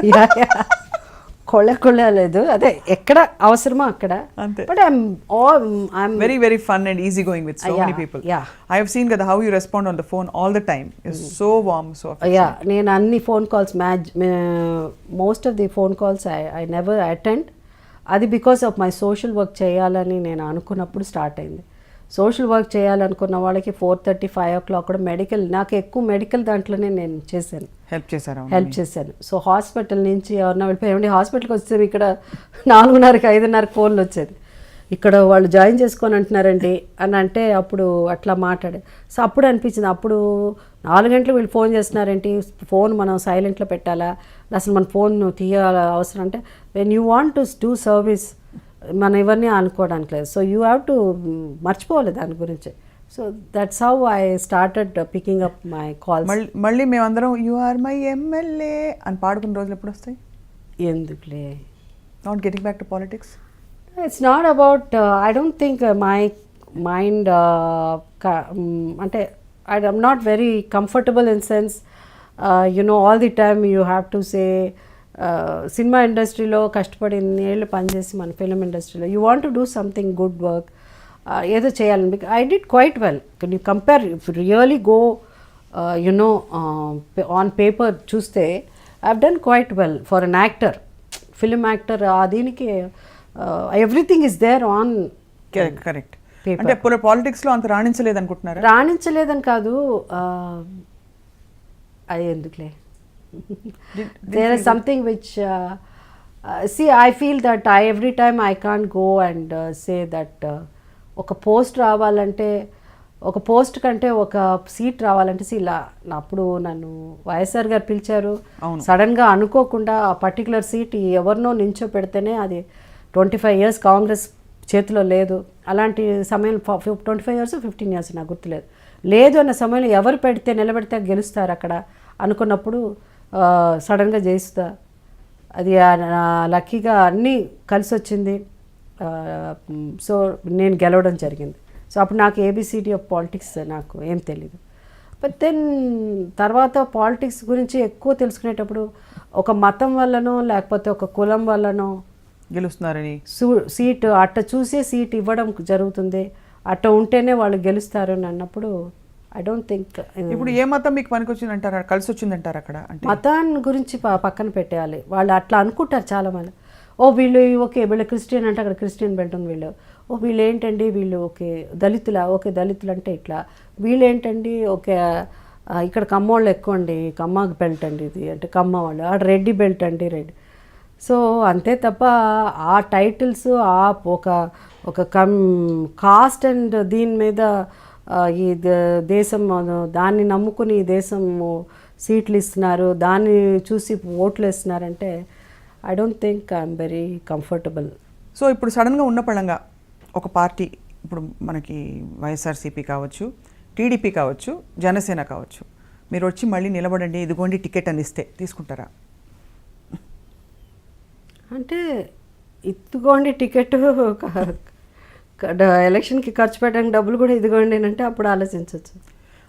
కొళ్ళలేదు. అదే ఎక్కడ అవసరమో అక్కడ. But I'm very very fun and easy going with so many people. I have seen కదా how you respond on the phone all the time. So warm, so నేను అన్ని phone calls most of the phone calls I never attend. అది because of my social work చేయాలని నేను అనుకున్నప్పుడు స్టార్ట్ అయింది. సోషల్ వర్క్ చేయాలనుకున్న వాళ్ళకి 4:30, 5 o'clock కూడా మెడికల్, నాకు ఎక్కువ మెడికల్ దాంట్లోనే నేను చేశాను, హెల్ప్ చేశాను. సో హాస్పిటల్ నుంచి ఎవరన్నా వెళ్ళిపోయి ఏమంటే హాస్పిటల్కి వచ్చేది ఇక్కడ 4:30, 5:30 ఫోన్లు వచ్చేది, ఇక్కడ వాళ్ళు జాయిన్ చేసుకొని అంటున్నారండి అని అంటే అప్పుడు అట్లా మాట్లాడే. సో అప్పుడు అనిపించింది, అప్పుడు 4 గంటలు వీళ్ళు ఫోన్ చేస్తున్నారేంటి, ఫోన్ మనం సైలెంట్లో పెట్టాలా, అసలు మన ఫోన్ తీయాల అవసరం అంటే when you want to do service మనం ఇవన్నీ అనుకోవడానికి లేదు. సో యూ హ్యావ్ టు మర్చిపోవాలి దాని గురించి. So that's how I started picking up my calls. మళ్ళీ మేమందరం యు ఆర్ మై ఎమ్మెల్యే అని పాడుకున్న రోజులు ఎప్పుడు వస్తాయి? ఎందుకులే, not getting back to politics. It's not about, I don't think my mind అంటే I'm not very comfortable in sense all the time you have to say సినిమా ఇండస్ట్రీలో కష్టపడి ఏళ్ళు పనిచేసి మన ఫిలిం ఇండస్ట్రీలో you want to do something good work, ఏదో చేయాలని. I did quite well. Can you compare, if really go on paper చూస్తే I have done quite well for an actor, film actor. దీనికి everything is there on correct. అంటే పాలిటిక్స్లో అంత రాణించలేదు అనుకుంటున్నారా? రాణించలేదని కాదు, అది ఎందుకులే. There is something which see, I feel that every time I can't go and say that ఒక పోస్ట్ రావాలంటే, ఒక పోస్ట్ కంటే ఒక సీట్ రావాలంటే ఇలా అప్పుడు నన్ను వైఎస్ఆర్ గారు పిలిచారు, సడన్గా అనుకోకుండా ఆ పర్టికులర్ సీట్ ఎవరినో నించో పెడితేనే అది 25 years కాంగ్రెస్ చేతిలో లేదు. అలాంటి సమయంలో 25 years 15 years నాకు గుర్తులేదు, లేదు అన్న సమయంలో ఎవరు పెడితే నిలబెడితే గెలుస్తారు అక్కడ అనుకున్నప్పుడు సడన్గా చేస్తా. అది లక్కీగా అన్నీ కలిసి వచ్చింది. సో నేను గెలవడం జరిగింది. సో అప్పుడు నాకు ఏబిసిడి ఆఫ్ పాలిటిక్స్ నాకు ఏం తెలీదు. బట్ దెన్ తర్వాత పాలిటిక్స్ గురించి ఎక్కువ తెలుసుకునేటప్పుడు ఒక మతం వల్లనో లేకపోతే ఒక కులం వల్లనో గెలుస్తున్నారని సీట్ అట్ట చూసే సీట్ ఇవ్వడం జరుగుతుంది, అట్ట ఉంటేనే వాళ్ళు గెలుస్తారు అని అన్నప్పుడు ఐ డోంట్ థింక్. ఇప్పుడు ఏ మతం మీకు పనికి వచ్చిందంటారా, కలిసి వచ్చిందంటారు అక్కడ? అంటే మతాన్ని గురించి పక్కన పెట్టేయాలి. వాళ్ళు అట్లా అనుకుంటారు చాలామంది. వీళ్ళు ఓకే వీళ్ళు క్రిస్టియన్ అంటే అక్కడ క్రిస్టియన్ బెల్ట్ ఉంది, వీళ్ళు వీళ్ళు ఏంటండి వీళ్ళు ఓకే దళితులా, ఓకే దళితులు అంటే ఇట్లా, వీళ్ళు ఏంటండి ఓకే ఇక్కడ కమ్మోళ్ళు ఎక్కువ అండి, కమ్మ బెల్ట్ అండి ఇది అంటే కమ్మ వాళ్ళు, ఆడ రెడ్డి బెల్ట్ అండి రెడ్డి. సో అంతే తప్ప ఆ టైటిల్స్ ఆ ఒక కాస్ట్ అండ్ దీని మీద ఈ దేశం దాన్ని నమ్ముకుని ఈ దేశం సీట్లు ఇస్తున్నారు, దాన్ని చూసి ఓట్లు వేస్తున్నారంటే I don't think I'm very comfortable. So ఇప్పుడు సడన్గా ఉన్న పళంగా ఒక పార్టీ, ఇప్పుడు మనకి వైఎస్ఆర్సీపీ కావచ్చు, టీడీపీ కావచ్చు, జనసేన కావచ్చు, మీరు వచ్చి మళ్ళీ నిలబడండి ఇదిగోండి టికెట్ అని ఇస్తే తీసుకుంటారా? అంటే ఇదిగోండి టికెట్, ఎలక్షన్కి ఖర్చు పెట్టడానికి డబ్బులు కూడా ఇదిగోండి అంటే అప్పుడు ఆలోచించవచ్చు.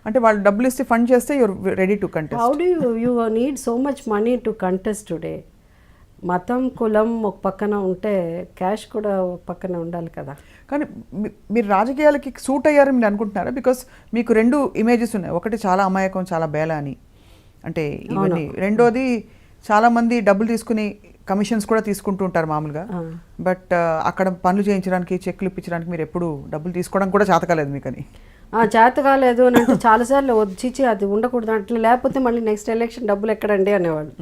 అంటే వాళ్ళు డబ్బులు ఇస్తే ఫండ్ చేస్తే your ready to contest. How do you need so much money to contest today? మతం కులం ఒక పక్కన ఉంటే క్యాష్ కూడా ఒక పక్కన ఉండాలి కదా. కానీ మీరు రాజకీయాలకి సూట్ అయ్యారని మీరు అనుకుంటున్నారా? బికాస్ మీకు 2 ఇమేజెస్ ఉన్నాయి, ఒకటి చాలా అమాయకం చాలా బేల అని, అంటే ఇవన్నీ, రెండోది చాలామంది డబ్బులు తీసుకుని కమిషన్స్ కూడా తీసుకుంటూ ఉంటారు మామూలుగా, బట్ అక్కడ పనులు చేయించడానికి చెక్కులు ఇప్పించడానికి మీరు ఎప్పుడు డబ్బులు తీసుకోవడం కూడా చేత కాలేదు మీకు అని? చేత కాలేదు అని అంటే చాలాసార్లు వచ్చి అది ఉండకూడదు అట్లా, లేకపోతే మళ్ళీ నెక్స్ట్ ఎలక్షన్ డబ్బులు ఎక్కడండి అనేవాళ్ళు.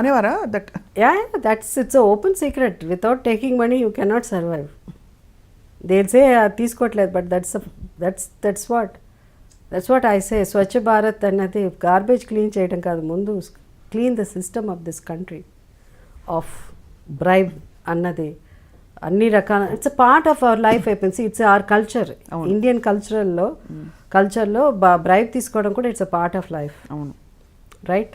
అనేవారా? It's open secret, without taking money you cannot survive. దేల్సే తీసుకోవట్లేదు, but that's what I say. Swachh Bharat అన్నది గార్బేజ్ క్లీన్ చేయడం కాదు, ముందు clean the system of this country of bribe అన్నది అన్ని రకాల, it's a part of our life అయిపోయింది. ఇట్స్ అవర్ కల్చర్, ఇండియన్ కల్చర్లో బ్రైబ్ తీసుకోవడం కూడా it's a part of life. అవును, right.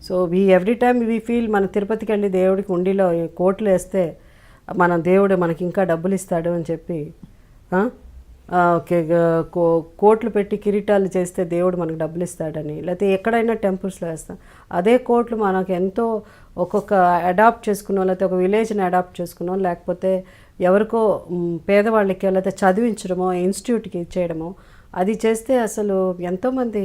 So every time we feel మన తిరుపతికి వెళ్ళి దేవుడికి ఉండిలో కోట్లు వేస్తే మన దేవుడు మనకి ఇంకా డబ్బులు ఇస్తాడు అని చెప్పి కోట్లు పెట్టి కిరీటాలు చేస్తే దేవుడు మనకు డబ్బులు ఇస్తాడని, లేకపోతే ఎక్కడైనా టెంపుల్స్లో వేస్తాం. అదే కోట్లు మనకు ఎంతో ఒక్కొక్క అడాప్ట్ చేసుకున్నాం, లేకపోతే ఒక విలేజ్ని అడాప్ట్ చేసుకున్నాం, లేకపోతే ఎవరికో పేదవాళ్ళకి లేకపోతే చదివించడమో ఇన్స్టిట్యూట్కి ఇచ్చేయడమో అది చేస్తే అసలు ఎంతోమంది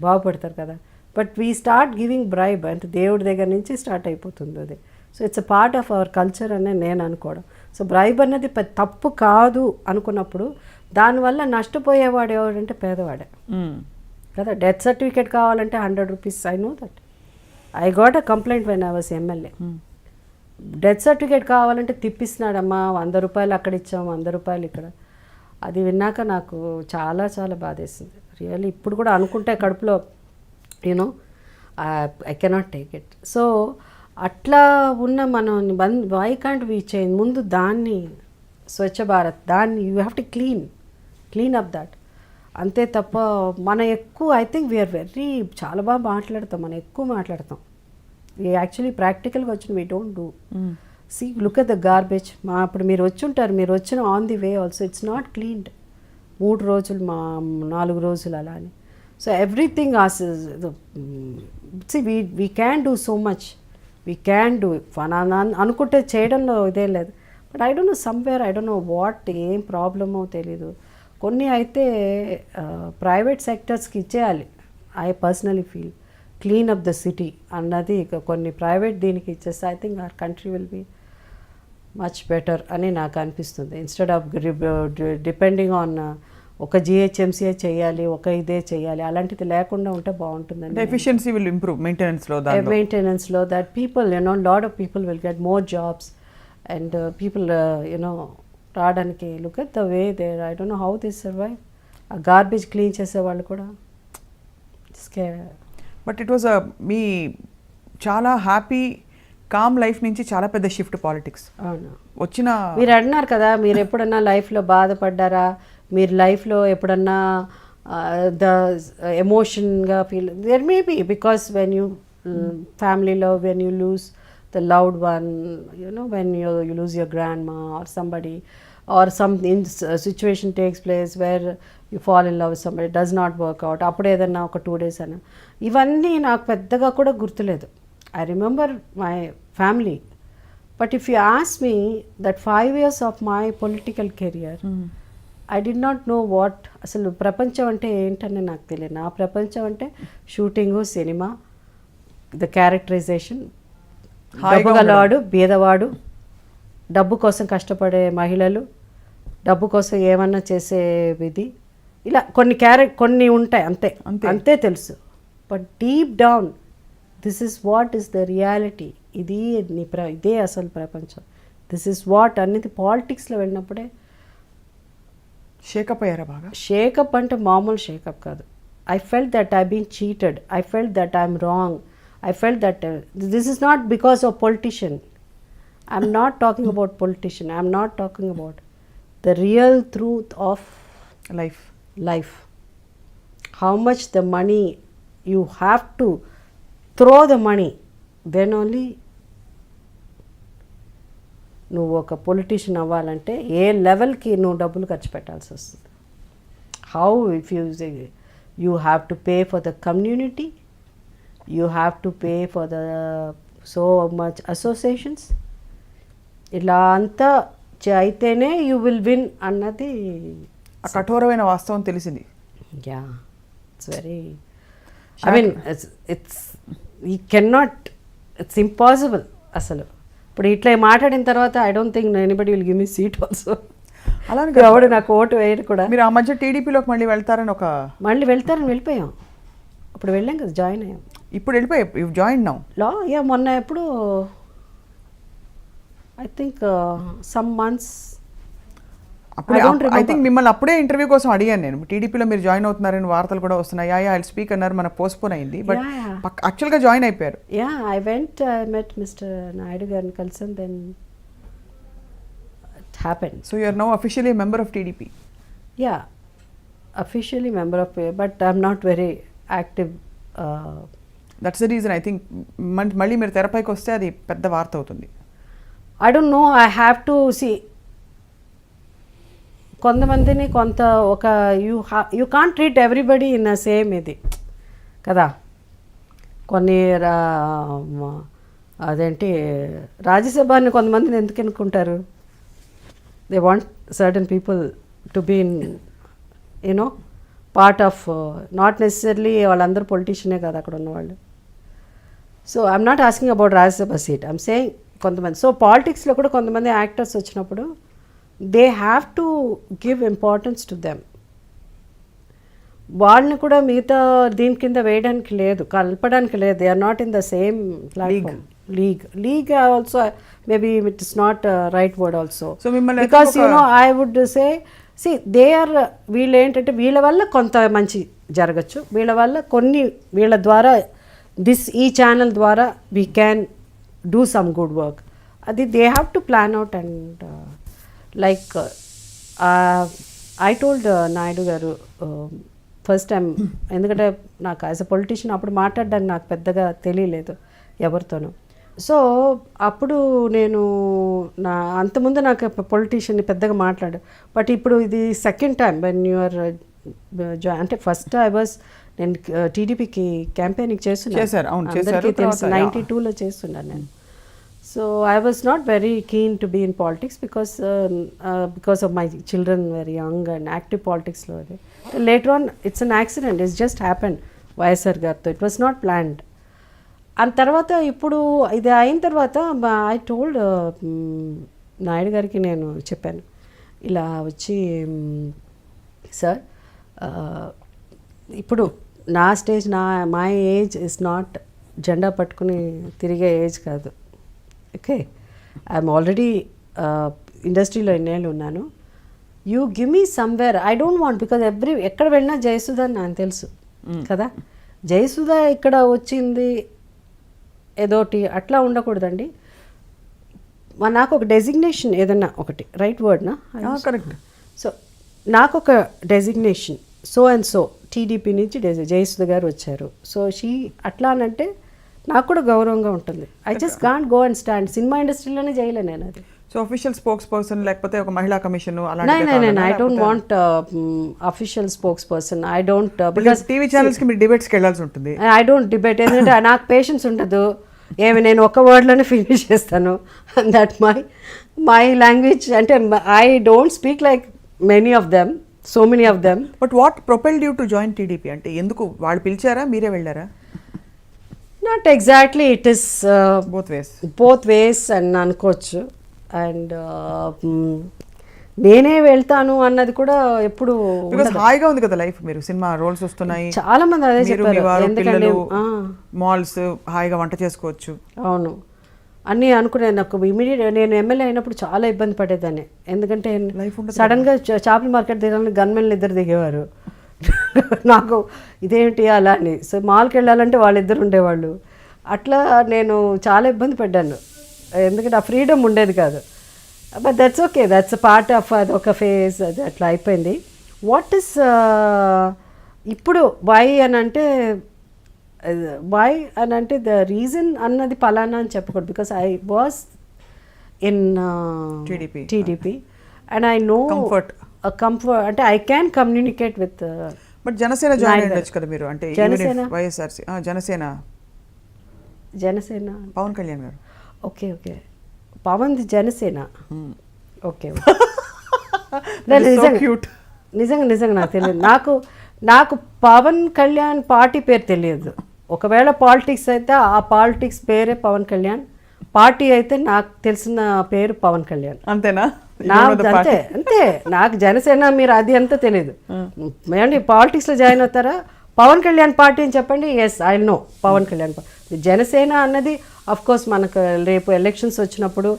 బాగుపడతారు కదా. But we start giving bribe అంటే దేవుడి దగ్గర నుంచి స్టార్ట్ అయిపోతుంది అది. So it's a part of our culture అనే నేను అనుకోవడం. సో బ్రైబ్ అన్నది తప్పు కాదు అనుకున్నప్పుడు దానివల్ల నష్టపోయేవాడు ఎవడంటే పేదవాడే కదా. డెత్ సర్టిఫికేట్ కావాలంటే 100 rupees. I know that. I got a complaint when I was MLA. Death certificate కావాలంటే తిప్పిస్తున్నాడమ్మా, 100 రూపాయలు అక్కడ ఇచ్చాం, 100 రూపాయలు ఇక్కడ. అది విన్నాక నాకు చాలా చాలా బాధేసింది రియల్లీ. ఇప్పుడు కూడా అనుకుంటే కడుపులో you know I cannot take it. So అట్లా ఉన్న మనం వై కాంట్ వీ చేంజ్? ముందు దాన్ని స్వచ్ఛ భారత్ దాన్ని you have to clean up that. అంతే తప్ప మనం ఎక్కువ ఐ థింక్ వీఆర్ వెరీ చాలా బాగా మాట్లాడతాం, మనం ఎక్కువ మాట్లాడతాం. యాక్చువల్లీ ప్రాక్టికల్గా వచ్చిన we don't do. See look at the garbage. అప్పుడు మీరు వచ్చి ఉంటారు, మీరు వచ్చిన on the way also it's not cleaned. 3 రోజులు 4 రోజులు అలా అని. So everything see we can do so much, we can do అనుకుంటే చేయడంలో ఇదే లేదు. But I don't know somewhere, I don't know what ఏం ప్రాబ్లమో తెలీదు. కొన్ని అయితే ప్రైవేట్ సెక్టర్స్కి ఇచ్చేయాలి. I personally feel clean up the city అన్నది కొన్ని ప్రైవేట్ దీనికి ఇచ్చేస్తే I think our country will be much better అని నాకు అనిపిస్తుంది. ఇన్స్టెడ్ ఆఫ్ డిపెండింగ్ ఆన్ ఒక జిహెచ్ఎంసీఏ చేయాలి, ఒక ఇదే చేయాలి, అలాంటిది లేకుండా ఉంటే బాగుంటుందండి. ఎఫిషియన్సీ విల్ ఇంప్రూవ్ మెయింటెనెన్స్లో that people lot of people will get more jobs and people రావడానికి look at the way there. I don't know how they survive. ఆ గార్బేజ్ క్లీన్ చేసేవాళ్ళు కూడా బట్ ఇట్ వాజ్ మీ చాలా హ్యాపీ కామ్ లైఫ్ నుంచి చాలా పెద్ద షిఫ్ట్ పాలిటిక్స్ అవును వచ్చిన. మీరు అన్నారు కదా, మీరు ఎప్పుడన్నా లైఫ్లో బాధపడ్డారా, మీరు లైఫ్లో ఎప్పుడన్నా ద ఎమోషన్గా feel there may be because when you ఫ్యామిలీలో when you lose the loved one, when you lose your grandma or somebody, or some situation takes place where you fall in love with somebody, does not work out, appudu edanna oka 2 days ana ivanni naaku peddaga kuda gurtuledu. I remember my family, but if you ask me that 5 years of my political career, I did not know what asalu prapancham ante entane naaku teliyadu. Na prapancham ante shooting, cinema, the characterization, డబ్బు గలవాడు, బీదవాడు, డబ్బు కోసం కష్టపడే మహిళలు, డబ్బు కోసం ఏమన్నా చేసే విధి, ఇలా కొన్ని ఉంటాయి అంతే తెలుసు. But deep down this is what is the reality. ఇదే అసలు ప్రపంచం. దిస్ ఇస్ వాట్ అనేది పాలిటిక్స్లో వెళ్ళినప్పుడే షేకప్ అయ్యారా బాగా? షేకప్ అంటే మామూలు షేకప్ కాదు. I felt that I been cheated, I felt that I'm wrong. I felt that this is not because of politician. I'm not talking about politician. I'm not talking about the real truth of life. How much the money you have to throw the money, then only నువ్వు ఒక పొలిటీషియన్ అవ్వాలంటే ఏ లెవెల్కి నువ్వు డబ్బులు ఖర్చు పెట్టాల్సి వస్తుంది. How if you have to pay for the community, you have to pay for the so much associations, ఇలా అంతా అయితేనే యూ విల్ విన్ అన్నది ఆ కఠోరమైన వాస్తవం తెలిసింది. Yeah it's very I mean it's you cannot, it's impossible అసలు. ఇప్పుడు ఇట్లా మాట్లాడిన తర్వాత I don't think anybody will give me seat also. అలానే ఎవడు నాకు ఓటు వేయరు కూడా. మీరు ఆ మధ్య టీడీపీలోకి మళ్ళీ వెళ్తారని వెళ్ళిపోయాం. అప్పుడు వెళ్ళాం కదా, జాయిన్ అయ్యాం. ఇప్పుడు వెళ్ళిపోయాం. You join now? యా మొన్న ఎప్పుడు ఐ థింక్ సమ్ మంత్స్ అప్పుడు ఐ థింక్ మిమ్మల్ని అప్పుడే ఇంటర్వ్యూ కోసం అడిగాను నేను. టీడీపీలో మీరు జాయిన్ అవుతున్నారని వార్తలు కూడా వస్తున్నాయి. ఐ స్పీక్ అన్నారు, మనకు పోస్ట్పోన్ అయింది. బట్ యాక్చువల్గా జాయిన్ అయిపోయారు. Yeah I went, I met mister Naidu గారిని కలిసాను. Then it happened. So you are now officially member of TDP? Yeah officially member of, but I'm not very active. That's the reason I think మళ్ళీ మీరు తెరపైకి వస్తే అది పెద్ద వార్త అవుతుంది. I don't know, I have to see. కొంతమందిని ఒక you can't treat everybody in a same ఇది కదా. కొన్ని అదేంటి రాజ్యసభని కొంతమందిని ఎందుకు ఎన్నుకుంటారు? They want certain people to be in you know part of, not necessarily వాళ్ళందరూ పొలిటీషియనే కదా అక్కడ ఉన్నవాళ్ళు. So I'm not asking about Rajya Sabha seat, I'm saying కొంతమంది. సో పాలిటిక్స్లో కూడా కొంతమంది యాక్టర్స్ వచ్చినప్పుడు they have to give importance to them. వాళ్ళని కూడా మిగతా దీని కింద వేయడానికి లేదు, కలపడానికి లేదు. They are not in the same platform. League also maybe it is not right word also, because I would say they are, వీళ్ళు ఏంటంటే వీళ్ళ వల్ల కొంత మంచి జరగచ్చు, వీళ్ళ వల్ల వీళ్ళ ద్వారా ఈ ఛానల్ ద్వారా we can do some good work. అది they have to plan out. And like I told Naidu garu first time, ఎందుకంటే నాకు యాజ్ అ పొలిటీషియన్ అప్పుడు మాట్లాడడానికి నాకు పెద్దగా తెలియలేదు ఎవరితోనూ. సో అప్పుడు నేను అంతకుముందు నాకు పొలిటీషియన్ని పెద్దగా మాట్లాడు, బట్ ఇప్పుడు ఇది సెకండ్ టైం వెన్ యూఆర్ అంటే ఫస్ట్ నేను టీడీపీకి క్యాంపెయినింగ్ చేస్తున్నాను, అందరికీ తెలుసు 92లో చేస్తున్నాను నేను. So I was not very keen to be in politics because of my children very young and active పాలిటిక్స్లో. అది later on it's an accident, it's just happen YSR గారితో, it was not planned. And తర్వాత ఇప్పుడు ఇది అయిన తర్వాత ఐ టోల్డ్ నాయుడు గారికి, నేను చెప్పాను ఇలా వచ్చి, సార్ ఇప్పుడు నా stage, my age is not జెండా పట్టుకుని తిరిగే ఏజ్ కాదు. ఓకే, ఐఎమ్ ఆల్రెడీ ఇండస్ట్రీలో ఎన్నేళ్ళు ఉన్నాను. You give me somewhere, I don't want, because ఎక్కడ వెళ్ళినా జయసుధ అని నాకు తెలుసు కదా. జయసుధ ఇక్కడ వచ్చింది ఏదోటి అట్లా ఉండకూడదండి. నాకు ఒక డెసిగ్నేషన్ ఏదన్నా ఒకటి, రైట్ వర్డ్నా? కరెక్ట్. సో నాకు ఒక designation, so and so TDP నుంచి జయసుధ గారు వచ్చారు, సో అట్లా అనంటే నాకు కూడా గౌరవంగా ఉంటుంది. I just can't go and stand. Cinema ఇండస్ట్రీలోనే చేయలే నేను అది. సో అఫీషియల్ స్పోక్స్ పర్సన్ లేకపోతే ఒక మహిళా commission I don't want official spokes person. I don't, because TV channels కి మీరు డిబేట్స్కి వెళ్ళాల్సి ఉంటుంది. ఐ డోంట్ డిబేట్, ఎందుకంటే నాకు పేషెన్స్ ఉండదు. నేను ఒక వర్డ్లోనే ఫినిష్ చేస్తాను. దట్ మై లాంగ్వేజ్, అంటే I don't speak like many of them, so many of them. But what propelled you to join TDP? అంటే ఎందుకు వాళ్ళు పిలిచారా, మీరే వెళ్ళారా? Not exactly, it is both ways అని అనుకోవచ్చు. అండ్ నేనే వెళ్తాను అన్నది కూడా ఎప్పుడు హాయిగా ఉంది కదా లైఫ్. మీరు సినిమా రోల్స్ వస్తున్నాయి, చాలా మంది అదే చెప్పారు, ఎందుకంటే మాల్స్, హాయిగా వంట చేసుకోవచ్చు. అవును అన్నీ అనుకునే. నాకు ఇమీడియట్ నేను ఎమ్మెల్యే అయినప్పుడు చాలా ఇబ్బంది పడేదాన్ని, ఎందుకంటే సడన్గా చేపల మార్కెట్ దిగాలని గన్మెన్లు ఇద్దరు దిగేవారు. నాకు ఇదేంటి అలా అని. సో మాల్కి వెళ్ళాలంటే వాళ్ళిద్దరు ఉండేవాళ్ళు. అట్లా నేను చాలా ఇబ్బంది పడ్డాను, ఎందుకంటే ఆ ఫ్రీడమ్ ఉండేది కాదు. But that's okay, that's a part of అది, ఒక ఫేజ్, అది అట్లా అయిపోయింది. వాట్ ఇస్ ఇప్పుడు వై అని అంటే ద రీజన్ అన్నది పలానా అని చెప్పకూడదు, because I was in TDP and I know comfort, అంటే I can communicate with. But Janasena join అయ్యొచ్చు కదా మీరు, అంటే వైఎస్ఆర్సీ జనసేన పవన్ కళ్యాణ్ గారు. ఓకే పవన్ది జనసేన. ఓకే నిజంగా నాకు తెలియదు. నాకు పవన్ కళ్యాణ్ పార్టీ పేరు తెలియదు. ఒకవేళ పాలిటిక్స్ అయితే ఆ పాలిటిక్స్ పేరే పవన్ కళ్యాణ్, పార్టీ అయితే నాకు తెలిసిన పేరు పవన్ కళ్యాణ్. అంతేనా? అంతే. నాకు జనసేన మీరు అది అంతా తెలియదు. ఏమండి పాలిటిక్స్లో జాయిన్ అవుతారా, పవన్ కళ్యాణ్ పార్టీ అని చెప్పండి, yes I know Pawan Kalyan party. Janasena అన్నది అఫ్ కోర్స్ మనకు రేపు ఎలక్షన్స్ వచ్చినప్పుడు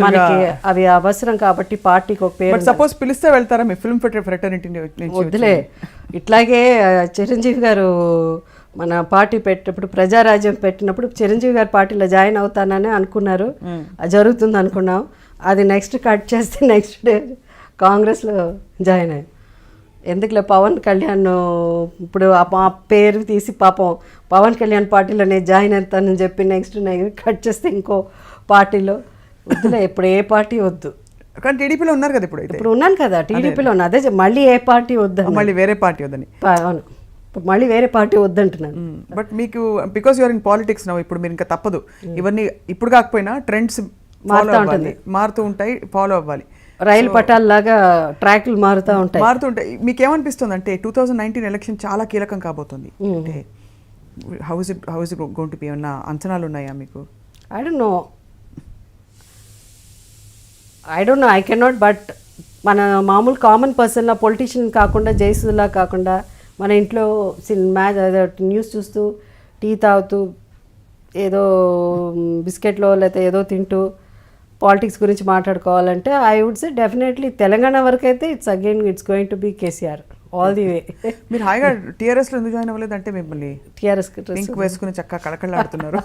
మనకి అవి అవసరం కాబట్టి పార్టీకి ఒక పేరు. సపోజ్ పిలిస్తే వెళ్తారా మీ ఫిల్మ్ ఫ్రెటర్నిటీ? వద్దులే. ఇట్లాగే చిరంజీవి గారు మన పార్టీ పెట్టినప్పుడు, ప్రజారాజ్యం పెట్టినప్పుడు చిరంజీవి గారి పార్టీలో జాయిన్ అవుతానని అనుకున్నారు, జరుగుతుంది అనుకున్నాం. అది నెక్స్ట్ కట్ చేస్తే నెక్స్ట్ డే కాంగ్రెస్లో జాయిన్ అయ్యాను. ఎందుకులే పవన్ కళ్యాణ్ ఇప్పుడు ఆ పేరు తీసి పాపం పవన్ కళ్యాణ్ పార్టీలో నేను జాయిన్ అవుతానని చెప్పి నెక్స్ట్ కట్ చేస్తే ఇంకో పార్టీలో, వద్దులే ఇప్పుడు ఏ పార్టీ వద్దు. కానీ టీడీపీలో ఉన్నారు కదా ఇప్పుడు ఉన్నాను కదా టీడీపీలో ఉన్నా, అదే మళ్ళీ ఏ పార్టీ వద్దు, మళ్ళీ వేరే పార్టీ వద్దని. అవును, మళ్ళీ వేరే పార్టీ వద్దంటున్నాను. బట్ మీకు because you're in politics now, ఇప్పుడు మీరు ఇంకా తప్పదు, ఇవన్నీ ఇప్పుడు కాకపోయినా ట్రెండ్స్ మారుతూ ఉంటాయి, ఫాలో అవ్వాలి. రైలు పట్టాల లాగా ట్రాక్లు మారుతుంటాయి. మీకు ఏమనిపిస్తుంది అంటే 2019 ఎలక్షన్ చాలా కీలకం కాబోతుంది, అంటే how is it going to be? ఏమన్నా అంచనాలు ఉన్నాయా మీకు? I don't know. I don't know, I cannot, but మన మామూలు కామన్ పర్సన్లా పొలిటీషియన్ కాకుండా జయసులా కాకుండా మన ఇంట్లో మ్యాచ్ న్యూస్ చూస్తూ టీ తాగుతూ ఏదో బిస్కెట్లో లేకపోతే ఏదో తింటూ పాలిటిక్స్ గురించి మాట్లాడుకోవాలంటే I would say definitely Telangana వరకు అయితే it's going to be KCR all the way. మీరు హాయిగా టీఆర్ఎస్లో ఎందుకు జాయిన్ అవ్వలేదు అంటే మిమ్మల్ని టీఆర్ఎస్ పింక్ వేసుకుని చక్కగా కళకళలాడుతున్నారు.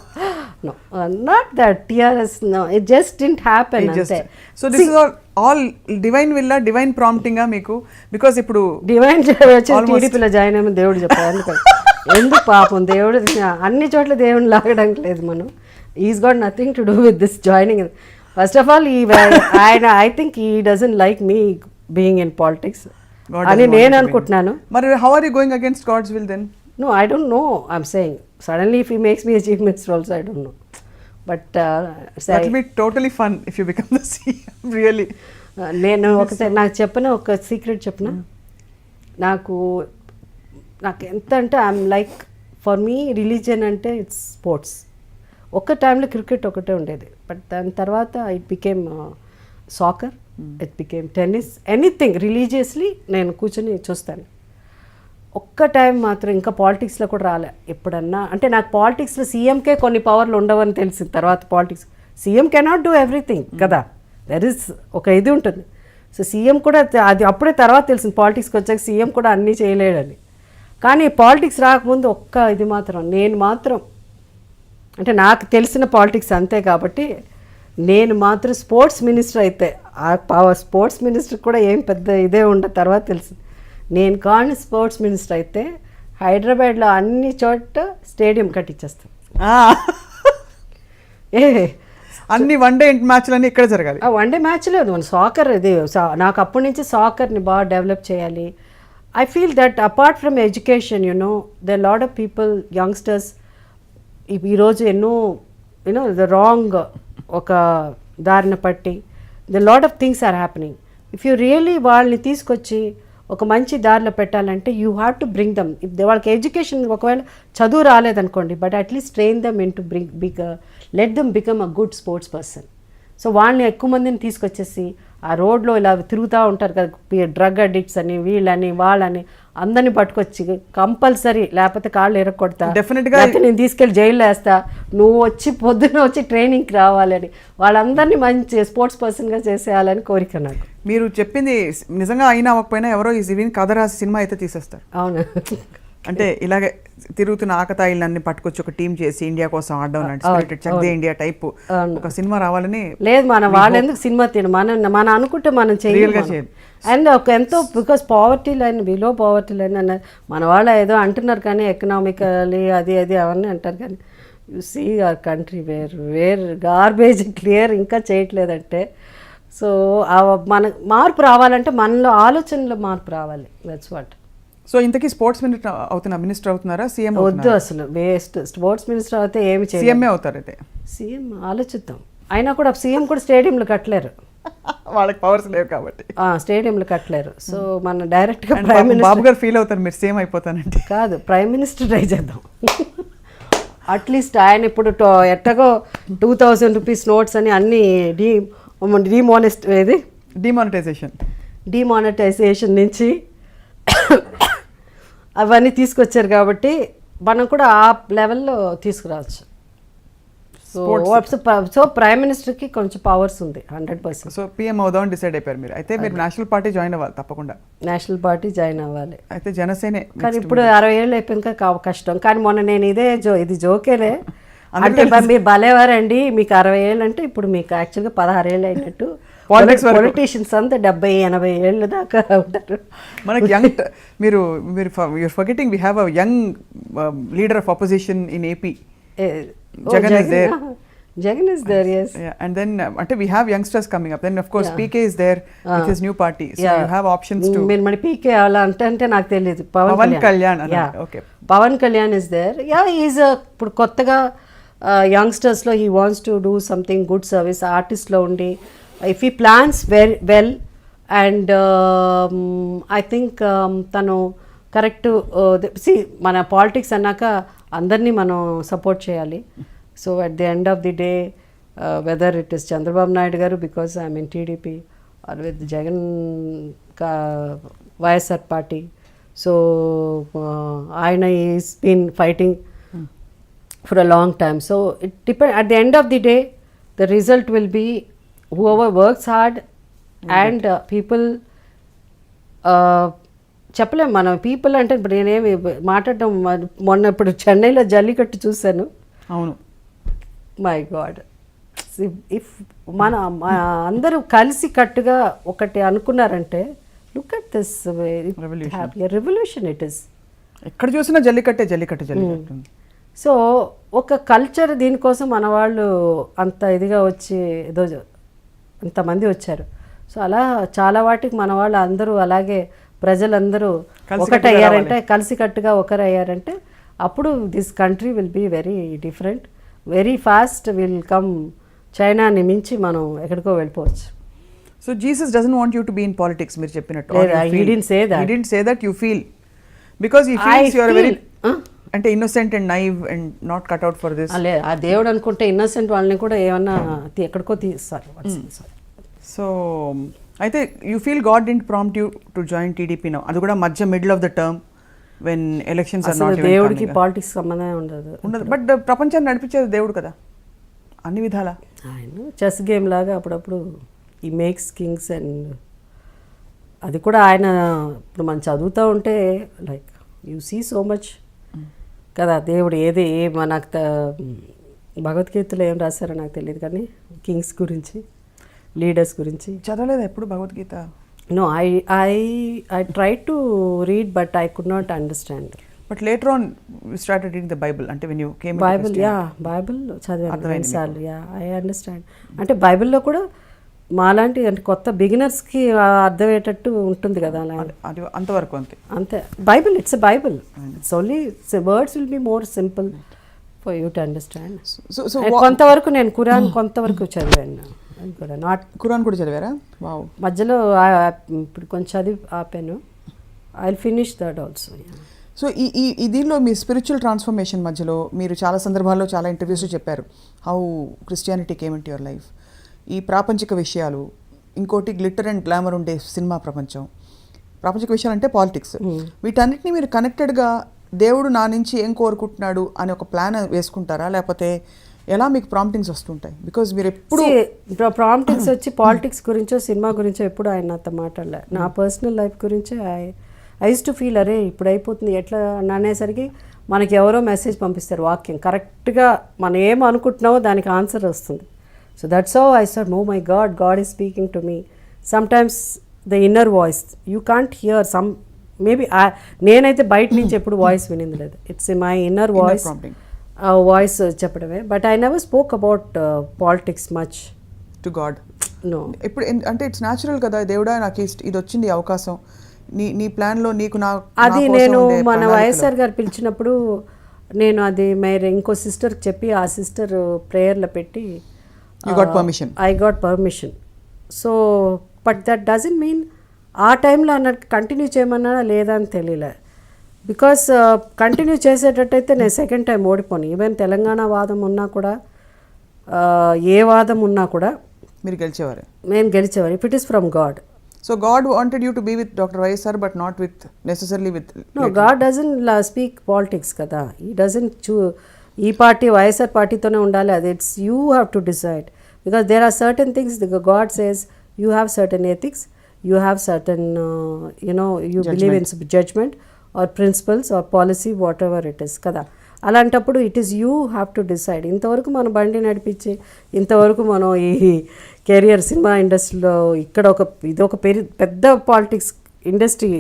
No, not that TRS, no, it just didn't happen. So this is all divine will, divine prompting మీకు, because ఇప్పుడు డివైన్ వచ్చి టీడీపీలో జాయిన్ అయ్యమని దేవుడు చెప్పారు. ఎందుకు పాపం దేవుడు అన్ని చోట్ల దేవుడిని లాగడానికి లేదు మనం. Is got nothing to do with this joining. First of all ఆయన ఐ థింక్ ఈ doesn't like me being in politics అని నేను అనుకుంటున్నాను. మరి how are you going against God's will then? No, I don't know. I'm saying suddenly if he makes me a chief minister also, I don't know. But that will be totally fun if you become the CM, really. నేను ఒకసారి నాకు చెప్పిన ఒక సీక్రెట్ చెప్పిన, నాకు ఎంత అంటే I'm like for me religion అంటే ఇట్స్ స్పోర్ట్స్. ఒక్క టైంలో క్రికెట్ ఒకటే ఉండేది, బట్ దాని తర్వాత it became soccer, it became tennis, anything religiously నేను కూర్చొని చూస్తాను. ఒక్క టైం మాత్రం ఇంకా పాలిటిక్స్లో కూడా రాలే ఎప్పుడన్నా. అంటే నాకు పాలిటిక్స్లో సీఎంకే కొన్ని పవర్లు ఉండవని తెలిసింది తర్వాత. Politics CM cannot do everything కదా, దర్ ఇస్ ఒక ఇది ఉంటుంది. సో సీఎం కూడా అది అప్పుడే తర్వాత తెలిసింది, పాలిటిక్స్కి వచ్చాక సీఎం కూడా అన్నీ చేయలేడని. కానీ పాలిటిక్స్ రాకముందు ఒక్క ఇది మాత్రం నేను మాత్రం, అంటే నాకు తెలిసిన పాలిటిక్స్ అంతే కాబట్టి నేను మాత్రం స్పోర్ట్స్ మినిస్టర్ అయితే, ఆ స్పోర్ట్స్ మినిస్టర్ కూడా ఏం పెద్ద ఇదే ఉండదు తర్వాత తెలిసింది. నేను కానీ స్పోర్ట్స్ మినిస్టర్ అయితే హైదరాబాద్లో అన్ని చోట్ల స్టేడియం కట్టించేస్తాను. అన్ని వన్ డే మ్యాచ్లన్నీ ఇక్కడ జరగాలి. వన్ డే మ్యాచ్ లేదు, మన సాకర్ ఇది. నాకు అప్పటి నుంచి సాకర్ని బాగా డెవలప్ చేయాలి. I feel that apart from education they lot of people youngsters ఈరోజు ఎన్నో ద రాంగ్ ఒక దారిన పట్టి the lot of things are happening. If you really వాళ్ళని తీసుకొచ్చి ఒక మంచి దారిలో పెట్టాలంటే you have to bring them. వాళ్ళకి ఎడ్యుకేషన్ ఒకవేళ చదువు రాలేదనుకోండి, but at least train them in to let them become a good sports person. So వాళ్ళని ఎక్కువ మందిని తీసుకొచ్చేసి ఆ రోడ్లో ఇలా తిరుగుతూ ఉంటారు కదా డ్రగ్ అడిక్ట్స్ అని వీళ్ళని వాళ్ళని అందరినీ పట్టుకొచ్చి కంపల్సరీ, లేకపోతే కాళ్ళు ఎరగొడతా, డెఫినెట్గా నేను తీసుకెళ్ళి జైల్లో వేస్తా, నువ్వు వచ్చి పొద్దున్న వచ్చి ట్రైనింగ్కి రావాలని వాళ్ళందరినీ మంచి స్పోర్ట్స్ పర్సన్గా చేసేయాలని కోరిక నాకు. మీరు చెప్పింది నిజంగా అయినా అవ్వకపోయినా ఎవరో ఈ జీవిని కథ రాసి సినిమా అయితే తీసేస్తారు. అవును, అంటే ఇలాగే తిరుగుతున్న ఆకతాయిలన్నీ పట్టుకొచ్చి ఒక టీం చేసి ఇండియా కోసం ఆడడం చక్దే ఇండియా టైప్ ఒక సినిమా రావాలని లేదు. వాళ్ళు ఎందుకు సినిమా మన అనుకుంటే మనం చేయాలి. అండ్ ఒక ఎంతో because poverty line, below poverty line అన్నది మన వాళ్ళు ఏదో అంటున్నారు కానీ ఎకనామికలీ అది అవన్నీ అంటారు కానీ you see our country where garbage clear ఇంకా చేయట్లేదంటే. సో మన మార్పు రావాలంటే మనలో ఆలోచనలో మార్పు రావాలి. That's what. సో ఇంతకీ స్పోర్ట్స్ మినిస్టర్ అవుతున్నారా, సీఎం? వద్దు, అసలు వేస్ట్. స్పోర్ట్స్ మినిస్టర్ అయితే ఏమి చేయాలి, సీఎంఏ అవుతారు. అయితే సీఎం ఆలోచిద్దాం. అయినా కూడా సీఎం కూడా స్టేడియంలు కట్టలేరు, వాళ్ళకి పవర్స్ లేవు కాబట్టి స్టేడియంలు కట్టలేరు. సో మన డైరెక్ట్గా ప్రైమ్ మినిస్టర్ బాబు గారు ఫీల్ అవుతారు మీరు సీఎం అయిపోతానంటే. కాదు, ప్రైమ్ మినిస్టర్ ట్రై చేద్దాం. అట్లీస్ట్ ఆయన ఇప్పుడు ఎట్టగో 2000 రూపీస్ నోట్స్ అని అన్ని డిమానిటైజేషన్ నుంచి అవన్నీ తీసుకొచ్చారు కాబట్టి మనం కూడా ఆ లెవెల్లో తీసుకురావచ్చు. సో ప్రైమ్ మినిస్టర్కి కొంచెం పవర్స్ ఉంది 100%. సో పిఎం అవుదామని డిసైడ్ అయిపోయారు మీరు. అయితే మీరు నేషనల్ పార్టీ జాయిన్ అవ్వాలి తప్పకుండా. నేషనల్ పార్టీ జాయిన్ అవ్వాలి. అయితే జనసేనే. కానీ ఇప్పుడు 60 ఏళ్ళు అయిపోయాక కష్టం. కానీ మొన్న నేను ఇది జోకేలే అంటే మీరు భలేవారండి, మీకు 60 ఏళ్ళు అంటే ఇప్పుడు మీకు యాక్చువల్గా 16 ఏళ్ళు అయినట్టు. పొలిటీషియన్స్ అంతా 70-80 ఏళ్ళ దాకా ఉంటారు. మనకి యంగ్ మీరు forgetting we have a young leader of opposition in AP. Jagan is there. Jagan is there, yes. Yeah, and then we have youngsters coming up. Then of course PK is there with his new party. So you have options to. Mani PK ala ante నాకు తెలియదు. Pawan Kalyan. Okay. Pawan Kalyan is there. Yeah, he is ఇప్పుడు కొత్తగా youngsters లో he wants to do something good service. Artist లో ఉండి if he plans very well and I think తను కరెక్ట్. మన పాలిటిక్స్ అన్నాక అందరినీ మనం సపోర్ట్ చేయాలి. So at the end of the day whether it is Chandrababu Naidu garu because I mean TDP are with Jagan YSR party. So ఆయన is been fighting for a long time. So it depends. At the end of the day, the result will be whoever works hard and people. చెప్పలేము మనం పీపుల్ అంటే ఇప్పుడు నేనేమి మాట్లాడటం మొన్న ఇప్పుడు చెన్నైలో జల్లికట్టు చూశాను. అవును, మై గాడ్, ఇఫ్ మన అందరూ కలిసి కట్టుగా ఒకటి అనుకున్నారంటే look at this revolution it is. ఎక్కడ చూసినా జల్లికట్టే జల్లికట్టు జల్లికట్టు. సో ఒక కల్చర్ దీనికోసం మన వాళ్ళు అంత ఇదిగా వచ్చి ఏదో అంతమంది వచ్చారు. సో అలా చాలా వాటికి మన వాళ్ళు అందరూ అలాగే ప్రజలందరూ ఒకటయ్యారంటే కలిసికట్టుగా ఒకరయ్యారంటే అప్పుడు this country will be very different, very fast will come. చైనాని మించి మనం ఎక్కడికో వెళ్ళిపోవచ్చు. So Jesus doesn't want you to be in politics మీరు చెప్పినట్టు. He didn't say that. He didn't say that, you feel. Because he feels you are very అంటే innocent and naive and not cut out for this. లేదు, ఆ దేవుడు అనుకుంటే ఇన్నోసెంట్ వాళ్ళని కూడా ఏమన్నా ఎక్కడికో తీస్తారు. సో అయితే you feel God didn't prompt you to join TDP now, అది కూడా మధ్య middle of the term when elections are not. దేవుడికి పాలిటిక్స్ సంబంధం ఉండదు. బట్ ప్రపంచాన్ని నడిపించేది దేవుడు కదా అన్ని విధాలా. ఆయన చెస్ గేమ్ లాగా అప్పుడప్పుడు ఈ మేక్స్ కింగ్స్ అండ్ అది కూడా ఆయన ఇప్పుడు మనం చదువుతూ ఉంటే like you see so much కదా. దేవుడు ఏది నాకు భగవద్గీతలో ఏం రాశారో నాకు తెలియదు కానీ కింగ్స్ గురించి లీడర్స్ గురించి చదవలేదు ఎప్పుడు Bhagavad Gita. No, I try to read but I could not understand. But later on you started reading the Bible అంటే when you came Bible. Bible చదివాను రెండుసార్లు. I understand. అంటే బైబిల్లో కూడా మాలాంటి అంటే కొత్త బిగినర్స్కి అర్థమయ్యేటట్టు ఉంటుంది కదా అలా. అది అంతవరకు అంతే. Bible it's a Bible. It's only words will be more simple for you to understand. కొంతవరకు నేను ఖురాన్ కొంతవరకు చదివాను. నాట్ ఖురాన్ కూడా చదివారా? వావ్. మధ్యలో ఇప్పుడు కొంచెం చదివి ఆపాను. I will finish that also. So ఈ దీనిలో మీ స్పిరిచువల్ ట్రాన్స్ఫర్మేషన్ మధ్యలో మీరు చాలా సందర్భాల్లో చాలా ఇంటర్వ్యూస్లో చెప్పారు how Christianity came in to your life. ఈ ప్రాపంచిక విషయాలు, ఇంకోటి గ్లిటర్ అండ్ గ్లామర్ ఉండే సినిమా ప్రపంచం, ప్రాపంచిక విషయాలు అంటే పాలిటిక్స్, వీటన్నిటిని మీరు కనెక్టెడ్గా దేవుడు నా నుంచి ఏం కోరుకుంటున్నాడు అని ఒక ప్లాన్ వేసుకుంటారా, లేకపోతే ఎలా మీకు ప్రాంప్టింగ్స్ వస్తుంటాయి? బికాజ్ మీరు ఎప్పుడు ప్రాంప్టింగ్స్ వచ్చి పాలిటిక్స్ గురించో సినిమా గురించో ఎప్పుడు ఆయన నాతో మాట్లాడలే. నా పర్సనల్ లైఫ్ గురించే ఐ యూస్ టు ఫీల్ అరే ఇప్పుడు అయిపోతుంది ఎట్లా అనేసరికి మనకి ఎవరో మెసేజ్ పంపిస్తారు వాక్యం, కరెక్ట్గా మనం ఏం అనుకుంటున్నామో దానికి ఆన్సర్ వస్తుంది. So that's how I said, oh my God, God is speaking to me. Sometimes the inner voice, you can't hear some, maybe నేనైతే బయట నుంచి ఎప్పుడు వాయిస్ వినింది లేదు. It's my inner voice, voice చెప్పడమే. But I never spoke about politics much to God. No. ఇప్పుడు అంటే ఇట్స్ న్యాచురల్ కదా, దేవుడా నాకు ఇది వచ్చింది అవకాశం, నీ ప్లాన్లో నీకు నా అది నేను మన వైఎస్ఆర్ గారు పిలిచినప్పుడు నేను అది మరి ఇంకో సిస్టర్కి చెప్పి ఆ సిస్టర్ ప్రేయర్లో పెట్టి You got permission. I got permission. So, but that doesn't mean ఆ టైంలో అన్నట్టు కంటిన్యూ చేయమన్నాడా లేదా అని తెలియలే. బికాస్ కంటిన్యూ చేసేటట్టయితే నేను సెకండ్ టైం ఓడిపోను. ఈవెన్ తెలంగాణ వాదం ఉన్నా కూడా ఏ వాదం ఉన్నా కూడా మీరు గెలిచేవారు. నేను గెలిచేవారు if it is from God. So God wanted you to be with Dr. YSR but not with necessarily with. No, God doesn't speak politics kada. He doesn't choose ఈ పార్టీ వైఎస్ఆర్ పార్టీతోనే ఉండాలి. అది it's you have to decide because there are certain things God says you have certain ethics, you have certain you believe in judgement or principles or policy what ever it is కదా. అలాంటప్పుడు it is you have to decide. ఇంతవరకు మనం బండి నడిపించి ఇంతవరకు మనం ఈ కెరియర్ సినిమా ఇండస్ట్రీలో ఇక్కడ ఇది ఒక పెద్ద పాలిటిక్స్ ఇండస్ట్రీ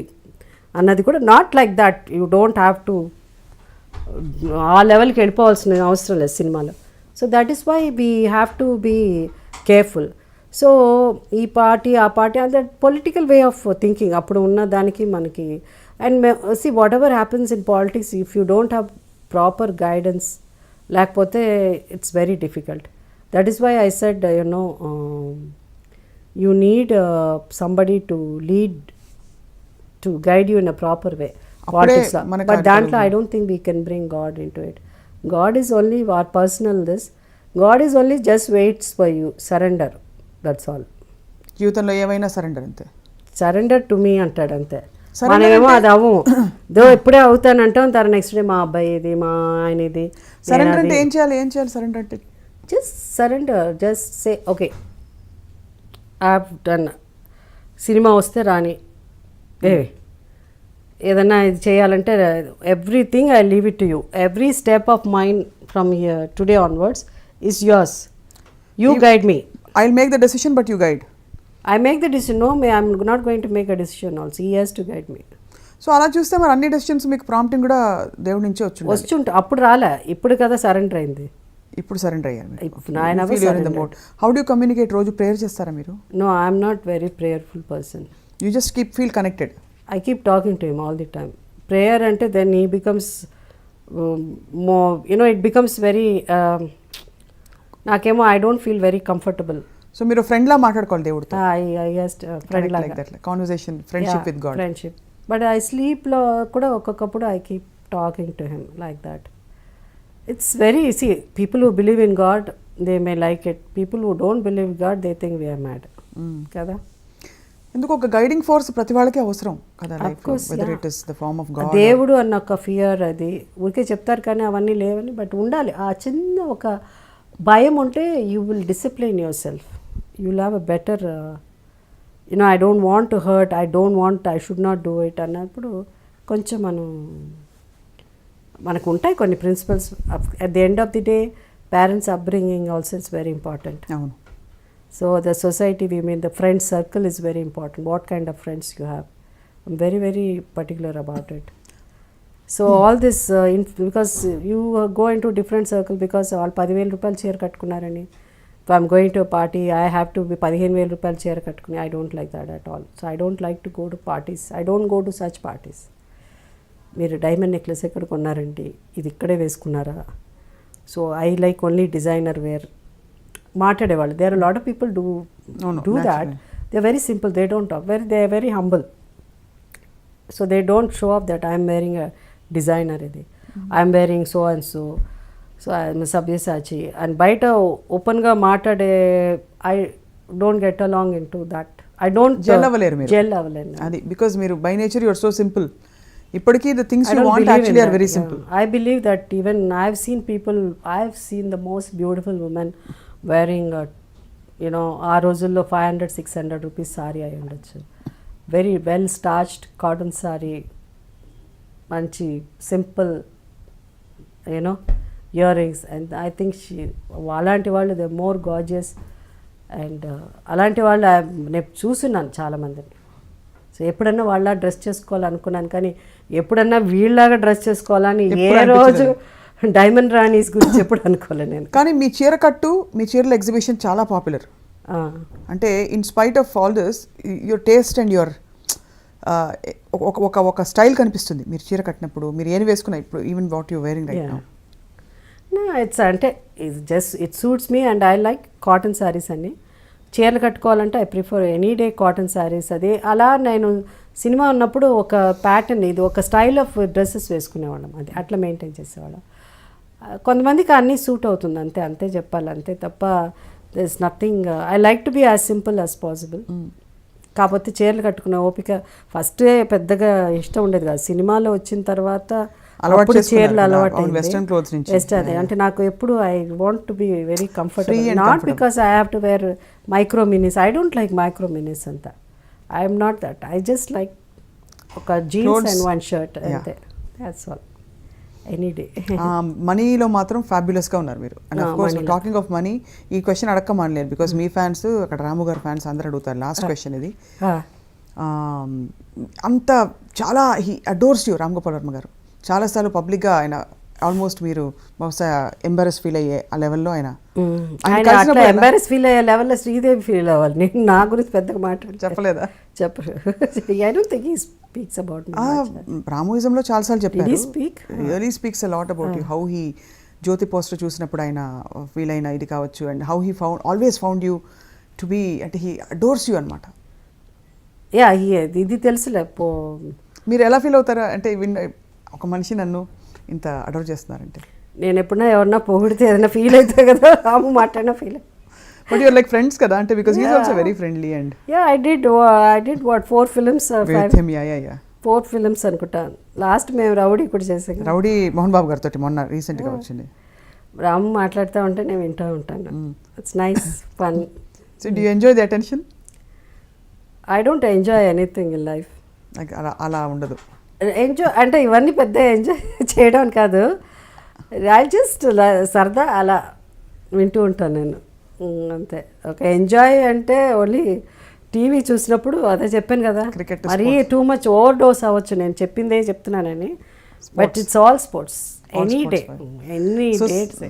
అన్నది కూడా not like that. You don't have to ఆ లెవెల్కి వెళ్ళిపోవాల్సిన అవసరం లేదు సినిమాలో. So that is why we have to be careful. So ఈ పార్టీ ఆ పార్టీ అంటే పొలిటికల్ వే ఆఫ్ థింకింగ్ అప్పుడు ఉన్న దానికి మనకి. And see whatever happens in politics if you don't have proper guidance లేకపోతే it's very difficult. That is why I said you need somebody to lead to guide you in a proper way. Politics, but దాంట్లో I don't think we can bring God into it. God is only our personal this. God is only just weights for you, surrender, that's all. జీవితంలో ఏమైనా సరెండర్ అంతే. సరెండర్ టు మీ అంటాడు అంతే. మనమేమో అది అవ్వము, దో ఇప్పుడే అవుతానంటాం, తర్వాత నెక్స్ట్ డే మా అబ్బాయి ఇది, మా ఆయన ఇది. సరెండర్ అంటే ఏం చేయాలి సరెండర్ అంటే? Just surrender, just say okay I have done. Cinema వస్తే రాని, ఏదన్నా ఇది చేయాలంటే everything I leave it to you. Every step of mind from today onwards is yours. You guide me. I will make the decision but you guide. I make the decision. No, I'm not going to make a decision also. He has to guide me. So అలా చూస్తే మరి అన్ని డెసిషన్స్ మీకు ప్రాంప్టింగ్ కూడా దేవుడి నుంచి వచ్చుంటే అప్పుడు రాలే, ఇప్పుడు కదా సరెండర్ అయింది. ఇప్పుడు సరెండర్ అయ్యారు. How do communicate? రోజు ప్రేయర్ చేస్తారా మీరు? No, I'm not very prayerful person. You just feel connected. I keep talking to him all the time. Prayer అంటే then he becomes more, it becomes very నాకేమో I don't feel very comfortable. So మీరు ఫ్రెండ్ లా మాట్లాడుకోవాలి దేవుడితో. ఫ్రెండ్ లాగా conversation, friendship with God. Friendship. But I sleep లో కూడా ఒక్కొక్కప్పుడు I keep talking to him like that. It's very easy. People who believe in God they may like it. People who don't believe God they think we're mad కదా. ఎందుకు ఒక గైడింగ్ ఫోర్స్ ప్రతి వాళ్ళకి అవసరం కదా. Whether it is the form of God. దేవుడు అన్న ఒక ఫియర్, అది ఊరికే చెప్తారు కానీ అవన్నీ లేవని, బట్ ఉండాలి ఆ చిన్న ఒక భయం ఉంటే you will discipline your self. You will have a better, I don't want to hurt, I should not do it అన్నప్పుడు కొంచెం మనకు ఉంటాయి కొన్ని principles. At the end of the day parents upbringing also it's very important. అవును. So the society, we mean the friend circle is very important. What kind of friends you have, I'm very very particular about it. So all this because you go into different circle because వాళ్ళు 10,000 రూపాయలు చీర కట్టుకున్నారని, if I'm going to a party, I have to be 15,000 రూపాయలు చీర కట్టుకుని. I don't like that at all. So I don't like to go to parties. I don't go to such parties. మీరు డైమండ్ నెక్లెస్ ఎక్కడ కొన్నారండి, ఇది ఇక్కడే వేసుకున్నారా? So I like only designer wear మాట్లాడేవాళ్ళు. There are lot of people do that. They are very simple. They don't talk. They are very humble. So they don't show off that I'm wearing a designer, ఇది I'm wearing so and so. So I'm Sabyasachi and బయట ఓపెన్గా మాట్లాడే I don't get along in to that. I don't gel అవ్వలేను. అది బికాజ్ మీరు by nature you are so simple. ఇప్పటికీ the things you want actually are very simple. I believe that even I have seen people, I have seen the most beautiful women wearing ఆ రోజుల్లో 500-600 రూపీస్ సారీ అయి ఉండొచ్చు. Very well starched cotton sari, మంచి simple earrings. And I think అలాంటి వాళ్ళు దే మోర్ గార్జియస్. అండ్ అలాంటి వాళ్ళు నేను చూస్తున్నాను చాలామందిని. సో ఎప్పుడన్నా వాళ్ళ డ్రెస్ చేసుకోవాలనుకున్నాను, కానీ ఎప్పుడన్నా వీళ్ళలాగా డ్రెస్ చేసుకోవాలని ఏ రోజు డైమండ్ రాణీస్ గురించి ఎప్పుడు అనుకోలేదు నేను. కానీ మీ చీర కట్టు, మీ చీరల ఎగ్జిబిషన్ చాలా పాపులర్. అంటే in spite of all this your taste and your ఒక స్టైల్ కనిపిస్తుంది మీరు చీర కట్టినప్పుడు. మీరు ఏం వేసుకున్నా ఇప్పుడు, even what you wearing right now. It's అంటే it suits me and I like cotton saris అన్ని. చీరలు కట్టుకోవాలంటే I prefer any day cotton saris. అది అలా నేను సినిమా ఉన్నప్పుడు ఒక ప్యాటర్న్, ఇది ఒక స్టైల్ ఆఫ్ డ్రెస్సెస్ వేసుకునేవాళ్ళం. అది అట్లా మెయింటైన్ చేసేవాళ్ళం. కొంతమందికి అన్నీ సూట్ అవుతుంది, అంతే చెప్పాలి, అంతే తప్ప there is nothing. I like to be as simple as possible. కాకపోతే చీరలు కట్టుకునే ఓపిక ఫస్ట్ పెద్దగా ఇష్టం ఉండేది కాదు. సినిమాలో వచ్చిన తర్వాత అప్పుడు చీరలు అలవాటు. అంటే నాకు ఎప్పుడు I want to be very comfortable, not because I have to wear micro minis. I don't like micro minis అంతా. I'm not that. I just like ఒక జీన్స్ అండ్ వన్ షర్ట్ అంతే. That's all. Any day. మనీలో మాత్రం ఫ్యాబ్యులస్గా ఉన్నారు మీరు. And of course talking of money, ఈ క్వశ్చన్ అడక్కమనలేదు బికాస్ మీ ఫ్యాన్స్ అక్కడ రాము గారు ఫ్యాన్స్ అందరూ అడుగుతారు. లాస్ట్ క్వశ్చన్ ఇది. అంత చాలా he adores you Ram Gopal Varma గారు. చాలాసార్లు పబ్లిక్గా ఆయన ఆల్మోస్ట్ మీరు బహుశా ఎంబారెస్ ఫీల్ అయ్యే ఆ లెవెల్లో ఆయన ఎంబారెస్ ఫీల్ అయ్యే లెవెల్లో శ్రీదేవి ఫీల్ అవ్వాలి. నేను నా గురించి పెద్దగా చెప్పలేదా? చెప్పరు. I don't think he speaks about me. రామోయిజంలో చాలాసార్లు చెప్పారు. Really speaks a lot about you. How he Jyothi poster చూసినప్పుడు ఆయన ఫీల్ అయిన ఇది కావచ్చు. And how he always found you to be, అంటే హీ అడోర్స్ యూ అనమాట. యా, ఇది తెలుసులే. మీరు ఎలా ఫీల్ అవుతారా అంటే ఒక మనిషి నన్ను ఇంత అడోర్ చేస్తున్నారంటే? నేను ఎప్పుడన్నా ఎవరన్నా పొగిడితే ఏదైనా ఫీల్ అవుతుంది కదా, రాము మాట్లాడినా feel. But you're like friends కదా, అంటే because he's also very friendly and yeah I did what 4 films, 4 films అనుకుంటాను. లాస్ట్ మేము రౌడీ కూడా చేసాం. రౌడీ మోహన్ బాబు గారితో మొన్న రీసెంట్గా వచ్చింది. రాము మాట్లాడుతూ ఉంటే నేను వింటూ ఉంటాను. It's nice fun. So do you enjoy the attention? I don't enjoy anything in life. అలా ఉండదు. ఎంజాయ్ అంటే ఇవన్నీ పెద్ద ఎంజాయ్ చేయడం కాదు, ఐ జస్ట్ సరదా అలా వింటూ ఉంటాను నేను, అంతే. ఒక ఎంజాయ్ అంటే ఓన్లీ టీవీ చూసినప్పుడు, అదే చెప్పాను కదా, మరీ టూ మచ్ ఓవర్ డోస్ అవ్వచ్చు. నేను చెప్పిందే చెప్తున్నానని, but it's all sports any day, any dates.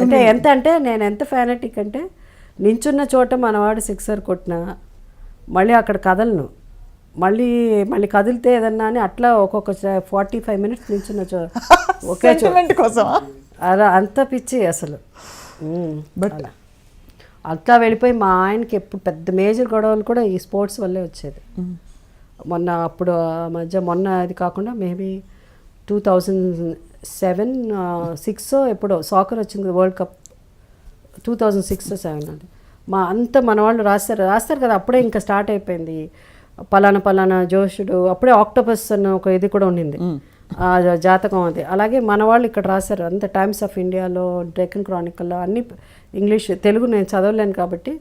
అంటే ఎంత అంటే నేను ఎంత ఫ్యానటిక్ అంటే, నించున్న చోట మనవాడు 6 కొట్టినా మళ్ళీ అక్కడ కదలను, మళ్ళీ కదిలితే ఏదన్నా అని అట్లా ఒక్కొక్క 45 minutes నించున్న ఒకే కోసం అలా అంత పిచ్చి అసలు. బట్ అట్లా వెళ్ళిపోయి మా ఆయనకి ఎప్పుడు పెద్ద మేజర్ గొడవలు కూడా ఈ స్పోర్ట్స్ వల్లే వచ్చేది. మొన్న అప్పుడు మొన్న అది కాకుండా మేబీ 2007-6 ఎప్పుడో సాకర్ వచ్చింది వరల్డ్ కప్, 2006-07 అది. మన వాళ్ళు రాస్తారు కదా, అప్పుడే ఇంకా స్టార్ట్ అయిపోయింది. పలానా జోషుడు, అప్పుడే ఆక్టోపస్ అన్న ఒక ఇది కూడా ఉండింది, జాతకం అది. అలాగే మన వాళ్ళు ఇక్కడ రాశారు అంత, టైమ్స్ ఆఫ్ ఇండియాలో, డెక్కన్ క్రానికల్లో అన్ని ఇంగ్లీష్, తెలుగు నేను చదవలేను కాబట్టి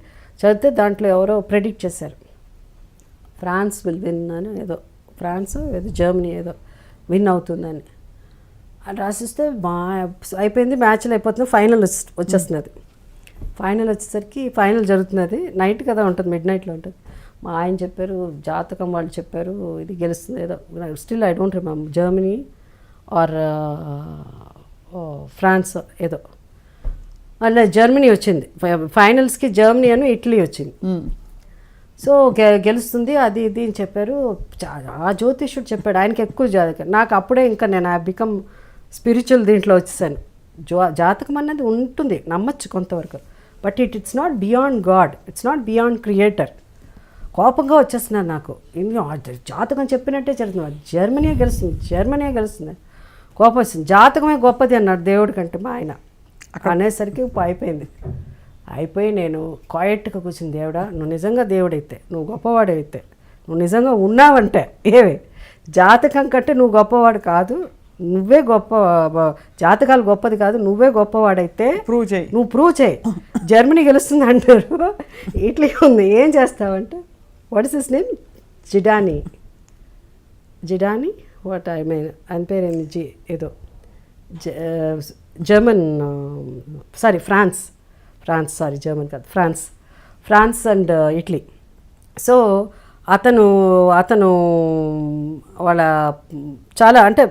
చదివితే దాంట్లో ఎవరో ప్రెడిక్ట్ చేశారు ఫ్రాన్స్ విల్ విన్ అని, ఫ్రాన్స్ ఏదో జర్మనీ ఏదో విన్ అవుతుందని అని రాసిస్తే అయిపోయింది, మ్యాచ్లు అయిపోతుంది, ఫైనల్ వచ్చేస్తున్నది. ఫైనల్ వచ్చేసరికి ఫైనల్ జరుగుతున్నది, నైట్ కదా ఉంటుంది, మిడ్నైట్లో ఉంటుంది. మా ఆయన చెప్పారు, జాతకం వాళ్ళు చెప్పారు ఇది గెలుస్తుంది ఏదో, still I don't remember, Germany or France ఏదో, అలా జర్మనీ వచ్చింది ఫైనల్స్కి, జర్మనీ అని ఇటలీ వచ్చింది. సో గెలుస్తుంది అది ఇది అని చెప్పారు. ఆ జ్యోతిష్యుడు చెప్పాడు, ఆయనకి ఎక్కువ జాతకం. నాకు అప్పుడే ఇంకా నేను బికమ్ స్పిరిచువల్ దీంట్లో వచ్చేసాను. జాతకం అన్నది ఉంటుంది, నమ్మచ్చు కొంతవరకు, but it's not beyond God, it's not beyond creator. కోపంగా వచ్చేస్తున్నాను నాకు, జాతకం చెప్పినట్టే జరుగుతుంది, జర్మనీ గెలుస్తుంది, కోపం వస్తుంది. జాతకమే గొప్పది అన్నాడు దేవుడి కంటే మా ఆయన అనేసరికి అయిపోయి నేను క్వైట్గా కూర్చుని, దేవుడా నువ్వు నిజంగా దేవుడైతే, నువ్వు గొప్పవాడైతే, నువ్వు నిజంగా ఉన్నావంటే జాతకం కంటే నువ్వు గొప్పవాడు కాదు, నువ్వే గొప్ప, జాతకాలు గొప్పది కాదు, నువ్వే గొప్పవాడైతే నువ్వు ప్రూవ్ చేయి, జర్మనీ గెలుస్తుంది అంటారు, ఇట్లీ ఉంది, ఏం చేస్తావంటే వాట్ ఇస్ హిస్ నేమ్, జిడాని వాట్ ఐ మీన్ ఆయన పేరేంది ఏదో German, sorry France sorry German కాదు, ఫ్రాన్స్ అండ్ ఇటలీ. సో అతను వాళ్ళ చాలా అంటే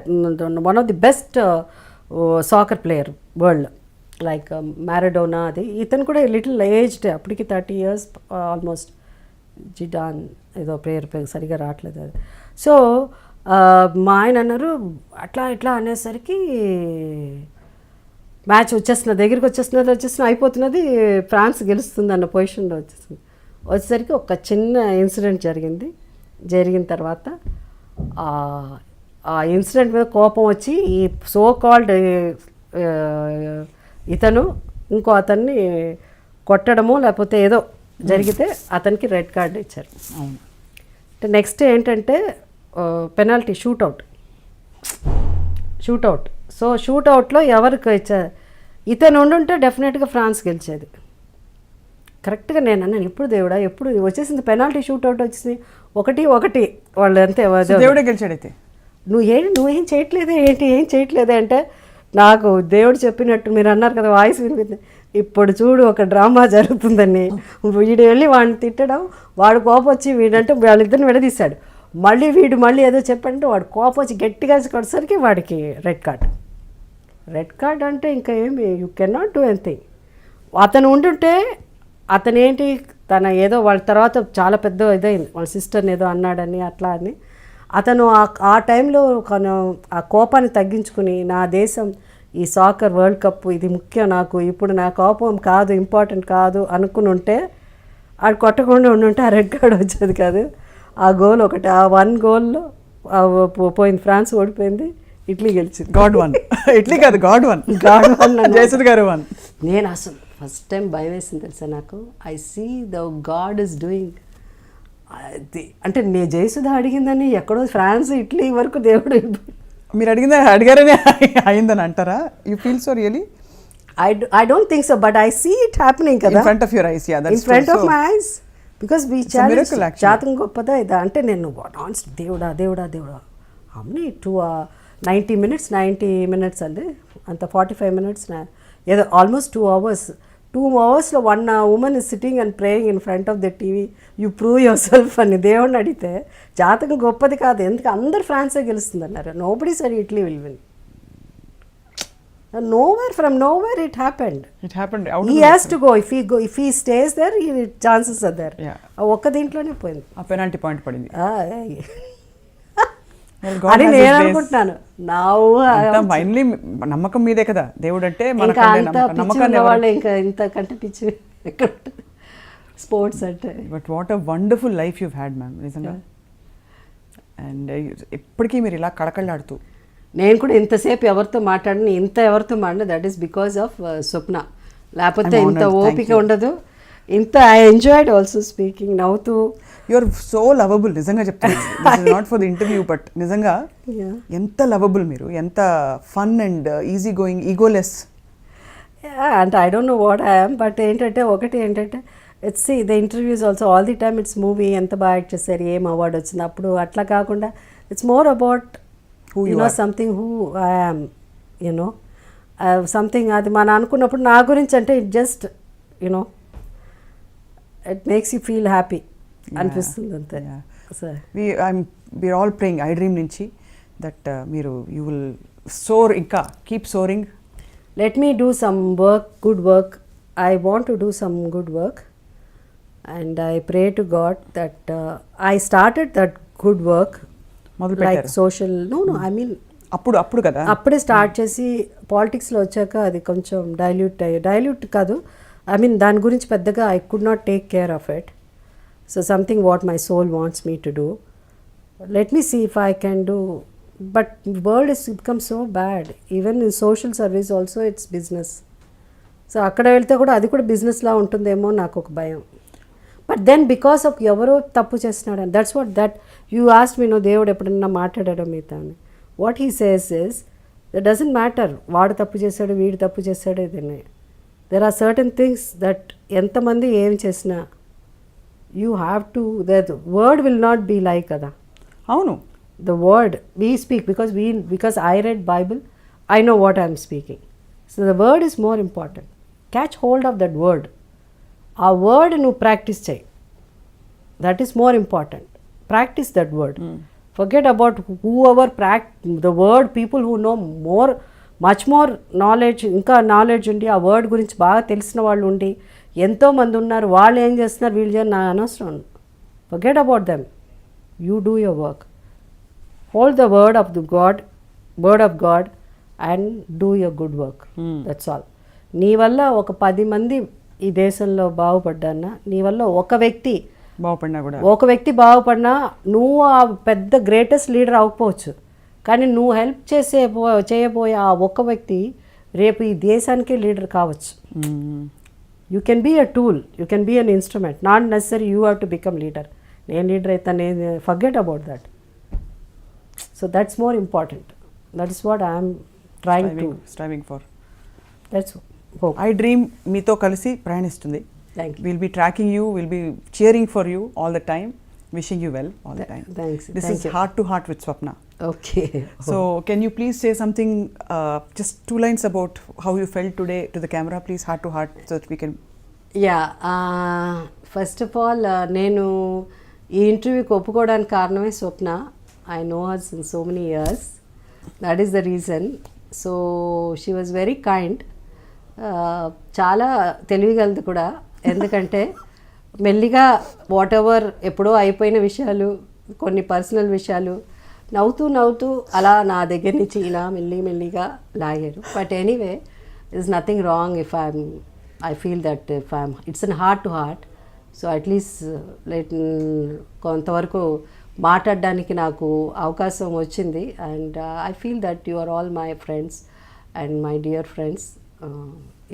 one of the best soccer player world, like Maradona అది. ఇతను కూడా లిటిల్ ఏజ్డ్, అప్పటికి 30 years ఆల్మోస్ట్. జిడాన్ ఏదో ప్లేయర్ పేరు సరిగా రావట్లేదు అది. సో మా ఆయన అన్నారు అట్లా అనేసరికి మ్యాచ్ దగ్గరికి వచ్చేస్తున్నది అయిపోతున్నది, ఫ్రాన్స్ గెలుస్తుంది అన్న పొజిషన్లో వచ్చేసరికి ఒక చిన్న ఇన్సిడెంట్ జరిగిన తర్వాత ఆ ఇన్సిడెంట్ మీద కోపం వచ్చి ఈ సో కాల్డ్ ఇతను ఇంకో అతన్ని కొట్టడము లేకపోతే ఏదో జరిగితే అతనికి రెడ్ కార్డ్ ఇచ్చారు. అంటే నెక్స్ట్ ఏంటంటే పెనాల్టీ షూట్అవుట్. సో షూట్అవుట్లో ఎవరికి ఇచ్చారు, ఇతను ఉండుంటే డెఫినెట్గా ఫ్రాన్స్ గెలిచేది. కరెక్ట్గా నేను అన్నాను, ఎప్పుడు దేవుడా ఎప్పుడు వచ్చేసింది పెనాల్టీ షూట్అవుట్ వచ్చేసింది, 1-1 వాళ్ళు అంతే, దేవుడే గెలిచాడైతే నువ్వేం చేయట్లేదే అంటే, నాకు దేవుడు చెప్పినట్టు మీరు అన్నారు కదా వాయిస్ వినిపింది, ఇప్పుడు చూడు ఒక డ్రామా జరుగుతుందని. వీడు వెళ్ళి వాడిని తిట్టడం, వాడు కోపం వచ్చి వీడంటే వాళ్ళిద్దరిని విడదీశాడు, వీడు ఏదో చెప్పంటే వాడు కోపం వచ్చి గట్టిగా కొట్టేసరికి వాడికి రెడ్ కార్డ్ అంటే ఇంకా ఏమి, you can not do anything. అతను ఉండుంటే అతనేంటి తన ఏదో వాళ్ళ తర్వాత చాలా పెద్ద ఇదైంది, వాళ్ళ సిస్టర్ని ఏదో అన్నాడని అట్లా అని అతను ఆ టైంలో ఆ కోపాన్ని తగ్గించుకుని, నా దేశం ఈ సాకర్ వరల్డ్ కప్ ఇది ముఖ్యం నాకు, ఇప్పుడు నా కోపం కాదు ఇంపార్టెంట్ కాదు అనుకుని ఉంటే, ఆడు కొట్టకుండా ఉండుంటే ఆ రెడ్ కార్డ్ వచ్చేది కాదు. ఆ గోల్ ఒకటి, ఆ 1 goal పోయింది, ఫ్రాన్స్ ఓడిపోయింది, ఇడ్లీ గెలిచింది. God won. ఇడ్లీ కాదు, God won. God won. Jayasudha garu won. నేను అసలు ఫస్ట్ టైం భయం వేసింది తెలుసా నాకు. I see the God is doing అది. అంటే నేను జయసుధ అడిగిందని ఎక్కడో ఫ్రాన్స్ ఇటలీ వరకు దేవుడు. మీరు అడిగారనే అయిందని అంటారా? You feel so really? I don't think so, but I see it happening kada. In front of your eyes, yeah, that's in front true. of my eyes, because we it's a miracle actually. జాతం గొప్పదా ఇదా అంటే నేను దేవుడా దేవుడా దేవుడా how many 90 minutes అండి అంత 45 minutes ఏదో almost 2 hours. 2 hoursలో 1 woman is sitting and praying in front of the TV. You prove yourself అని దేవుడిని అడిగితే జాతకం గొప్పది కాదు, ఎందుకు అందరు ఫ్రాన్సే గెలుస్తుంది అన్నారు. Nobody sir Italy will win. Nowhere, from nowhere it happened. It happened. He has to go. If he stays there, chances are there. Yeah. ఒక్క దీంట్లోనే పోయింది. ఆ పెనాల్టీ పాయింట్ పడింది. అని నేను అనుకుంటున్నాను. ఫైనలీ నమ్మకం మీదే కదా దేవుడు అంటే. వాళ్ళు ఇంకా ఇంతకంటే పిచ్చి స్పోర్ట్స్ అంటే. But what a wonderful life you had ma'am, నిజంగా. అండ్ ఇప్పటికీ మీరు ఇలా కళకళలాడుతూ. నేను కూడా ఇంతసేపు ఎవరితో మాట్లాడిన that is because of Swapna. లేకపోతే ఇంత ఓపిక ఉండదు. ఇంత ఐ ఎంజాయ్డ్ ఆల్సో స్పీకింగ్, నవ్వుతూ. యు ఆర్ సో లవబుల్, నిజంగా చెప్తాను. Not for the interview but నిజంగా ఎంత లవబుల్ మీరు, ఎంత fun and easy going, egoless. అంటే I don't know what I am, but ఏంటంటే it's the interviews also all the time it's movie, ఎంత బాగా యాక్ట్ చేశారు, ఏం అవార్డు వచ్చింది అప్పుడు, అట్లా కాకుండా it's more about something who I am, something అది మనం అనుకున్నప్పుడు నా గురించి అంటే it just it makes you feel happy అనిపిస్తుంది అంతే. we're all praying I dream నుంచి that you will soar, ఇంకా keep soaring. Let me do some good work. I want to do some good work and I pray to God that I started that good work. Like social I mean అప్పుడు కదా అప్పుడే స్టార్ట్ చేసి పాలిటిక్స్లో వచ్చాక అది కొంచెం డైల్యూట్ కాదు, ఐ మీన్ దాని గురించి పెద్దగా I could not take care of it. So something what my soul wants me to do. Let me see if I can do. But world is become so bad. Even in social service also it's business. So అక్కడ వెళ్తే కూడా అది కూడా బిజినెస్లా ఉంటుందేమో నాకు ఒక భయం. బట్ దెన్ బికాస్ ఆఫ్ ఎవరో తప్పు చేస్తున్నాడు అని that's what that you asked me, దేవుడు ఎప్పుడన్నా మాట్లాడాడో మీతో అని. What he says is that doesn't matter వాడు తప్పు చేశాడు వీడు తప్పు చేశాడు ఇదన్నీ. There are certain things that ఎంతమంది ఏం చేసినా you have to, that word will not be like కదా. అవును, the word we speak because I read Bible, I know what I'm speaking. So the word is more important. Catch hold of that word. ఆ వర్డ్ నువ్వు ప్రాక్టీస్ చేయి, that is more important. Practice that word. Forget about who ever the word. People who know much more knowledge, ఇంకా నాలెడ్జ్ ఉండి ఆ వర్డ్ గురించి బాగా తెలిసిన వాళ్ళు ఉండి ఎంతోమంది ఉన్నారు. వాళ్ళు ఏం చేస్తున్నారు వీళ్ళు చేయని నా అనవసరం. Forget about them. You do your work. Hold the word of God and do your good work. That's all. నీ వల్ల ఒక 10 మంది ఈ దేశంలో బాగుపడ్డాన్నా, నీ వల్ల ఒక వ్యక్తి బాగుపడినా నువ్వు ఆ పెద్ద గ్రేటెస్ట్ లీడర్ అవ్వకపోవచ్చు, కానీ నువ్వు హెల్ప్ చేయబోయే ఆ ఒక్క వ్యక్తి రేపు ఈ దేశానికే లీడర్ కావచ్చు. You can be a tool, you can be an instrument, not necessary you have to become leader. నేను లీడర్ అయితే నేను forget about that. So that's more important. That is what I'm striving for. That's I dream మీతో కలిసి ప్రయాణిస్తుంది. We'll be tracking you, we'll be cheering for you all the time, wishing you well all the time. Thanks. This is Heart to Heart with Swapna. Okay. So can you please say something, just 2 lines about how you felt today to the camera, please, heart to heart, so that we can. Yeah, first of all, నేను ఈ ఇంటర్వ్యూకి ఒప్పుకోవడానికి కారణమే స్వప్న. I know her since so many years. That is the reason. So she was very kind. చాలా తెలివిగలదు కూడా. ఎందుకంటే మెల్లిగా వాట్ ఎవర్ ఎప్పుడో అయిపోయిన విషయాలు, కొన్ని పర్సనల్ విషయాలు నవ్వుతూ అలా నా దగ్గర నుంచి ఇలా మెల్లిగా లాగారు. But anyway is nothing wrong if I feel that it's an heart to heart. So at least కొంతవరకు మాట్లాడడానికి నాకు అవకాశం వచ్చింది. And I feel that you are all my friends and my dear friends,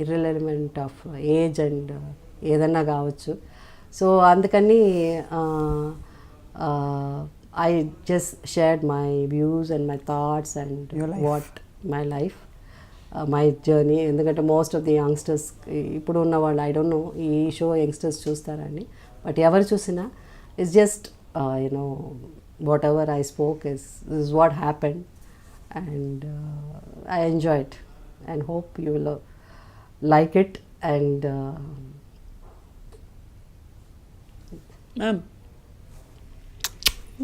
irrelevant of age and ఏదన్నా కావచ్చు. సో అందుకని I just shared my views and my thoughts and Your life. What my life, my journey. ఎందుకంటే మోస్ట్ ఆఫ్ ది యంగ్స్టర్స్ ఇప్పుడు ఉన్న వాళ్ళు, ఐ డోంట్ నో ఈ షో యంగ్స్టర్స్ చూస్తారండి, బట్ ఎవరు చూసినా it's just you know what ever I spoke is what happened and I enjoy it and hope you will like it. And ma'am